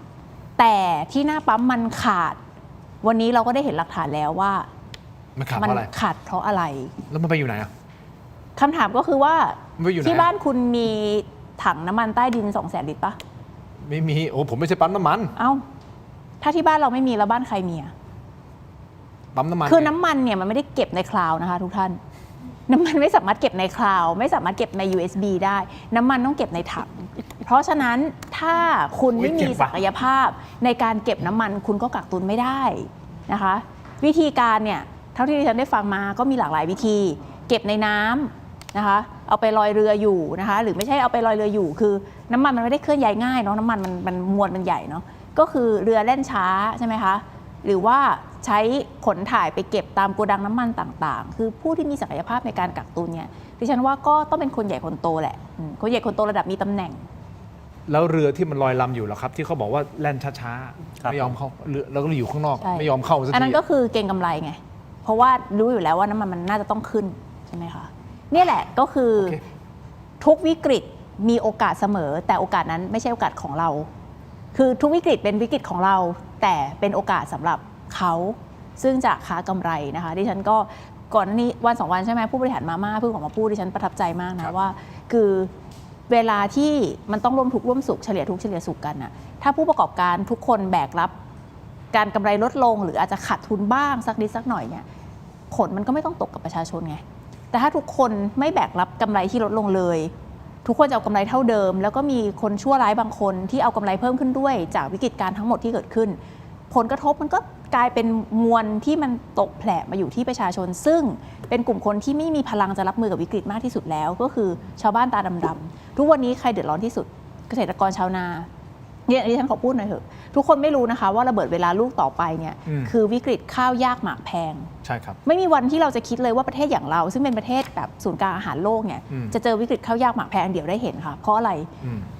แต่ที่หน้าปั๊มมันขาดวันนี้เราก็ได้เห็นหลักฐานแล้วว่ามันขาดเพราะอะไรขาดเพราะอะไรแล้วมันไปอยู่ไหนคำถามก็คือว่าที่บ้านคุณมีถังน้ำมันใต้ดิน200,000 ลิตรปะไม่มีผมไม่ใช่ปั๊มน้ำมันถ้าที่บ้านเราไม่มีแล้วบ้านใครมีปั๊มน้ำมันคือน้ำมันเนี่ยมันไม่ได้เก็บในคลาวด์นะคะทุกท่านน้ำมันไม่สามารถเก็บในคลาวด์ไม่สามารถเก็บใน USB ได้น้ำมันต้องเก็บในถังเพราะฉะนั้นถ้าคุณไม่มีศักยภาพในการเก็บน้ำมันคุณก็กักตุนไม่ได้นะคะวิธีการเนี่ยเท่าที่ดิฉันได้ฟังมาก็มีหลากหลายวิธีเก็บในน้ำนะคะเอาไปลอยเรืออยู่นะคะหรือไม่ใช่เอาไปลอยเรืออยู่คือน้ำมันไม่ได้เคลื่อนย้ายง่ายเนาะน้ำมันมันมวลมันใหญ่เนาะก็คือเรือแล่นช้าใช่ไหมคะหรือว่าใช้ขนถ่ายไปเก็บตามโกดังน้ำมันต่างๆคือผู้ที่มีศักยภาพในการกักตุนเนี่ยดิฉันว่าก็ต้องเป็นคนใหญ่คนโตแหละคนใหญ่คนโตระดับมีตำแหน่งแล้วเรือที่มันลอยลำอยู่แล้วครับที่เขาบอกว่าแล่นช้าๆไม่ยอมเข้าเรือแล้วก็อยู่ข้างนอกไม่ยอมเข้าสักทีอันนั้นก็คือเก็งกำไรไงเพราะว่ารู้อยู่แล้วว่าน้ำมันน่าจะต้องขึ้นใช่ไหมคะนี่แหละก็คือทุกวิกฤตมีโอกาสเสมอแต่โอกาสนั้นไม่ใช่โอกาสของเราคือทุกวิกฤตเป็นวิกฤตของเราแต่เป็นโอกาสสำหรับเขาซึ่งจะค้ากำไรนะคะดิฉันก็ ก่อนหน้านี้วัน2 วันใช่ไหมผู้บริหารมาม่าเพิ่งออกมาพูดดิฉันประทับใจมากนะว่าคือเวลาที่มันต้องร่วมทุกข์ร่วมสุขเฉลี่ยทุกข์เฉลี่ยสุขกันน่ะถ้าผู้ประกอบการทุกคนแบกรับการกำไรลดลงหรืออาจจะขาดทุนบ้างสักนิดสักหน่อยเนี่ยผลมันก็ไม่ต้องตกกับประชาชนไงแต่ถ้าทุกคนไม่แบกรับกำไรที่ลดลงเลยทุกคนจะเอากำไรเท่าเดิมแล้วก็มีคนชั่วร้ายบางคนที่เอากำไรเพิ่มขึ้นด้วยจากวิกฤตการณ์ทั้งหมดที่เกิดขึ้นผลกระทบมันก็กลายเป็นมวลที่มันตกแผลมาอยู่ที่ประชาชนซึ่งเป็นกลุ่มคนที่ไม่มีพลังจะรับมือกับวิกฤตมากที่สุดแล้วก็คือชาวบ้านตาดำๆทุกวันนี้ใครเดือดร้อนที่สุดเกษตรกรชาวนาเนี่ยดิฉันขอพูดหน่อยเถอะทุกคนไม่รู้นะคะว่าระเบิดเวลาลูกต่อไปเนี่ยคือวิกฤตข้าวยากหมากแพงใช่ครับไม่มีวันที่เราจะคิดเลยว่าประเทศอย่างเราซึ่งเป็นประเทศแบบศูนย์กลางอาหารโลกเนี่ยจะเจอวิกฤตข้าวยากหมากแพงเดี๋ยวได้เห็นค่ะเพราะอะไร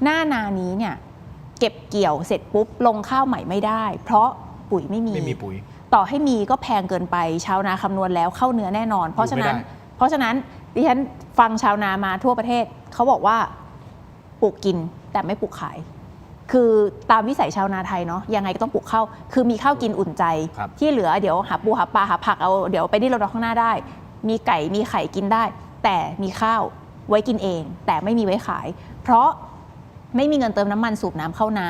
หน้านานี้เนี่ยเก็บเกี่ยวเสร็จปุ๊บลงข้าวใหม่ไม่ได้เพราะปุ๋ยไม่มีปุ๋ยต่อให้มีก็แพงเกินไปชาวนาคำนวณแล้วเข้าเนื้อแน่นอนเพราะฉะนั้นดิฉันฟังชาวนามาทั่วประเทศเขาบอกว่าปลูกกินแต่ไม่ปลูกขายคือตามวิสัยชาวนาไทยเนาะยังไงก็ต้องปลูกข้าวคือมีข้าวกินอุ่นใจที่เหลือเดี๋ยวหาปูหาปลาหาผักเอาเดี๋ยวไปดิ้นรนข้างหน้าได้มีไก่มีไข่กินได้แต่มีข้าวไว้กินเองแต่ไม่มีไว้ขายเพราะไม่มีเงินเติมน้ำมันสูบน้ำเข้านา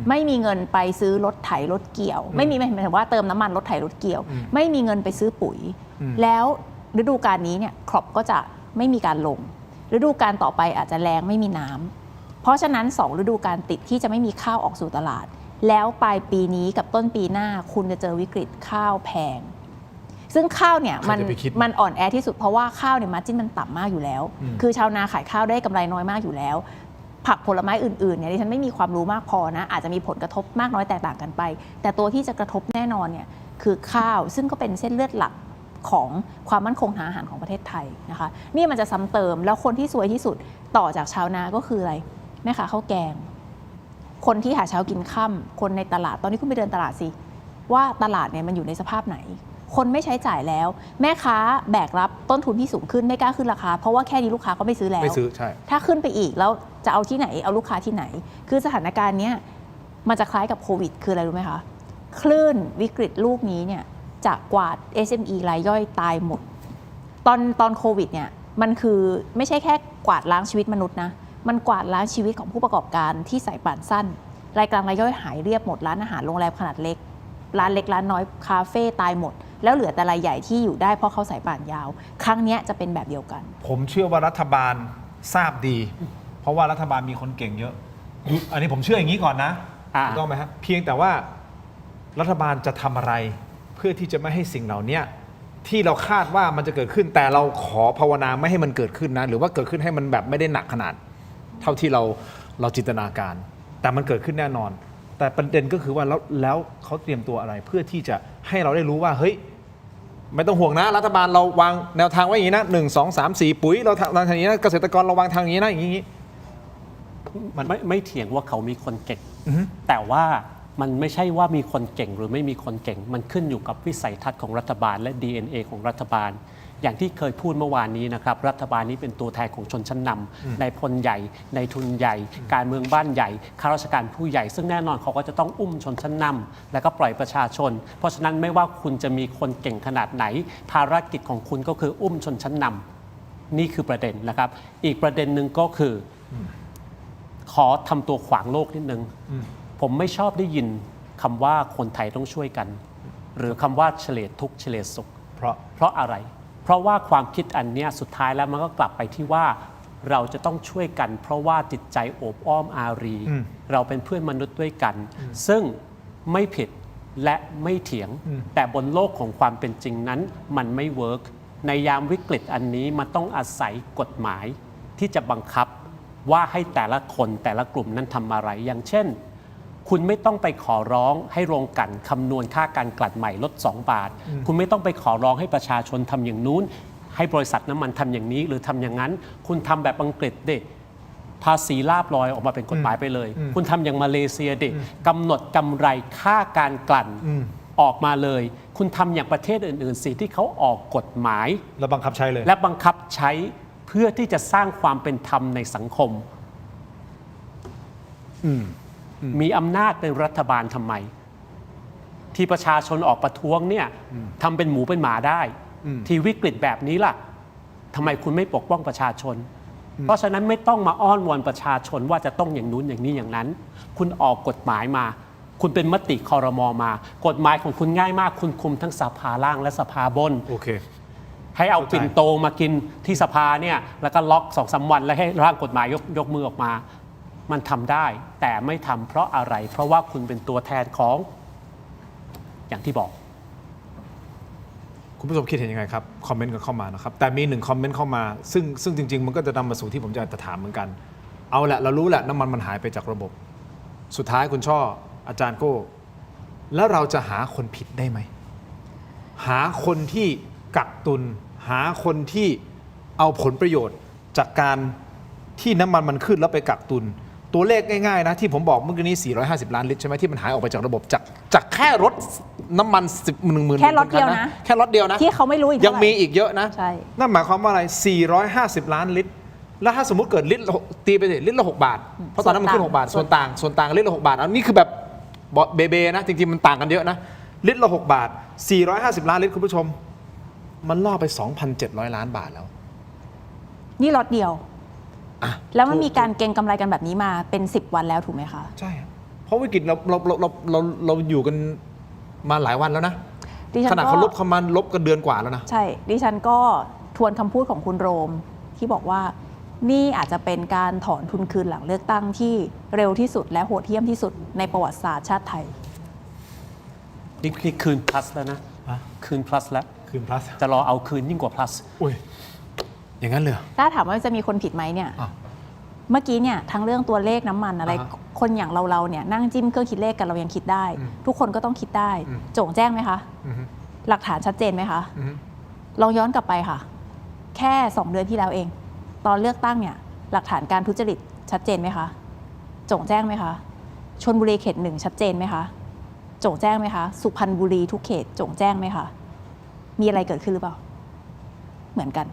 ไม่มีเงินไปซื้อรถไถรถเกี่ยวไม่มีหมายถึงว่าเติมน้ำมันรถไถรถเกี่ยวไม่มีเงินไปซื้อปุ๋ยแล้วฤดูกาลนี้เนี่ยครอปก็จะไม่มีการลงฤดูกาลต่อไปอาจจะแล้งไม่มีน้ำเพราะฉะนั้น2ฤดูกาลติดที่จะไม่มีข้าวออกสู่ตลาดแล้วปลายปีนี้กับต้นปีหน้าคุณจะเจอวิกฤตข้าวแพงซึ่งข้าวเนี่ยมันอ่อนแอที่สุดเพราะว่าข้าวเนี่ยมาร์จิ้นมันต่ำมากอยู่แล้วคือชาวนาขายข้าวได้กำไรน้อยมากอยู่แล้วผักผลไม้อื่นๆเนี่ยดิฉันไม่มีความรู้มากพอนะอาจจะมีผลกระทบมากน้อยแตกต่างกันไปแต่ตัวที่จะกระทบแน่นอนเนี่ยคือข้าวซึ่งก็เป็นเส้นเลือดหลักของความมั่นคงทางอาหารของประเทศไทยนะคะนี่มันจะซ้ำเติมแล้วคนที่ซวยที่สุดต่อจากชาวนาก็คืออะไรแม่ค้าข้าวแกงคนที่หาเช้ากินค่ำคนในตลาดตอนนี้คุณไปเดินตลาดสิว่าตลาดเนี่ยมันอยู่ในสภาพไหนคนไม่ใช้จ่ายแล้วแม่ค้าแบกรับต้นทุนที่สูงขึ้นไม่กล้าขึ้นราคาเพราะว่าแค่นี้ลูกค้าก็ไม่ซื้อแล้วไม่ซื้อใช่ถ้าขึ้นไปอีกแล้วจะเอาที่ไหนเอาลูกค้าที่ไหนคือสถานการณ์เนี้ยมันจะคล้ายกับโควิดคืออะไรรู้ไหมคะคลื่นวิกฤตลูกนี้เนี่ยจะกวาด SME รายย่อยตายหมดตอนโควิดเนี่ยมันคือไม่ใช่แค่กวาดล้างชีวิตมนุษย์นะมันกวาดล้างชีวิตของผู้ประกอบการที่ใส่ป่านสั้นรายกลางรายย่อยหายเรียบหมดร้านอาหารโรงแรมขนาดเล็กร้านเล็กร้านน้อยคาเฟ่ตายหมดแล้วเหลือแต่รายใหญ่ที่อยู่ได้เพราะเขาสายป่านยาวครั้งนี้จะเป็นแบบเดียวกันผมเชื่อว่ารัฐบาลทราบดีเพราะว่ารัฐบาลมีคนเก่งเยอะอันนี้ผมเชื่ออย่างนี้ก่อนนะถูกต้องไหมครับเพียงแต่ว่ารัฐบาลจะทำอะไรเพื่อที่จะไม่ให้สิ่งเหล่านี้ที่เราคาดว่ามันจะเกิดขึ้นแต่เราขอภาวนาไม่ให้มันเกิดขึ้นนะหรือว่าเกิดขึ้นให้มันแบบไม่ได้หนักขนาดเท่าที่เราจินตนาการแต่มันเกิดขึ้นแน่นอนแต่ประเด็นก็คือว่าแล้วเขาเตรียมตัวอะไรเพื่อที่จะให้เราได้รู้ว่าเฮ้ยไม่ต้องห่วงนะรัฐบาลเราวางแนวทางไว้อย่างนี้นะ1 2 3 4ปุ๋ยเราทางอย่างนี้นะเกษตรกรเราวางทางอย่างนี้นะอย่างนี้มันไม่เถียงว่าเขามีคนเก่งแต่ว่ามันไม่ใช่ว่ามีคนเก่งหรือไม่มีคนเก่งมันขึ้นอยู่กับวิสัยทัศน์ของรัฐบาลและ DNA ของรัฐบาลอย่างที่เคยพูดเมื่อวานนี้นะครับรัฐบาลนี้เป็นตัวแทนของชนชั้นนำนายพลใหญ่นายทุนใหญ่การเมืองบ้านใหญ่ข้าราชการผู้ใหญ่ซึ่งแน่นอนเขาก็จะต้องอุ้มชนชั้นนำแล้วก็ปล่อยประชาชนเพราะฉะนั้นไม่ว่าคุณจะมีคนเก่งขนาดไหนภารกิจของคุณก็คืออุ้มชนชั้นนำนี่คือประเด็นนะครับอีกประเด็นหนึ่งก็คือขอทำตัวขวางโลกนิดนึงผมไม่ชอบได้ยินคำว่าคนไทยต้องช่วยกันหรือคำว่าเฉลี่ยทุกข์เฉลี่ยสุขเพราะอะไรเพราะว่าความคิดอันเนี้ยสุดท้ายแล้วมันก็กลับไปที่ว่าเราจะต้องช่วยกันเพราะว่าจิตใจโอบอ้อมอารีเราเป็นเพื่อนมนุษย์ด้วยกันซึ่งไม่ผิดและไม่เถียงแต่บนโลกของความเป็นจริงนั้นมันไม่เวิร์กในยามวิกฤตอันนี้มันต้องอาศัยกฎหมายที่จะบังคับว่าให้แต่ละคนแต่ละกลุ่มนั้นทำอะไรอย่างเช่นคุณไม่ต้องไปขอร้องให้โรงกลั่นคำนวณค่าการกลั่นใหม่ลด2 บาทคุณไม่ต้องไปขอร้องให้ประชาชนทำอย่างนู้นให้บริษัทน้ำมันทำอย่างนี้หรือทำอย่างนั้นคุณทำแบบอังกฤษเด็กภาษีลาภลอยออกมาเป็นกฎหมายไปเลยคุณทำอย่างมาเลเซียเด็กกำหนดกำไรค่าการกลั่นออกมาเลยคุณทำอย่างประเทศอื่นๆสิที่เขาออกกฎหมายและบังคับใช้เลยและบังคับใช้เพื่อที่จะสร้างความเป็นธรรมในสังคมมีอำนาจเป็นรัฐบาลทำไมที่ประชาชนออกประท้วงเนี่ยทำเป็นหมูเป็นหมาได้ ที่วิกฤตแบบนี้ล่ะทำไมคุณไม่ปกป้องประชาชน เพราะฉะนั้นไม่ต้องมาอ้อนวอนประชาชนว่าจะต้องอย่างนู้นอย่างนี้อย่างนั้น คุณออกกฎหมายมา คุณเป็นมติครม.มา กฎหมายของคุณง่ายมาก คุณคุมทั้งสภาล่างและสภาบน โอเค ให้เอาปิ่นโตมากินที่สภาเนี่ยแล้วก็ล็อก2-3 วันแล้วให้ร่างกฎหมายยกมือออกมา มันทำได้แต่ไม่ทำเพราะอะไร เพราะว่าคุณเป็นตัวแทนของอย่างที่บอก คุณผู้ชมคิดเห็นยังไงครับคอมเมนต์กันเข้ามานะครับแต่มี1คอมเมนต์เข้ามาซึ่งจริงๆมันก็จะนำมาสู่ที่ผมจะถามเหมือนกันเอาละเรารู้แหละน้ำมันหายไปจากระบบ สุดท้ายคุณช่ออาจารย์โก้แล้วเราจะหาคนผิดได้ไหมหาคนที่กักตุนหาคนที่เอาผลประโยชน์จากการที่น้ำมันขึ้นแล้วไปกักตุนตัวเลขง่ายๆนะที่ผมบอกเมื่อกี้นี้450 ล้านลิตรใช่ไหมที่มันหายออกไปจากระบบจากแค่รถน้ำมัน10,000 แค่ล็อตเดียวนะ แค่ล็อตเดียวนะที่เขาไม่รู้อีก ยังมีอีกเยอะนะ ใช่ นั่นหมายความว่าอะไร450 ล้านลิตรแล้วถ้าสมมุติเกิดลิตรตีไปลิตรละ6 บาทเพราะตอนนั้นมันขึ้น6 บาทส่วนต่างลิตรละ6 บาทอันนี้คือแบบเบนะจริงๆมันต่างกันเยอะนะลิตรละ6 บาท450 ล้านลิตรคุณผู้ชมมันล่อไป 2,700 ล้านบาทแล้ว นี่ล็อตเดียวแล้วมันมีการเก็งกำไรกันแบบนี้มาเป็น10 วันแล้วถูกไหมคะใช่เพราะวิกฤตเราอยู่กันมาหลายวันแล้วนะขนาดเขาลบกันเดือนกว่าแล้วนะใช่ดิฉันก็ทวนคำพูดของคุณโรมที่บอกว่านี่อาจจะเป็นการถอนทุนคืนหลังเลือกตั้งที่เร็วที่สุดและโหดเหี้ยมที่สุดในประวัติศาสตร์ชาติไทยนี่คืน plus แล้วนะคืน plus แล้วคืน plus จะรอเอาคืนยิ่งกว่า plus อุ้ยอย่างนั้นเลยถ้าถามว่าจะมีคนผิดไหมเนี่ยเมื่อกี้เนี่ยทั้งเรื่องตัวเลขน้ำมันอะไรคนอย่างเราเนี่ยนั่งจิ้มเครื่องคิดเลขกันเรายังคิดได้ทุกคนก็ต้องคิดได้โจ่งแจ้งไหมคะหลักฐานชัดเจนไหมคะลองย้อนกลับไปค่ะแค่2 เดือนที่แล้วเองตอนเลือกตั้งเนี่ยหลักฐานการทุจริตชัดเจนไหมคะโจ่งแจ้งไหมคะชลบุรีเขต 1ชัดเจนไหมคะโจ่งแจ้งไหมคะสุพรรณบุรีทุกเขตโจ่งแจ้งไหมคะมีอะไรเกิดขึ้นหรือเปล่าเหมือนกัน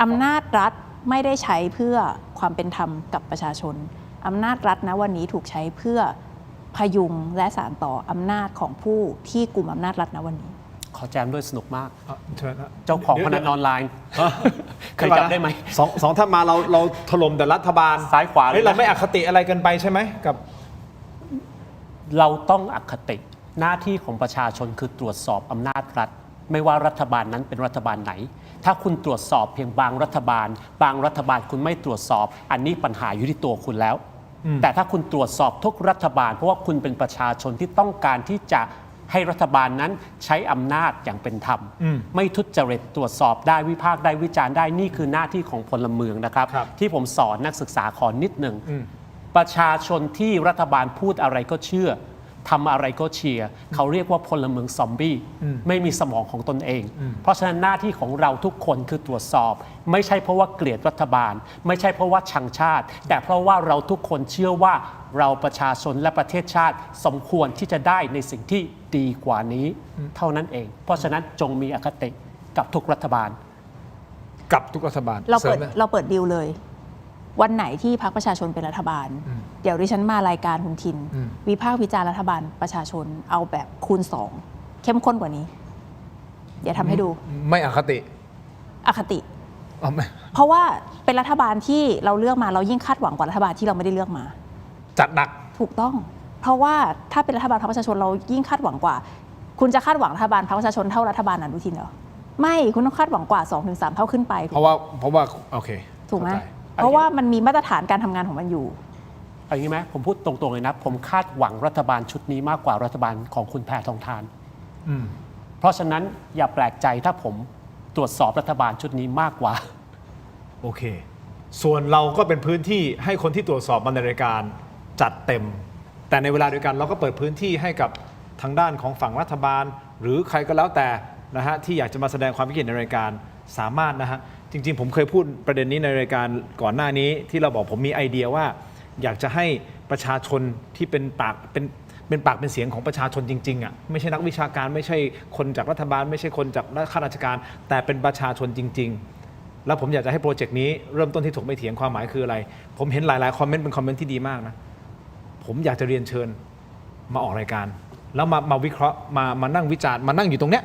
อำนาจรัฐไม่ได้ใช้เพื่อความเป็นธรรมกับประชาชนอำนาจรัฐนะวันนี้ถูกใช้เพื่อพยุงและสานต่ออำนาจของผู้ที่กลุ่มอำนาจรัฐนะวันนี้ขอแจมด้วยสนุกมากเจ้าของพนันออนไลน์เคยจับได้ไหมสองท่านมาเราถล่มแต่รัฐบาลซ้ายขวาเราไม่อคติอะไรเกินไปใช่ไหมกับเราต้องอคติหน้าที่ของประชาชนคือตรวจสอบอำนาจรัฐไม่ว่ารัฐบาลนั้นเป็นรัฐบาลไหนถ้าคุณตรวจสอบเพียงบางรัฐบาลคุณไม่ตรวจสอบอันนี้ปัญหาอยู่ที่ตัวคุณแล้วแต่ถ้าคุณตรวจสอบทุกรัฐบาลเพราะว่าคุณเป็นประชาชนที่ต้องการที่จะให้รัฐบาลนั้นใช้อำนาจอย่างเป็นธรรมไม่ทุจริตตรวจสอบได้วิพากษ์ได้วิจารณ์ได้นี่คือหน้าที่ของพลเมืองนะครับที่ผมสอนนักศึกษาขอนิดหนึ่งประชาชนที่รัฐบาลพูดอะไรก็เชื่อทำอะไรก็เชียร์เขาเรียกว่าพลเมืองซอมบี้ไม่มีสมองของตนเองเพราะฉะนั้นหน้าที่ของเราทุกคนคือตรวจสอบไม่ใช่เพราะว่าเกลียดรัฐบาลไม่ใช่เพราะว่าชังชาติแต่เพราะว่าเราทุกคนเชื่อว่าเราประชาชนและประเทศชาติสมควรที่จะได้ในสิ่งที่ดีกว่านี้เท่านั้นเองเพราะฉะนั้นจงมีอคติกับทุกรัฐบาลเราเปิดดีลเลยวันไหนที่พรรคประชาชนเป็นรัฐบาลเดี๋ยวดิฉันมารายการคุณทินวิพากษ์วิจารณ์รัฐบาลประชาชนเอาแบบคูณ2เข้มข้นกว่านี้เดี๋ยวทำให้ดูไม่อคติเพราะว่าเป็นรัฐบาลที่เราเลือกมาเรายิ่งคาดหวังกว่ารัฐบาลที่เราไม่ได้เลือกมาจัดหนักถูกต้องเพราะว่าถ้าเป็นรัฐบาลพรรคประชาชนเรายิ่งคาดหวังกว่าคุณจะคาดหวังรัฐบาลพรรคประชาชนเท่ารัฐบาลอนุทินเหรอไม่คุณต้องคาดหวังกว่า 2-3 เท่าขึ้นไปเพราะว่าโอเคถูกไหมเพราะว่ามันมีมาตรฐานการทำงานของมันอยู่เอาอย่างนี้ไหมผมพูดตรงๆเลยนะผมคาดหวังรัฐบาลชุดนี้มากกว่ารัฐบาลของคุณแพทองธารเพราะฉะนั้นอย่าแปลกใจถ้าผมตรวจสอบรัฐบาลชุดนี้มากกว่าโอเคส่วนเราก็เป็นพื้นที่ให้คนที่ตรวจสอบมาในรายการจัดเต็มแต่ในเวลาเดียวกันเราก็เปิดพื้นที่ให้กับทางด้านของฝั่งรัฐบาลหรือใครก็แล้วแต่นะฮะที่อยากจะมาแสดงความคิดเห็นในรายการสามารถนะฮะจริงๆผมเคยพูดประเด็นนี้ในรายการก่อนหน้านี้ที่เราบอกผมมีไอเดียว่าอยากจะให้ประชาชนที่เป็นปากเป็นเสียงของประชาชนจริงๆอ่ะไม่ใช่นักวิชาการไม่ใช่คนจากรัฐบาลไม่ใช่คนจากข้าราชการแต่เป็นประชาชนจริงๆแล้วผมอยากจะให้โปรเจกต์นี้เริ่มต้นที่ถกไม่เถียงความหมายคืออะไรผมเห็นหลายๆคอมเมนต์เป็นคอมเมนต์ที่ดีมากนะผมอยากจะเรียนเชิญมาออกรายการแล้วมาวิเคราะห์มานั่งวิจารณ์มานั่งอยู่ตรงเนี้ย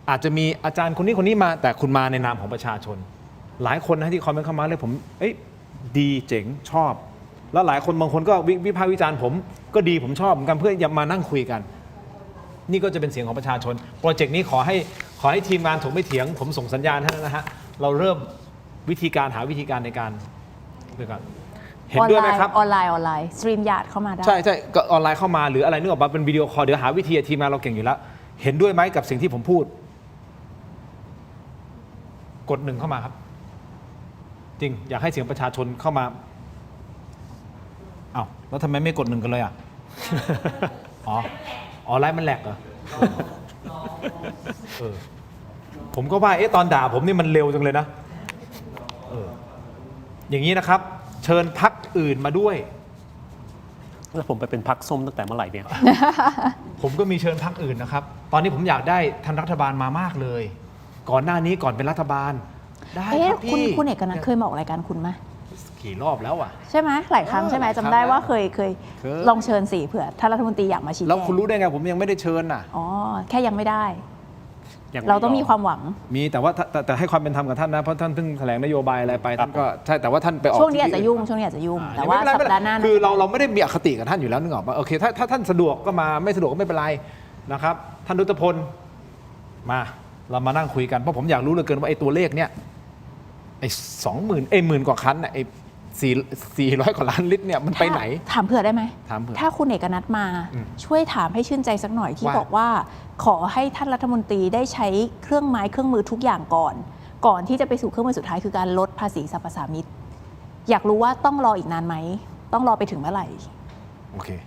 อาจจะมีอาจารย์คนนี้มาแต่คุณมาในนามของประชาชน หลายคนนะที่คอมเมนต์เข้ามาเลยผมดีเจ๋งชอบ แล้วหลายคนบางคนก็วิพากษ์วิจารณ์ผมก็ดีผมชอบเหมือนกันเพื่อจะมานั่งคุยกัน นี่ก็จะเป็นเสียงของประชาชนโปรเจกต์นี้ขอให้ทีมงานถกไม่เถียงผมส่งสัญญาณให้นะฮะเราเริ่มวิธีการหาวิธีการในการด้วยกันเห็นด้วยไหมครับออนไลน์สตรีมยาร์ดเข้ามาได้ใช่ก็ออนไลน์เข้ามาหรืออะไรนึกออกมาเป็นวิดีโอคอลเดี๋ยวหาวิธีทีมงานเราเก่งอยู่แล้วเห็นด้วยไหมกับสิ่งที่ผมพูดกด 1เข้ามาครับจริงอยากให้เสียงประชาชนเข้ามาอ้าวแล้วทำไมไม่กด 1กันเลยอ่ะ อ๋อไลน์มันแหลกเหรอผมก็ว่าตอนด่าผมนี่มันเร็วจังเลยนะอย่างนี้นะครับเชิญพรรคอื่นมาด้วยแล้วผมไปเป็นพรรคส้มตั้งแต่เมื่อไหร่เนี่ย ผมก็มีเชิญพรรคอื่นนะครับตอนนี้ผมอยากได้ท่านรัฐบาลมามากเลยก่อนหน้านี้ก่อนเป็นรัฐบาลได้ครับพี่คุณเอกนันท์เคยมาออกรายการคุณไหมกี่รอบแล้วอ่ะใช่ไหมหลายครั้งใช่ไหมจำได้ว่าเคยลองเชิญสิเผื่อท่านรัฐมนตรีอยากมาชี้แจงแล้วคุณรู้ได้ไงผมยังไม่ได้เชิญน่ะอ๋อแค่ยังไม่ได้เราต้องมีความหวังมีแต่ว่าแต่ให้ความเป็นธรรมกับท่านนะเพราะท่านเพิ่งแถลงนโยบายอะไรไปท่านก็ใช่แต่ว่าท่านไปออกช่วงนี้อาจจะยุ่งแต่ว่าสัปดาห์หน้าคือเราไม่ได้มีอคติกับท่านอยู่แล้วนึกออกป่ะโอเคถ้าท่านสะดวกก็มาไม่สะดวกก็ไม่เป็นไรนะครับท่านดุษพลมาเรามานั่งคุยกันเพราะผมอยากรู้เหลือเกินว่าไอ้ตัวเลขเนี่ยไอ้20,000 กว่าคันไอ้400 กว่าล้านลิตรเนี่ยมันไปไหนถามเผื่อได้ไหมถามเผื่อถ้าคุณเอกนัทมาช่วยถามให้ชื่นใจสักหน่อยที่บอกว่าขอให้ท่านรัฐมนตรีได้ใช้เครื่องไม้เครื่องมือทุกอย่างก่อนที่จะไปสู่เครื่องมือสุดท้ายคือการลดภาษีสรรพสามิตอยากรู้ว่าต้องรออีกนานไหมต้องรอไปถึงเมื่อไหร่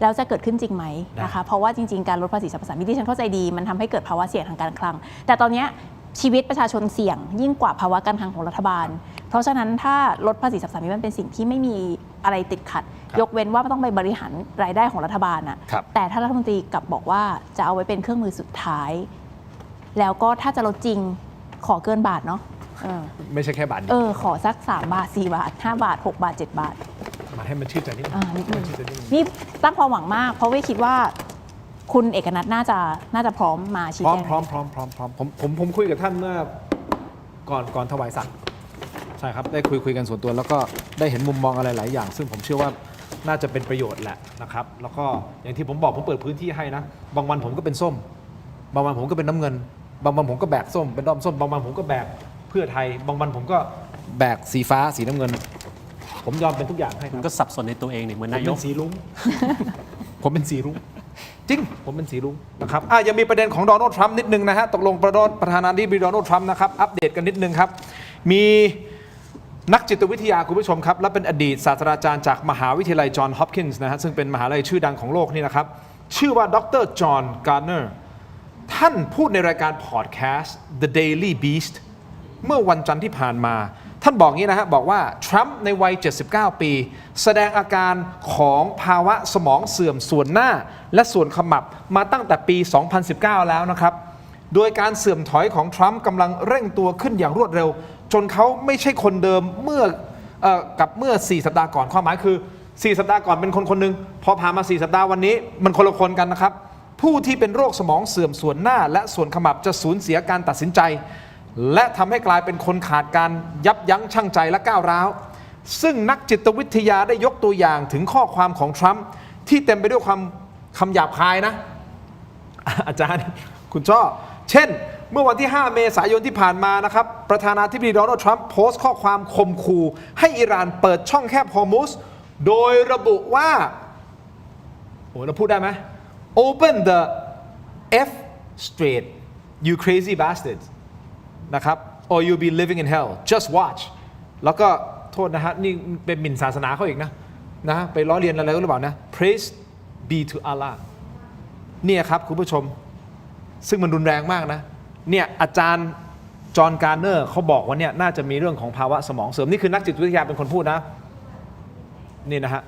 แล้วจะเกิดขึ้นจริงไหมนะคะเพราะว่าจริงๆการลดภาษีสรรพสามิตที่ฉันเข้าใจดีมันทำให้เกิดภาวะเสี่ยงทางการคลังแต่ตอนนี้ชีวิตประชาชนเสี่ยงยิ่งกว่าภาวะการคลังของรัฐบาลเพราะฉะนั้นถ้าลดภาษีสรรพสามิตมันเป็นสิ่งที่ไม่มีอะไรติดขัดยกเว้นว่าต้องไปบริหารรายได้ของรัฐบาลน่ะแต่ถ้ารัฐมนตรีกลับบอกว่าจะเอาไว้เป็นเครื่องมือสุดท้ายแล้วก็ถ้าจะลดจริงขอเกินบาทเนาะไม่ใช่แค่บาทขอสัก3 บาท4 บาท5 บาท6 บาท7 บาทมาให้มันชื่นใจนิดนึงนี่ตั้งความหวังมากเพราะว่าคิดว่าคุณเอกนัทน่าจะพร้อมมาชี้แจงพร้อมผมคุยกับท่านเมื่อก่อนถวายสัตย์ใช่ครับได้คุยกันส่วนตัวแล้วก็ได้เห็นมุมมองอะไรหลายอย่างซึ่งผมเชื่อว่าน่าจะเป็นประโยชน์แหละนะครับแล้วก็อย่างที่ผมบอกผมเปิดพื้นที่ให้นะบางวันผมก็เป็นส้มบางวันผมก็เป็นน้ำเงินบางวันผมก็แบกส้มเป็นด้อมส้มบางวันผมก็แบกเพื่อไทยบางวันผมก็แบกสีฟ้าสีน้ำเงินผมยอมเป็นทุกอย่างให้คุณก็สับสนในตัวเองนี่เหมือนนายกผมเป็นสีรุ้ง ผมเป็นสีรุ้งจริงผมเป็นสีรุ้งนะครับยังมีประเด็นของโดนัลด์ทรัมป์นิดนึงนะฮะตกลงประธานาธิบดีโดนัลด์ทรัมป์นะครับอัปเดตกันนิดนึงครับมีนักจิตวิทยาคุณผู้ชมครับและเป็นอดีตศาสตราจารย์จากมหาวิทยาลัยจอห์นฮอปกินส์นะฮะซึ่งเป็นมหาวิทยาลัยชื่อดังของโลกนี่นะครับชื่อว่าดร.จอห์นการ์เนอร์ท่านพูดในรายการพอดแคสต์ The Daily Beast เมื่อวันจันทร์ที่ผ่านมาท่านบอกงี้นะฮะบอกว่าทรัมป์ในวัย79 ปีแสดงอาการของภาวะสมองเสื่อมส่วนหน้าและส่วนขมับมาตั้งแต่ปี 2019 แล้วนะครับโดยการเสื่อมถอยของทรัมป์กำลังเร่งตัวขึ้นอย่างรวดเร็วจนเขาไม่ใช่คนเดิมเมื่อ 4 สัปดาห์ก่อนความหมายคือ4 สัปดาห์ก่อนเป็นคนหนึ่งพอผ่านมา4 สัปดาห์วันนี้มันคนละคนกันนะครับผู้ที่เป็นโรคสมองเสื่อมส่วนหน้าและส่วนขมับจะสูญเสียการตัดสินใจและทำให้กลายเป็นคนขาดการยับยั้งชั่งใจและก้าวร้าวซึ่งนักจิตวิทยาได้ยกตัวอย่างถึงข้อความของทรัมป์ที่เต็มไปด้วยคำหยาบคายนะ อาจารย์คุณชอบเช่นเมื่อวันที่ 5 เมษายนที่ผ่านมานะครับประธานาธิบดีโดนัลด์ทรัมป์โพสต์ข้อความข่มขู่ให้อิหร่านเปิดช่องแคบฮอร์มุซโดยระบุว่าเราพูดได้ไหม Open the F Strait you crazy bastards นะครับ or you'll be living in hell just watch แล้วก็โทษนะฮะนี่เป็นหมิ่นศาสนาเขาอีกนะไปล้อเลียนอะไรหรือเปล่านะ praise be to Allah เนี่ยครับคุณผู้ชมซึ่งมันรุนแรงมากนะเนี่ยอาจารย์จอห์นการ์เนอร์เขาบอกว่าเนี่ยน่าจะมีเรื่องของภาวะสมองเสื่อมนี่คือนักจิตวิทยาเป็นคนพูดนะนี่นะฮะ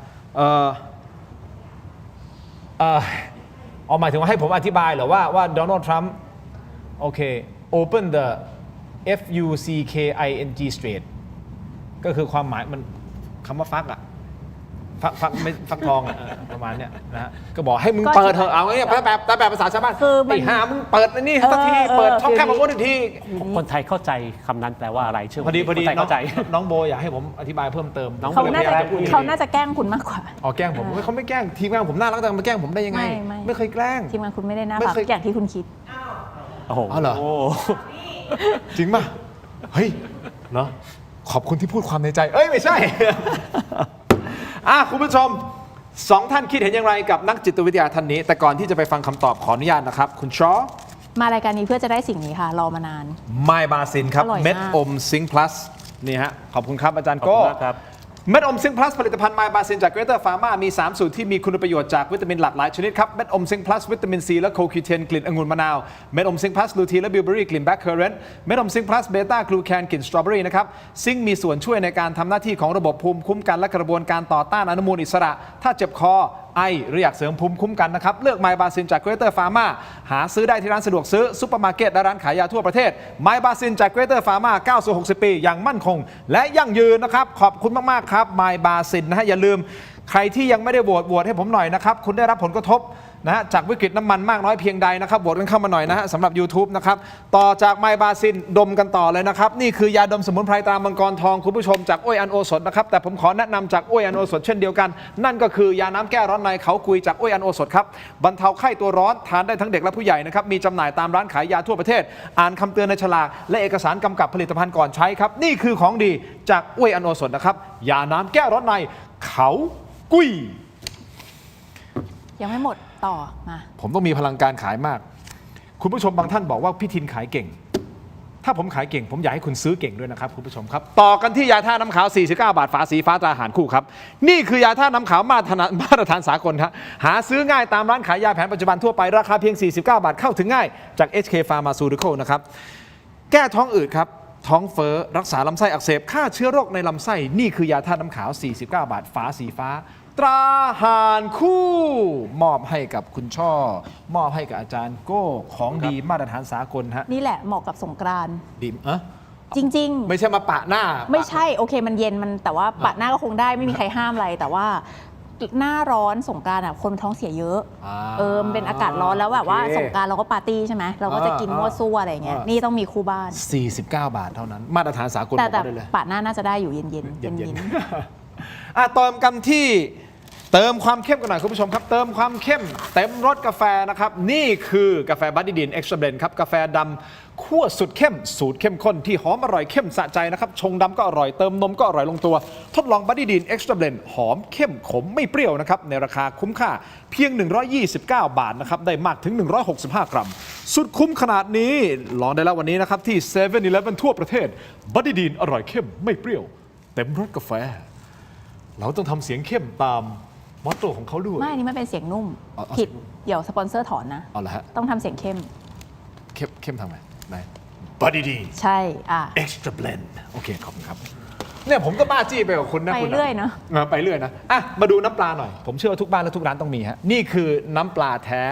หมายถึงว่าให้ผมอธิบายเหรอว่าโดนัลด์ทรัมป์โอเค open the FUCKING straight ก็คือความหมายมันคำว่าฟัก ฟักทองอะประมาณเนี้ยนะฮะก็บอกให้มึงเปิดเถอะเอาไงแบบภาษาชาวบ้านไอ้ห่ามึงเปิดนี่สักทีเปิดช่องแคบมาพูดอีกที คนไทยเข้าใจคำนั้นแปลว่าอะไรเชื่อ พอดี คนไทยเข้าใจ น้องโบอยากให้ผมอธิบายเพิ่มเติม เขาน่าจะแกล้งคุณมากกว่า อ๋อแกล้งผมเขาไม่แกล้งทีมงานผมน่ารักแต่มาแกล้งผมได้ยังไง ไม่เคยแกล้ง ทีมงานคุณไม่ได้น่ารักอย่างที่คุณคิด โอ้โห อ๋อเหรอจริงป่ะเฮ้ยเนาะขอบคุณที่พูดความในใจเอ้ยไม่ใช่ คุณผู้ชม2 ท่านคิดเห็นอย่างไรกับนักจิตวิทยาท่านนี้แต่ก่อนที่จะไปฟังคำตอบขออนุญาตนะครับคุณชอ มารายการนี้เพื่อจะได้สิ่งนี้ค่ะรอมานาน ไมบาซินครับ อร่อยมาก เม็ดอมซิงค์พลัสนี่ฮะขอบคุณครับอาจารย์โก้ ขอบคุณมากครับ เม็ดอมซิงค์พลัสผลิตภัณฑ์ไมบาซินจากเกรเตอร์ฟาร์มามี3สูตรที่มีคุณประโยชน์จากวิตามินหลากหลายชนิดครับเม็ดอมซิงค์พลัสวิตามินซีและโคคิวเทนกลิ่นองุ่นมะนาวเม็ดอมซิงค์พลัสลูทีนและบิลเบอรี่กลิ่นแบล็คเคอร์เรนต์เม็ดอมซิงค์พลัสเบต้ากลูแคนกลิ่นสตรอเบอรี่นะครับซิงค์มีส่วนช่วยในการทำหน้าที่ของระบบภูมิคุ้มกันและกระบวนการต่อต้านอนุมูลอิสระถ้าเจ็บคอไอหรืออยากเสริมภูมิคุ้มกันนะครับเลือกไมบาซินจากเกรเตอร์ฟาร์มาหาซื้อได้ที่ร้านสะดวกซื้อซุปเปอร์มาร์เก็ตและร้านขายยาทั่วประเทศไมบาซินจากเกรเตอร์ฟาร์มาก้าวสู่60 ปีอย่างมั่นคงและยั่งยืนนะครับขอบคุณมากๆครับไมบาซินนะฮะอย่าลืมใครที่ยังไม่ได้โหวตให้ผมหน่อยนะครับคุณได้รับผลกระทบนะฮะจากวิกฤตน้ำมันมากน้อยเพียงใดนะครับโหวตกันเข้ามาหน่อยนะฮะสำหรับ YouTube นะครับต่อจากไมบาซินดมกันต่อเลยนะครับนี่คือยาดมสมุนไพรตรามังกรทองคุณผู้ชมจากอ้วยอันโอสถนะครับแต่ผมขอแนะนำจากอ้วยอันโอสถเช่นเดียวกันนั่นก็คือยาน้ำแก้ร้อนในเขากุยจากอ้วยอันโอสถครับบรรเทาไข้ตัวร้อนทานได้ทั้งเด็กและผู้ใหญ่นะครับมีจำหน่ายตามร้านขายยาทั่วประเทศอ่านคำเตือนในฉลากและเอกสารกำกับผลิตภัณฑ์ก่อนใช้ครับนี่คือของดีจากอ้วยอันโอสถนะครับยาน้ำแก้ร้อนในเขากุยยังไม่หมดต่อมา ผมต้องมีพลังการขายมากคุณผู้ชมบางท่านบอกว่าพี่ทินขายเก่งถ้าผมขายเก่งผมอยากให้คุณซื้อเก่งด้วยนะครับคุณผู้ชมครับต่อกันที่ยาท่าน้ำขาว49 บาทฝาสีฟ้าตราหารคู่ครับนี่คือยาท่าน้ำขาวมาตรฐานสากลครับหาซื้อง่ายตามร้านขายยาแผนปัจจุบันทั่วไปราคาเพียง49 บาทเข้าถึงง่ายจาก HK Pharmaceutical นะครับแก้ท้องอืดครับท้องเฟ้อรักษาลำไส้อักเสบฆ่าเชื้อโรคในลำไส้นี่คือยาท่าน้ำขาว49 บาทฝาสีฟ้าตราหารคู่มอบให้กับคุณช่อมอบให้กับอาจารย์โก้ของดีมาตรฐานสากลฮะนี่แหละเหมาะกับสงกรานต์ดิมจริงๆไม่ใช่มาปะหน้าไม่ใช่โอเคมันเย็นมันแต่ว่าปะหน้าก็คงได้ไม่มีใครห้ามอะไรแต่ว่าหน้าร้อนสงกรานต์คนท้องเสียเยอะมันเป็นอากาศร้อนแล้วแบบว่าสงกรานต์เราก็ปาร์ตี้ใช่ไหมเราก็จะกินมั่วซั่วอะไรเงี้ยนี่ต้องมีคู่บ้าน49 บาทเท่านั้นมาตรฐานสากลแต่ปะหน้าน่าจะได้อยู่เย็นเติมกันที่เติมความเข้มกันหน่อยคุณผู้ชมครับเติมความเข้มเต็มรสกาแฟนะครับนี่คือกาแฟบัดดี้ดีนเอ็กซ์ตร้าเบลนด์ครับกาแฟดำคั่วสุดเข้มสูตรเข้มข้นที่หอมอร่อยเข้มสะใจนะครับชงดำก็อร่อยเติมนมก็อร่อยลงตัวทดลองบัดดี้ดีนเอ็กซ์ตร้าเบลนด์หอมเข้มขมไม่เปรี้ยวนะครับในราคาคุ้มค่าเพียง129 บาทนะครับได้มากถึง165 กรัมสุดคุ้มขนาดนี้ลองได้แล้ววันนี้นะครับที่ 7-Eleven ทั่วประเทศบัดดี้ดีนอร่อยเข้มไม่เปรี้ยวเต็มรสกาแฟเราต้องทำเสียงเข้มตามมอตโต้ของเขาด้วยไม่นี่มันเป็นเสียงนุ่มผิดเดี๋ยวสปอนเซอร์ถอนนะเอาละฮะต้องทำเสียงเข้มทำไงไหนบัดดี้ดีใช่Extra Blend โอเคขอบคุณครับเนี่ยผมก็บ้าจี้ไปกับคุณนะไปเรื่อยเนาะไปเรื่อยนะมาดูน้ำปลาหน่อยผมเชื่อว่าทุกบ้านและทุกร้านต้องมีฮะนี่คือน้ำปลาแท้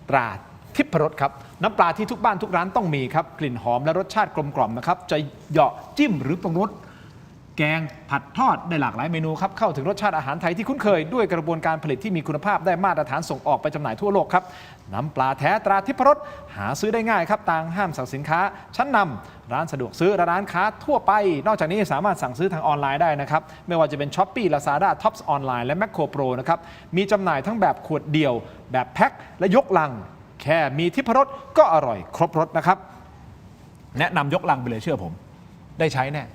ตราทิพรสครับน้ำปลาที่ทุกบ้านทุกร้านต้องมีครับกลิ่นหอมและรสชาติกลมกล่อมนะครับจะเหยาะจิ้มหรือปรุงรสแกงผัดทอดได้หลากหลายเมนูครับเข้าถึงรสชาติอาหารไทยที่คุ้นเคยด้วยกระบวนการผลิตที่มีคุณภาพได้มาตรฐานส่งออกไปจำหน่ายทั่วโลกครับน้ำปลาแท้ตราทิพรสหาซื้อได้ง่ายครับตามห้างสรรพสินค้าชั้นนำร้านสะดวกซื้อและร้านค้าทั่วไปนอกจากนี้สามารถสั่งซื้อทางออนไลน์ได้นะครับไม่ว่าจะเป็น Shopee Lazada Tops ออนไลน์และ Macro Pro นะครับมีจำหน่ายทั้งแบบขวดเดียวแบบแพ็คและยกลังแค่มีทิพรสก็อร่อยครบรสนะครับแนะนำยกลังไปเลยเชื่อผมได้ใช้แน่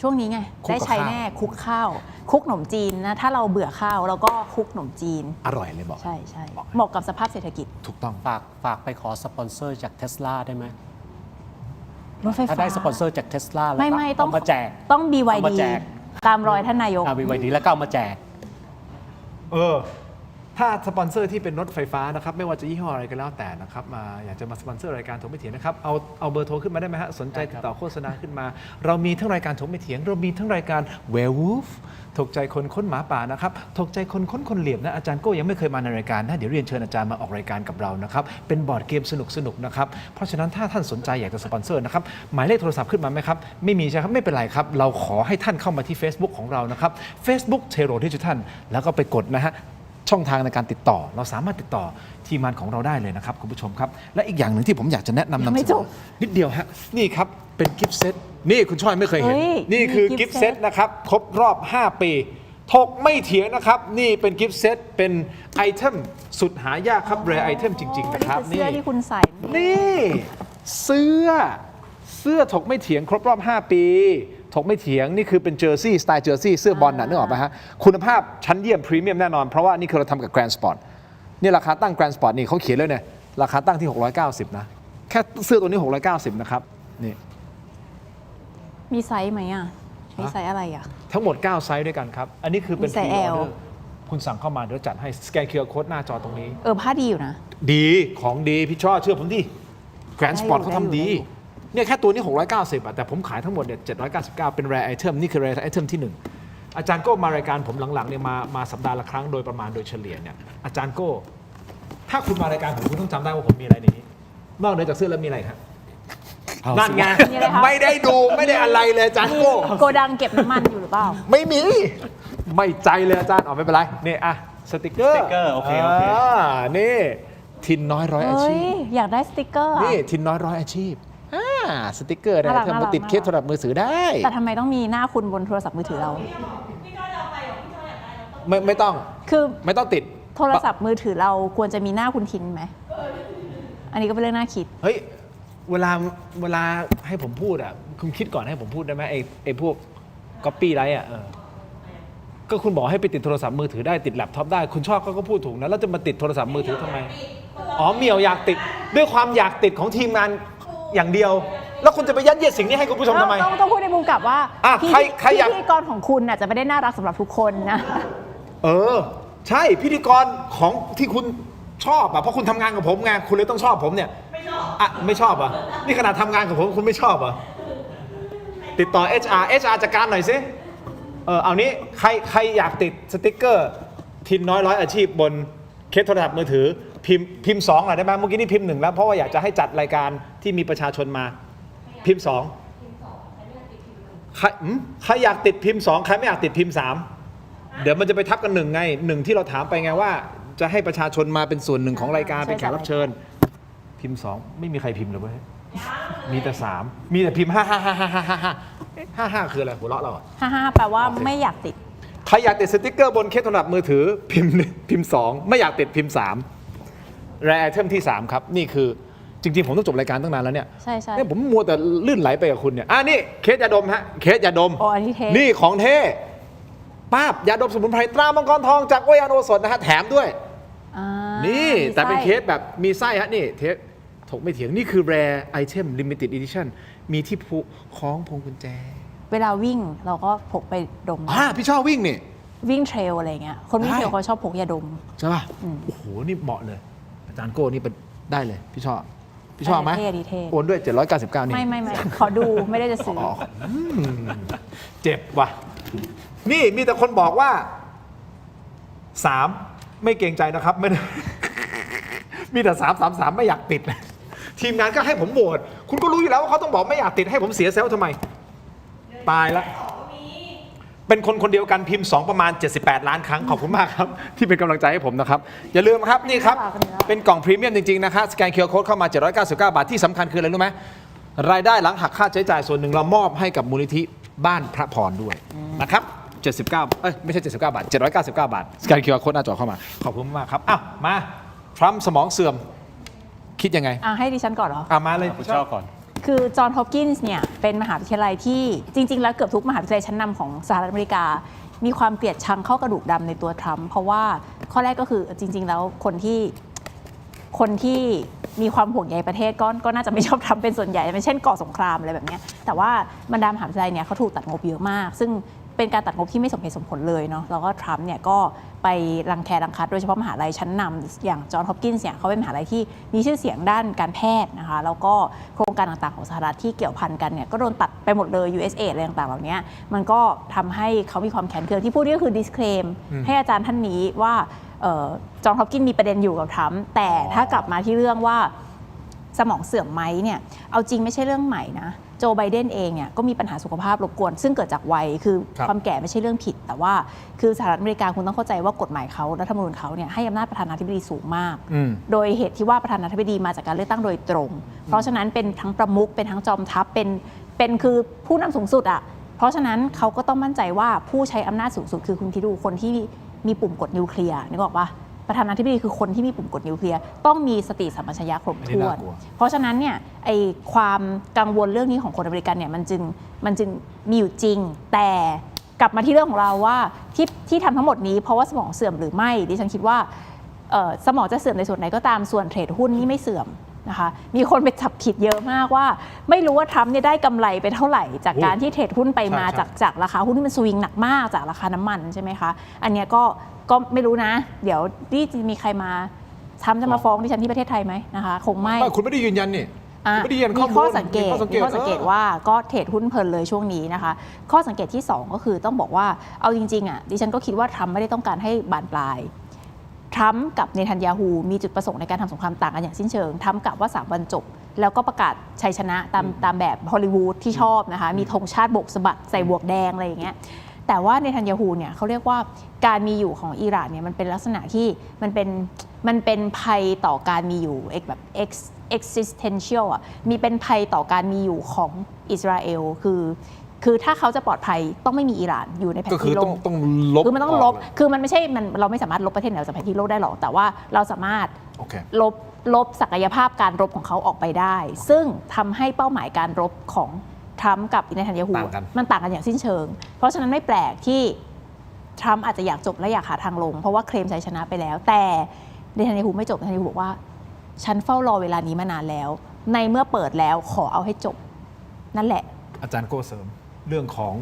ช่วงนี้ไงได้ใช้แน่คุกข้าวคุกขนมจีนนะถ้าเราเบื่อข้าวเราก็คุกขนมจีนอร่อยเลยบอกใช่เหมาะกับสภาพเศรษฐกิจถูกต้องฝากไปขอสปอนเซอร์จาก Tesla ได้ไหมรถไฟฟ้าถ้าได้สปอนเซอร์จาก Tesla แล้วไม่ต้องมาแจกต้อง BYD ตามรอยท่านนายกBYD แล้วก็เอามาแจก ถ้าสปอนเซอร์ที่เป็นรถไฟฟ้านะครับไม่ว่าจะยี่ห้ออะไรก็แล้วแต่นะครับมาอยากจะมาสปอนเซอร์รายการถกไม่เถียงนะครับเอาเบอร์โทรขึ้นมาได้ไหมฮะสนใจติดต่อโฆษณาขึ้นมา เรามีทั้งรายการถกไม่เถียงเรามีทั้งรายการ Werewolf ถกใจคนค้นหมาป่านะครับถกใจคนค้นคนเหลี่ยมนะอาจารย์โก้ยังไม่เคยมาในรายการนะเดี๋ยวเรียนเชิญอาจารย์มาออกรายการกับเรานะครับเป็นบอร์ดเกมสนุกๆนะครับเพราะฉะนั้นถ้าท่านสนใจอยากจะสปอนเซอร์นะครับหมายเลขโทรศัพท์ขึ้นมาไหมครับไม่มีใช่ครับไม่เป็นไรครับเราขอให้ท่านเข้ามาที่ Facebook ของเรานะครับ Facebook Tero Digital แล้วก็ไปกดนะฮะช่องทางในการติดต่อเราสามารถติดต่อทีมงานของเราได้เลยนะครับคุณผู้ชมครับและอีกอย่างหนึ่งที่ผมอยากจะแนะนำนำเสนอนิดเดียวฮะนี่ครับเป็นกิฟต์เซตนี่คุณช่อยไม่เคยเห็นนี่คือกิฟต์เซตนะครับครบรอบ5 ปีถกไม่เถียงนะครับนี่เป็นกิฟต์เซตเป็นไอเทมสุดหายากครับแรร์ไอเทมจริงๆนะครับ เสื้อที่คุณใส่ นี่เสื้อถกไม่เถียงครบรอบ 5 ปีถกไม่เถียงนี่คือเป็นเจอร์ซี่สไตล์เจอร์ซี่เสื้อบอลน่ะนึกออกไหมฮะคุณภาพชั้นเยี่ยมพรีเมียมแน่นอนเพราะว่านี่คือเราทำกับแกรนด์สปอร์ตนี่ราคาตั้งแกรนด์สปอร์ตนี่เขาเขียนเลยเนี่ยราคาตั้งที่ 690นะแค่เสื้อตัวนี้ 690นะครับนี่ มีไซส์ไหมอ่ะมีไซส์อะไรอ่ะทั้งหมด9ไซส์ด้วยกันครับอันนี้คือเป็น มีไซส์ พรีออ L เดอร์คุณสั่งเข้ามาเดี๋ยวจัดให้สแกนเคอร์โค้ดหน้าจอตรงนี้ ผ้าดีอยู่นะ ดีของดีพี่ชอบเชื่อผมดิแกรนด์สปอร์ตเขาทำดีเนี่ยแค่ตัวนี้ 690แต่ผมขายทั้งหมดเนี่ย799เป็น rare item นี่คือ rare item ที่ 1อาจารย์โก้มารายการผมหลังๆเนี่ยมาสัปดาห์ละครั้งโดยประมาณโดยเฉลี่ยเนี่ยอาจารย์โก้ถ้าคุณมารายการผมคุณต้องจำได้ว่าผมมีอะไรในนี้นอกเหนือจากเสื้อแล้วมีอะไรครับนั่นไงไม่ได้ดูไม่ได้อะไรเลยอาจารย์โก้ โกดังเก็บน้ำมันอยู่หรือเปล่า ไม่มีไม่ใจเลยอาจารย์ไม่เป็นไรนี่อ่ะสติกเกอร์โอเคนี่ทินน้อยร้อยอาชีพ อยากได้สติกเกอร์นี่ทินน้อยร้อยอาชีพสติกเกอร์เนี่ยทำมาติดเคสโทรศัพท์มือถือได้แต่ทำไมต้องมีหน้าคุณบนโทรศัพท์มือถือเราไม่ต้องคือไม่ต้องติดโทรศัพท์มือถือเราควรจะมีหน้าคุณทินไหมอันนี้ก็เป็นเรื่องน่าคิดเฮ้ยเวลาให้ผมพูดอ่ะคุณคิดก่อนให้ผมพูดได้ไหมไอ้พวกก๊อปปี้ไรอ่ะก็คุณบอกให้ไปติดโทรศัพท์มือถือได้ติดแล็ปท็อปได้คุณชอบก็พูดถูกนะแล้วจะมาติดโทรศัพท์มือถือทำไมเหมียวอยากติดด้วยความอยากติดของทีมงานอย่างเดียวแล้วคุณจะไปยัดเยียดสิ่งนี้ให้คุณผู้ชมทำไมต้องพูดในมุมกลับว่าพิธีกรของคุณน่ะจะไม่ได้น่ารักสำหรับทุกคนนะใช่พิธีกรของที่คุณชอบเพราะคุณทำงานกับผมไงคุณเลยต้องชอบผมเนี่ยไม่ชอบนี่ขนาดทำงานกับผมคุณไม่ชอบติดต่อ HR จัดการหน่อยสิเอานี้ใครอยากติดสติ๊กเกอร์ทินน้อยร้อยอาชีพบนเคสโทรศัพท์มือถือพิมพ์2หน่อยได้ไหมเมื่อกี้นี่พิมพ์1แล้วเพราะว่าอยากจะให้จัดรายการที่มีประชาชนมาพิมพ์2ใครอยากติดพิมพ์2ใครไม่อยากติดพิมพ์3เดี๋ยวมันจะไปทับกัน1ไง1ที่เราถามไปไงว่าจะให้ประชาชนมาเป็นส่วนหนึ่งของรายการเป็นแขกรับเชิญพิมพ์2ไม่มีใครพิมพ์เลยเว้ยมีแต่3มีแต่พิมพ์55คืออะไรหัวเราะเรา55แปลว่าไม่อยากติดใครอยากติดสติ๊กเกอร์บนเคสโทรศัพท์มือถือพิมพ์2ไม่อยากติดพิมพ์3rare item ที่3ครับนี่คือจริงๆผมต้องจบรายการตั้งนานแล้วเนี่ยใช่เนี่ยผมมัวแต่ลื่นไหลไปกับคุณเนี่ยนี่เคสยาดมฮะเคสยาดมนี่ของเท่ป้าบยาดมสมุนไพรตรามังกรทองจากโอยานโอสถนะฮะแถมด้วยนี่แต่เป็นเคสแบบมีไส้ฮะนี่เทปถกไม่เถียงนี่คือ rare item limited edition มีที่คล้องพวงกุญแจเวลาวิ่งเราก็พกไปดมพี่ชอบวิ่งนี่วิ่งเทรลอะไรเงี้ยคนวิ่งเทรลเขาชอบพกยาดมใช่ป่ะโอ้โหนี่เหมาะเลยอาจารย์โก้นี่เป็นได้เลยพี่ชอบไหมโอนด้วย799นี่ไม่ขอดูไม่ได้จะซื้อเจ็บว่ะนี่มีแต่คนบอกว่า3ไม่เกรงใจนะครับไม่มีแต่333ไม่อยากติดทีมงานก็ให้ผมโหวตคุณก็รู้อยู่แล้วว่าเขาต้องบอกไม่อยากติดให้ผมเสียเซลล์ทำไมตายแล้วเป็นคนเดียวกันพิมพ์2ประมาณ78ล้านครั้งขอบคุณมากครับที่เป็นกำลังใจให้ผมนะครับอย่าลืมครับนี่ครับเป็นกล่องพรีเมียมจริงๆนะครับสแกน QR Code เข้ามา799 บาทที่สำคัญคืออะไรรู้ไหมรายได้หลังหักค่าใช้จ่ายส่วนหนึ่งเรามอบให้กับมูลนิธิบ้านพระพรด้วยนะครับ79ไม่ใช่79 บาท799 บาทสแกน QR Code หน้าจอเข้ามาขอบคุณมากครับมาทรัมป์สมองเสื่อมคิดยังไงให้ดิฉันก่อนเหรอมาเลยคุณชอบก่อนคือจอห์น ฮอปกินส์เนี่ยเป็นมหาวิทยาลัยที่จริงๆแล้วเกือบทุกมหาวิทยาลัยชั้นนำของสหรัฐอเมริกามีความเกลียดชังเข้ากระดูกดำในตัวทรัมป์เพราะว่าข้อแรกก็คือจริงๆแล้วคนที่มีความห่วงใยประเทศก็น่าจะไม่ชอบทรัมป์เป็นส่วนใหญ่เช่นก่อสงครามอะไรแบบนี้แต่ว่าบรรดามหาวิทยาลัยเนี่ยเขาถูกตัดงบเยอะมากซึ่ง เป็นการตัดงบที่ไม่สมเหตุสมผลเลยเนาะแล้วก็ทรัมป์เนี่ยก็ไปรังแครังคัดโดยเฉพาะมหาลัยชั้นนำอย่างจอห์นฮอปกินส์เนี่ยเขาเป็นมหาลัยที่มีชื่อเสียงด้านการแพทย์นะคะแล้วก็โครงการต่างๆของสหรัฐที่เกี่ยวพันกันเนี่ยก็โดนตัดไปหมดเลย USAID อะไรต่างๆเหล่านี้มันก็ทำให้เขามีความแข็งเคืองที่พูดนี่ก็คือ disclaim ให้อาจารย์ท่านนี้ว่าจอห์นฮอปกินส์มีประเด็นอยู่กับทรัมป์แต่ถ้ากลับมาที่เรื่องว่าสมองเสื่อมไหมเนี่ยเอาจริงไม่ใช่เรื่องใหม่นะโจไบเดนเองเนี่ยก็มีปัญหาสุขภาพรบกวนซึ่งเกิดจากวัยคือความแก่ไม่ใช่เรื่องผิดแต่ว่าคือสหรัฐอเมริกาคุณต้องเข้าใจว่ากฎหมายเขารัฐธรรมนูญเขาเนี่ยให้อำนาจประธานาธิบดีสูงมากโดยเหตุที่ว่าประธานาธิบดีมาจากการเลือกตั้งโดยตรงเพราะฉะนั้นเป็นทั้งประมุขเป็นทั้งจอมทัพเป็นคือผู้นำสูงสุดอ่ะเพราะฉะนั้นเขาก็ต้องมั่นใจว่าผู้ใช้อำนาจสูงสุดคือคุณคิดดูคนที่มีปุ่มกดนิวเคลียร์นึกออกปะประธานาธิบดีคือคนที่มีปุ่มกดนิวเคลียร์ต้องมีสติสัมปชัญญะครบถ้วนเพราะฉะนั้นเนี่ยไอความกังวลเรื่องนี้ของคนอเมริกันเนี่ยมันจึงมีอยู่จริงแต่กลับมาที่เรื่องของเราว่าที่ทำทั้งหมดนี้เพราะว่าสมองเสื่อมหรือไม่ดิฉันคิดว่าสมองจะเสื่อมในส่วนไหนก็ตามส่วนเทรดหุ้นนี่ไม่เสื่อมนะคะมีคนไปจับผิดเยอะมากว่าไม่รู้ว่าทรัมป์เนี่ยได้กำไรไปเท่าไหร่จากการที่เทรดหุ้นไปมาจากราคาหุ้นที่มันสวิงหนักมากจากราคาน้ำมันใช่ไหมคะอันเนี้ยก็ไม่รู้นะเดี๋ยวนี่จะมีใครมาทรัมป์จะมาฟ้องดิฉันที่ประเทศไทยไหมนะคะคงไม่คุณไม่ได้ยืนยันนี่ไม่ได้ยืนยันมีข้อสังเกตว่าก็เทรดหุ้นเพลินเลยช่วงนี้นะคะข้อสังเกตที่2ก็คือต้องบอกว่าเอาจริงๆอ่ะดิฉันก็คิดว่าทรัมป์ไม่ได้ต้องการให้บานปลายทรัมป์กับเนทันยาฮูมีจุดประสงค์ในการทำสงครามต่างกันอย่างสิ้นเชิงทรัมป์กะว่า3 วันจบแล้วก็ประกาศชัยชนะตามแบบฮอลลีวูดที่ชอบนะคะมีธงชาติโบกสะบัดใส่บวกแดงอะไรอย่างเงี้ยแต่ว่าเนทันยาฮูเนี่ยเขาเรียกว่าการมีอยู่ของอิหร่านเนี่ยมันเป็นลักษณะที่มันเป็นภัยต่อการมีอยู่แบบ existential อ่ะมีเป็นภัยต่อการมีอยู่ของอิสราเอลคือถ้าเขาจะปลอดภัยต้องไม่มีอิหร่านอยู่ในแผนที่โลกต้องลบคือมันต้องลบคือมันไม่ใช่เราไม่สามารถลบประเทศไหนจากแผนที่โลกได้หรอกแต่ว่าเราสามารถลบศักยภาพการรบของเขาออกไปได้ซึ่งทำให้เป้าหมายการรบของทรัมป์กับเนทันยาฮูมันต่างกันอย่างสิ้นเชิงเพราะฉะนั้นไม่แปลกที่ทรัมป์อาจจะอยากจบและอยากหาทางลงเพราะว่าเคลมชัยชนะไปแล้วแต่เนทันยาฮูไม่จบเนทันยาฮูบอกว่าฉันเฝ้ารอเวลานี้มานานแล้วในเมื่อเปิดแล้วขอเอาให้จบนั่นแหละอาจารย์โก้เสริมเรื่องของ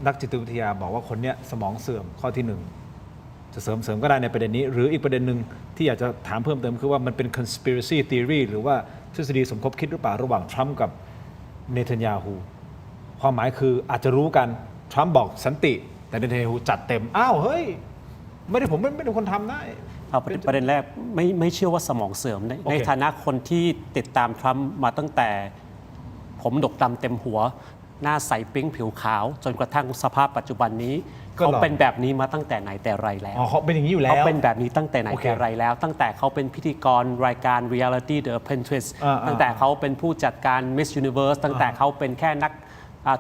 นักจิตวิทยาบอกว่าคนเนี้ยสมองเสื่อมข้อที่1จะเสริมก็ได้ในประเด็นนี้หรืออีกประเด็นหนึ่งที่อยากจะถามเพิ่มเติมคือว่ามันเป็น conspiracy theory หรือว่าทฤษฎีสมคบคิดหรือเปล่าระหว่างทรัมป์กับเนทันยาฮูความหมายคืออาจจะรู้กันทรัมป์บอกสันติแต่เนทันยาฮูจัดเต็มอ้าวเฮ้ยไม่ได้ผมไม่ได้คนทำนะประเด็นแรกไม่เชื่อว่าสมองเสื่อมในฐานะคนที่ติดตามทรัมป์มาตั้งแต่ผมดกดำเต็มหัวหน้าใสปิ๊งผิวขาวจนกระทั่งสภาพปัจจุบันนี้เขาเป็นแบบนี้มาตั้งแต่ไหนแต่ไรแล้วเขาเป็นอย่างนี้อยู่แล้วเขาเป็นแบบนี้ตั้งแต่ไหนแต่ไรแล้วตั้งแต่เขาเป็นพิธีกรรายการ Reality The Apprentice ตั้งแต่เขาเป็นผู้จัดการ Miss Universe ตั้งแต่เขาเป็นแค่นัก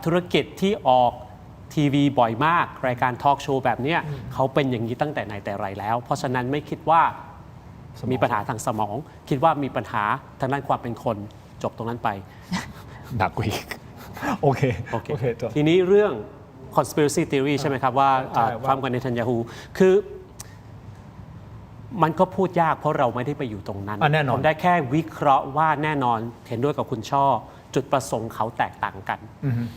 ธุรกิจที่ออกทีวีบ่อยมากรายการทอล์กโชว์แบบนี้เขาเป็นอย่างนี้ตั้งแต่ไหนแต่ไรแล้วเพราะฉะนั้นไม่คิดว่ามีปัญหาทางสมองคิดว่ามีปัญหาทางด้านความเป็นคนจบตรงนั้นไปหนักกว่าอีกโอเคทีนี้เรื่อง conspiracy theory ใช่ไหมครับว่าทรัมป์กับเนทันยาฮูคือมันก็พูดยากเพราะเราไม่ได้ไปอยู่ตรงนั้นผมได้แค่วิเคราะห์ว่าแน่นอนเห็นด้วยกับคุณช่อจุดประสงค์เขาแตกต่างกัน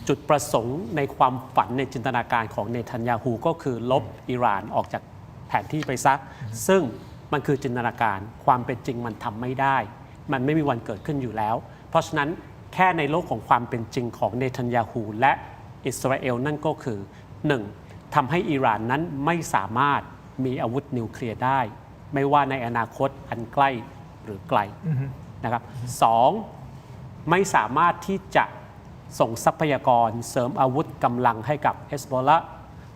จุดประสงค์ในความฝันในจินตนาการของเนทันยาฮูก็คือลบอิหร่านออกจากแผนที่ไปซะซึ่งมันคือจินตนาการความเป็นจริงมันทำไม่ได้มันไม่มีวันเกิดขึ้นอยู่แล้วเพราะฉะนั้นแค่ในโลกของความเป็นจริงของเนทันยาฮูและอิสราเอลนั่นก็คือ 1. ทำให้อิหร่านนั้นไม่สามารถมีอาวุธนิวเคลียร์ได้ไม่ว่าในอนาคตอันใกล้หรือไกลนะครับ 2. ไม่สามารถที่จะส่งทรัพยากรเสริมอาวุธกำลังให้กับเฮซบอลละ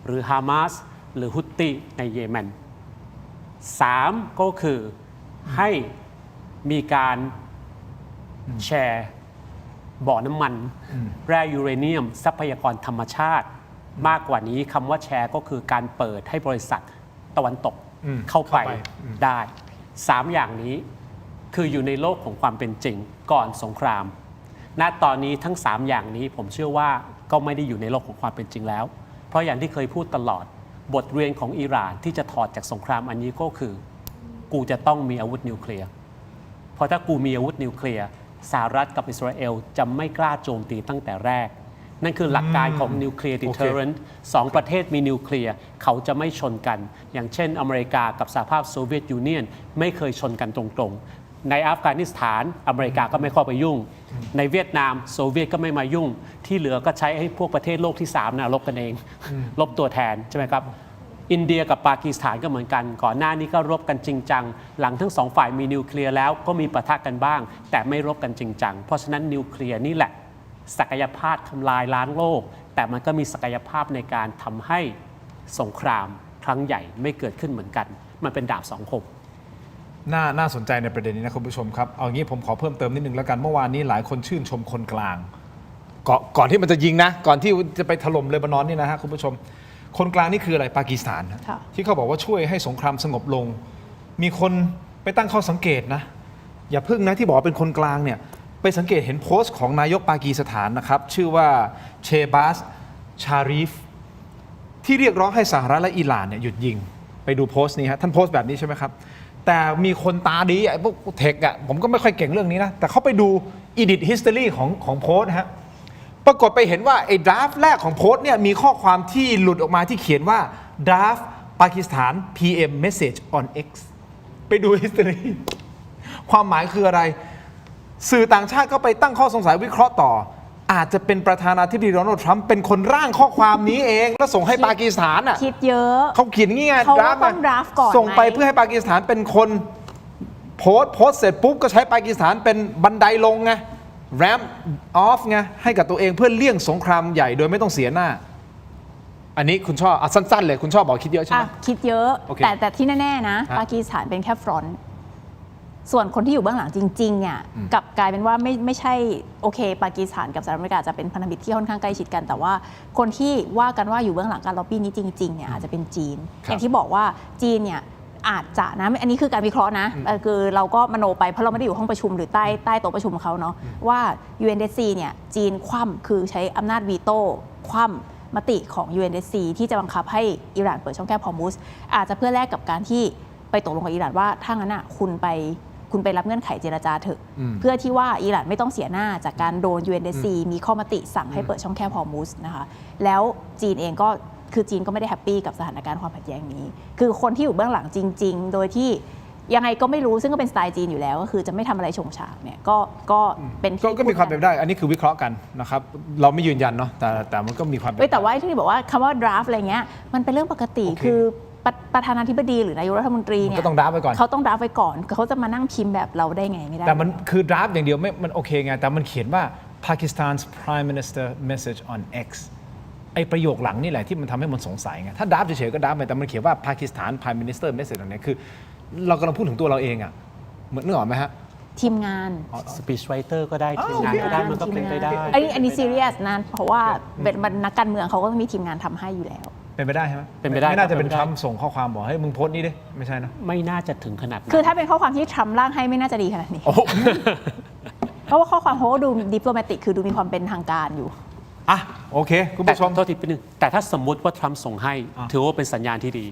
หรือฮามาสหรือฮุตตีในเยเมน 3. ก็คือให้มีการแชร์บ่อน้ำมันแร่ยูเรเนียมทรัพยากรธรรมชาติมากกว่านี้คำว่าแชร์ก็คือการเปิดให้บริษัทตะวันตกเข้าไปได้3อย่างนี้คืออยู่ในโลกของความเป็นจริงก่อนสงครามณตอนนี้ทั้ง3อย่างนี้ผมเชื่อว่าก็ไม่ได้อยู่ในโลกของความเป็นจริงแล้วเพราะอย่างที่เคยพูดตลอดบทเรียนของอิหร่านที่จะถอดจากสงครามอันนี้ก็คือกูจะต้องมีอาวุธนิวเคลียร์เพราะถ้ากูมีอาวุธนิวเคลียร์สหรัฐกับอิสราเอลจะไม่กล้าโจมตีตั้งแต่แรก นั่นคือหลักการของ nuclear deterrent สองประเทศมีนิวเคลียร์เขาจะไม่ชนกัน อย่างเช่นอเมริกากับสหภาพโซเวียตยูเนียนไม่เคยชนกันตรงๆ ในอัฟกานิสถานอเมริกาก็ไม่เข้าไปยุ่ง ในเวียดนามโซเวียตก็ไม่มายุ่ง ที่เหลือก็ใช้ให้พวกประเทศโลกที่3นะรบกันเองรบตัวแทนใช่ไหมครับอินเดียกับปากีสถานก็เหมือนกันก่อนหน้านี้ก็รบกันจริงจังหลังทั้งสองฝ่ายมีนิวเคลียร์แล้วก็มีปะทะกันบ้างแต่ไม่รบกันจริงจังเพราะฉะนั้นนิวเคลียร์นี่แหละศักยภาพทำลายล้างโลกแต่มันก็มีศักยภาพในการทำให้สงครามครั้งใหญ่ไม่เกิดขึ้นเหมือนกันมันเป็นดาบสองคมน่าสนใจในประเด็นนี้นะคุณผู้ชมครับเอางี้ผมขอเพิ่มเติมนิดนึงแล้วกันเมื่อวานนี้หลายคนชื่นชมคนกลางก่อนที่มันจะยิงนะก่อนที่จะไปถล่มเลบานอนนี่นะฮะคุณผู้ชมคนกลางนี่คืออะไรปากีสถานนะที่เขาบอกว่าช่วยให้สงครามสงบลงมีคนไปตั้งข้อสังเกตนะอย่าพึ่งนะที่บอกว่าเป็นคนกลางเนี่ยไปสังเกตเห็นโพสต์ของนายกปากีสถานนะครับชื่อว่าเชบาสชารีฟที่เรียกร้องให้สหรัฐและอิหร่านเนี่ยหยุดยิงไปดูโพสต์นี้ฮะท่านโพสต์แบบนี้ใช่ไหมครับแต่มีคนตาดีไอ้พวกเทคอะผมก็ไม่ค่อยเก่งเรื่องนี้นะแต่เขาไปดู edit history ของโพสต์ฮะปรากฏไปเห็นว่าไอ้ดราฟแรกของโพสต์เนี่ยมีข้อความที่หลุดออกมาที่เขียนว่าดราฟปากีสถาน PM message on X ไปดู history ความหมายคืออะไรสื่อต่างชาติก็ไปตั้งข้อสงสัยวิเคราะห์ต่ออาจจะเป็นประธานาธิบดีโดนัลด์ทรัมป์เป็นคนร่างข้อความนี้เองแล้วส่งให้ปากีสถานอ่ะคิดเยอะเขาเขียนงี้ไงเขาต้องดราฟก่อนส่งไปเพื่อให้ปากีสถานเป็นคนโพสต์เสร็จปุ๊บก็ใช้ปากีสถานเป็นบันไดลงไง ramp off ไงให้กับตัวเองเพื่อเลี่ยงสงครามใหญ่โดยไม่ต้องเสียหน้าอันนี้คุณชอบสั้นๆเลยคุณชอบบอกคิดเยอะใช่ไหมคิดเยอะแต่ที่แน่ๆนะปากีสถานเป็นแค่ฟรอนต์ส่วนคนที่อยู่เบื้องหลังจริงๆเนี่ยกลับกลายเป็นว่าไม่ใช่โอเคปากีสถานกับสหรัฐอเมริกาจะเป็นพันธมิตรที่ค่อนข้างใกล้ชิดกันแต่ว่าคนที่ว่ากันว่าอยู่เบื้องหลังการล็อบบี้นี้จริงๆเนี่ยอาจจะเป็นจีนอย่างที่บอกว่าจีนเนี่ยอาจจะนะอันนี้คือการวิเคราะห์นะคือเราก็มโนไปเพราะเราไม่ได้อยู่ห้องประชุมหรือใต้โต๊ะประชุมเขาเนาะว่า UNSC เนี่ยจีนคว่ำคือใช้อำนาจวีโต้คว่ำมติของ UNSC ที่จะบังคับให้อิหร่านเปิดช่องแคบฮอร์มุซอาจจะเพื่อแลกกับการที่ไปตกลงกับอิหร่านว่าถ้างั้นคุณไปรับเงื่อนไขเจรจาเถอะเพื่อที่ว่าอิหร่านไม่ต้องเสียหน้าจากการโดน UNSC มีข้อมติสั่งให้เปิดช่องแคบฮอร์มุซนะคะแล้วจีนเองก็คือจีนก็ไม่ได้แฮปปี้กับสถานการณ์ความขัดแย้งนี้คือคนที่อยู่เบื้องหลังจริงๆโดยที่ยังไงก็ไม่รู้ซึ่งก็เป็นสไตล์จีนอยู่แล้วก็คือจะไม่ทำอะไรชงฉางเนี่ยก็เป็นก็มีความเป็นไปได้อันนี้คือวิเคราะห์กันนะครับเราไม่ยืนยันเนาะแต่มันก็มีความเป็นไปได้แต่ว่าที่บอกว่าคำว่า draft อะไรเงี้ยมันเป็นเรื่องปกติคือประธานาธิบดีหรือนายกรัฐมนตรีเนี่ยก็ต้องดราฟไว้ก่อนเขาต้องดราฟไว้ก่อนเขาจะมานั่งพิมพ์แบบเราได้ไงไม่ได้แต่มันคือดราฟอย่างเดียวไม่มันโอเคไงแต่มันเขียนว่า Pakistan's Prime Minister message on X ไอประโยคหลังนี่แหละที่มันทำให้มันสงสัยไงถ้าดราฟเฉยๆก็ดราฟไปแต่มันเขียนว่า Pakistan Prime Minister message on X คือเรากำลังพูดถึงตัวเราเองอ่ะเหมือนนึกออกไหมฮะทีมงาน speech writer ก็ได้ทีมงานก็ได้มันก็เป็นไปได้อันนี้ซีเรียสนะเพราะว่าเป็นนักการเมืองเขาก็ต้องมีทีมงานทำให้อยู่แล้วเป็นไปได้ใช่ไหมเป็นไปได้ไม่น่าจะเป็นทรัมป์ส่งข้อความบอกให้มึงโพสต์นี่ดิไม่ใช่นะไม่น่าจะถึงขนาดนั้นคือถ้าเป็นข้อความที่ทรัมป์ร่างให้ไม่น่าจะดีขนาดนี้เพราะว่าข้อความเขาก็ดูดิปโลมาติกคือดูมีความเป็นทางการอยู่โอเคคุณผู้ชมโทษทีนิดนึงแต่ถ้าสมมติว่าทรัมป์ส่งให้ถือว่าเป็นสัญญาณที่ดี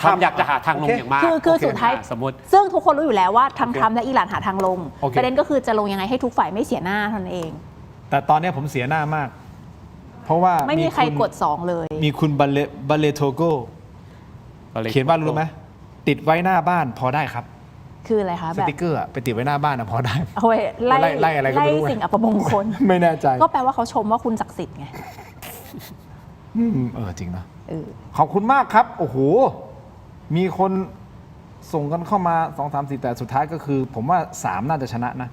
ทรัมป์อยากจะหาทางลงอย่างมากคือสุดท้ายสมมติซึ่งทุกคนรู้อยู่แล้วว่าทั้งทรัมป์และอิหร่านหาทางลงประเด็นก็คือจะลงยังไงให้ทุกฝ่ายไม่เสียหน้าเท่านั้นเองแต่ตอนนี้ผมเสียหน้ามากเพราะว่าไม่มีใครกด2เลยมีคุณบัลเลโทโกเขียนว่ารู้ไหมติดไว้หน้าบ้านพอได้ครับคืออะไรคะสติ๊กเกอร์ไปติดไว้หน้าบ้านพอได้เอาไว้ไล่อะไรก็ไม่รู้สิ่งอัปมงคลไม่แน่ใจก็แปลว่าเขาชมว่าคุณศักดิ์สิทธิ์ไงจริงนะขอบคุณมากครับโอ้โหมีคนส่งกันเข้ามา2 3 4แต่สุดท้ายก็คือผมว่า3น่าจะชนะนะ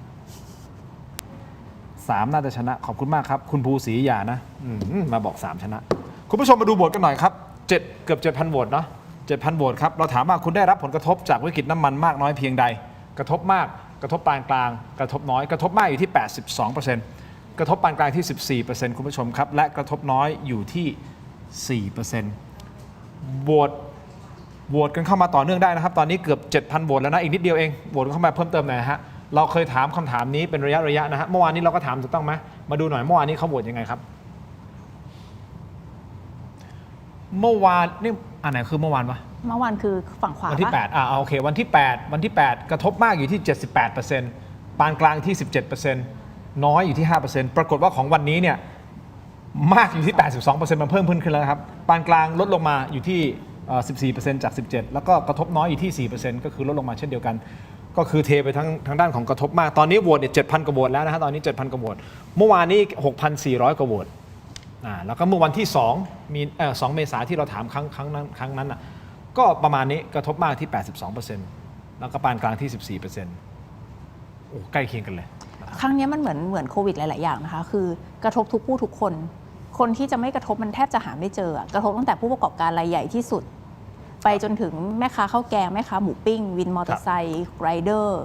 3น่าจะชนะขอบคุณมากครับคุณภูศรีอย่านะมาบอก3ชนะคุณผู้ชมมาดูโหวตกันหน่อยครับเกือบ 7,000 โหวตเนาะ 7,000 โหวตครับเราถามว่าคุณได้รับผลกระทบจากวิกฤตน้ำมันมากน้อยเพียงใดกระทบมากกระทบปานกลางกระทบน้อยกระทบมากอยู่ที่ 82% กระทบปานกลางที่ 14% คุณผู้ชมครับและกระทบน้อยอยู่ที่ 4% โหวตกันเข้ามาต่อเนื่องได้นะครับตอนนี้เกือบ 7,000 โหวตแล้วนะอีกนิดเดียวเองโหวตเข้ามาเพิ่มเติมหน่อยฮะเราเคยถามคำถามนี้เป็นระยะนะฮะเมื่อวานนี้เราก็ถามถูกต้องไหมมาดูหน่อยเมื่อวานนี้เขาโหวตยังไงครับเมื่อวานนี่อันไหนคือเมื่อวานวะเมื่อวานคือฝั่งขวาวันที่8โอเควันที่8กระทบมากอยู่ที่ 78%ปานกลางที่ 17%น้อยอยู่ที่ 5% ปรากฏว่าของวันนี้เนี่ย มากอยู่ที่ 82%มันเพิ่มขึ้นแล้วนะครับปานกลางลดลงมาอยู่ที่14% จาก 17 แล้วก็กระทบน้อยอยู่ที่ 4% ก็คือลดลงมาเช่นเดียวกัน ก็คือเทไปทางด้านของกระทบมากตอนนี้โหวตเนี่ย 7,000 กว่าโหวตแล้วนะฮะตอนนี้ 7,000 กว่าโหวตเมื่อวานนี้ 6,400 กว่าโหวตแล้วก็เมื่อวันที่2เมษายนที่เราถามครั้งนั้นน่ะก็ประมาณนี้กระทบมากที่ 82%แล้วก็ปานกลางที่ 14%โอ้ใกล้เคียงกันเลย ครั้งนี้มันเหมือนโควิดหลาย ๆ อย่างนะคะ คือกระทบทุกผู้ทุกคน คนที่จะไม่กระทบมันแทบจะหาไม่เจอ กระทบตั้งแต่ผู้ประกอบการรายใหญ่ที่สุด ไปจนถึงแม่ค้าข้าวแกงแม่ค้าหมูปิ้ง วินมอเตอร์ไซค์ไรเดอร์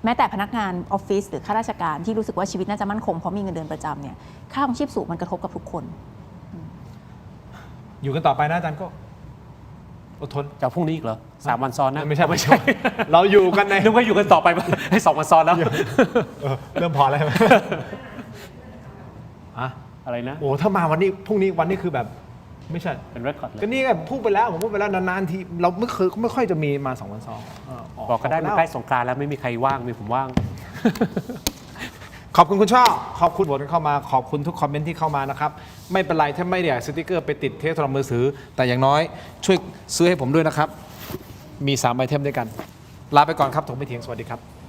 แม้แต่พนักงานออฟฟิศหรือข้าราชการที่รู้สึกว่าชีวิตน่าจะมั่นคงเพราะมีเงินเดือนประจำเนี่ยค่าของชีพสูงมันกระทบกับทุกคน อยู่กันต่อไปนะอาจารย์ก็อดทน จากพรุ่งนี้อีกเหรอ3 วันซ้อนนะ ไม่ใช่ เราอยู่กันใน นึกว่าอยู่กันต่อไปให้2 วันซ้อนแล้ว เริ่มพอแล้วอะไรนะโอ้ถ้ามาวันนี้พรุ่งนี้วันนี้คือแบบไม่ใช่ เป็นเรคคอร์ดเลย ก็นี่ไงพูดไปแล้วผมพูดไปแล้วนานๆทีเราไม่ค่อยจะมีมา2 วันซ้อนบอกก็ได้มันใกล้สงกรานต์แล้วไม่มีใครว่างมีผมว่าง ขอบคุณคุณช่อขอบคุณโหวตเข้ามาขอบคุณทุกคอมเมนต์ที่เข้ามานะครับไม่เป็นไรถ้าไม่อยากสติกเกอร์ไปติดเทปโทรศัพท์มือถือแต่อย่างน้อยช่วยซื้อให้ผมด้วยนะครับมี3 ไอเทมด้วยกันลาไปก่อนครับถกไม่เถียงสวัสดีครับ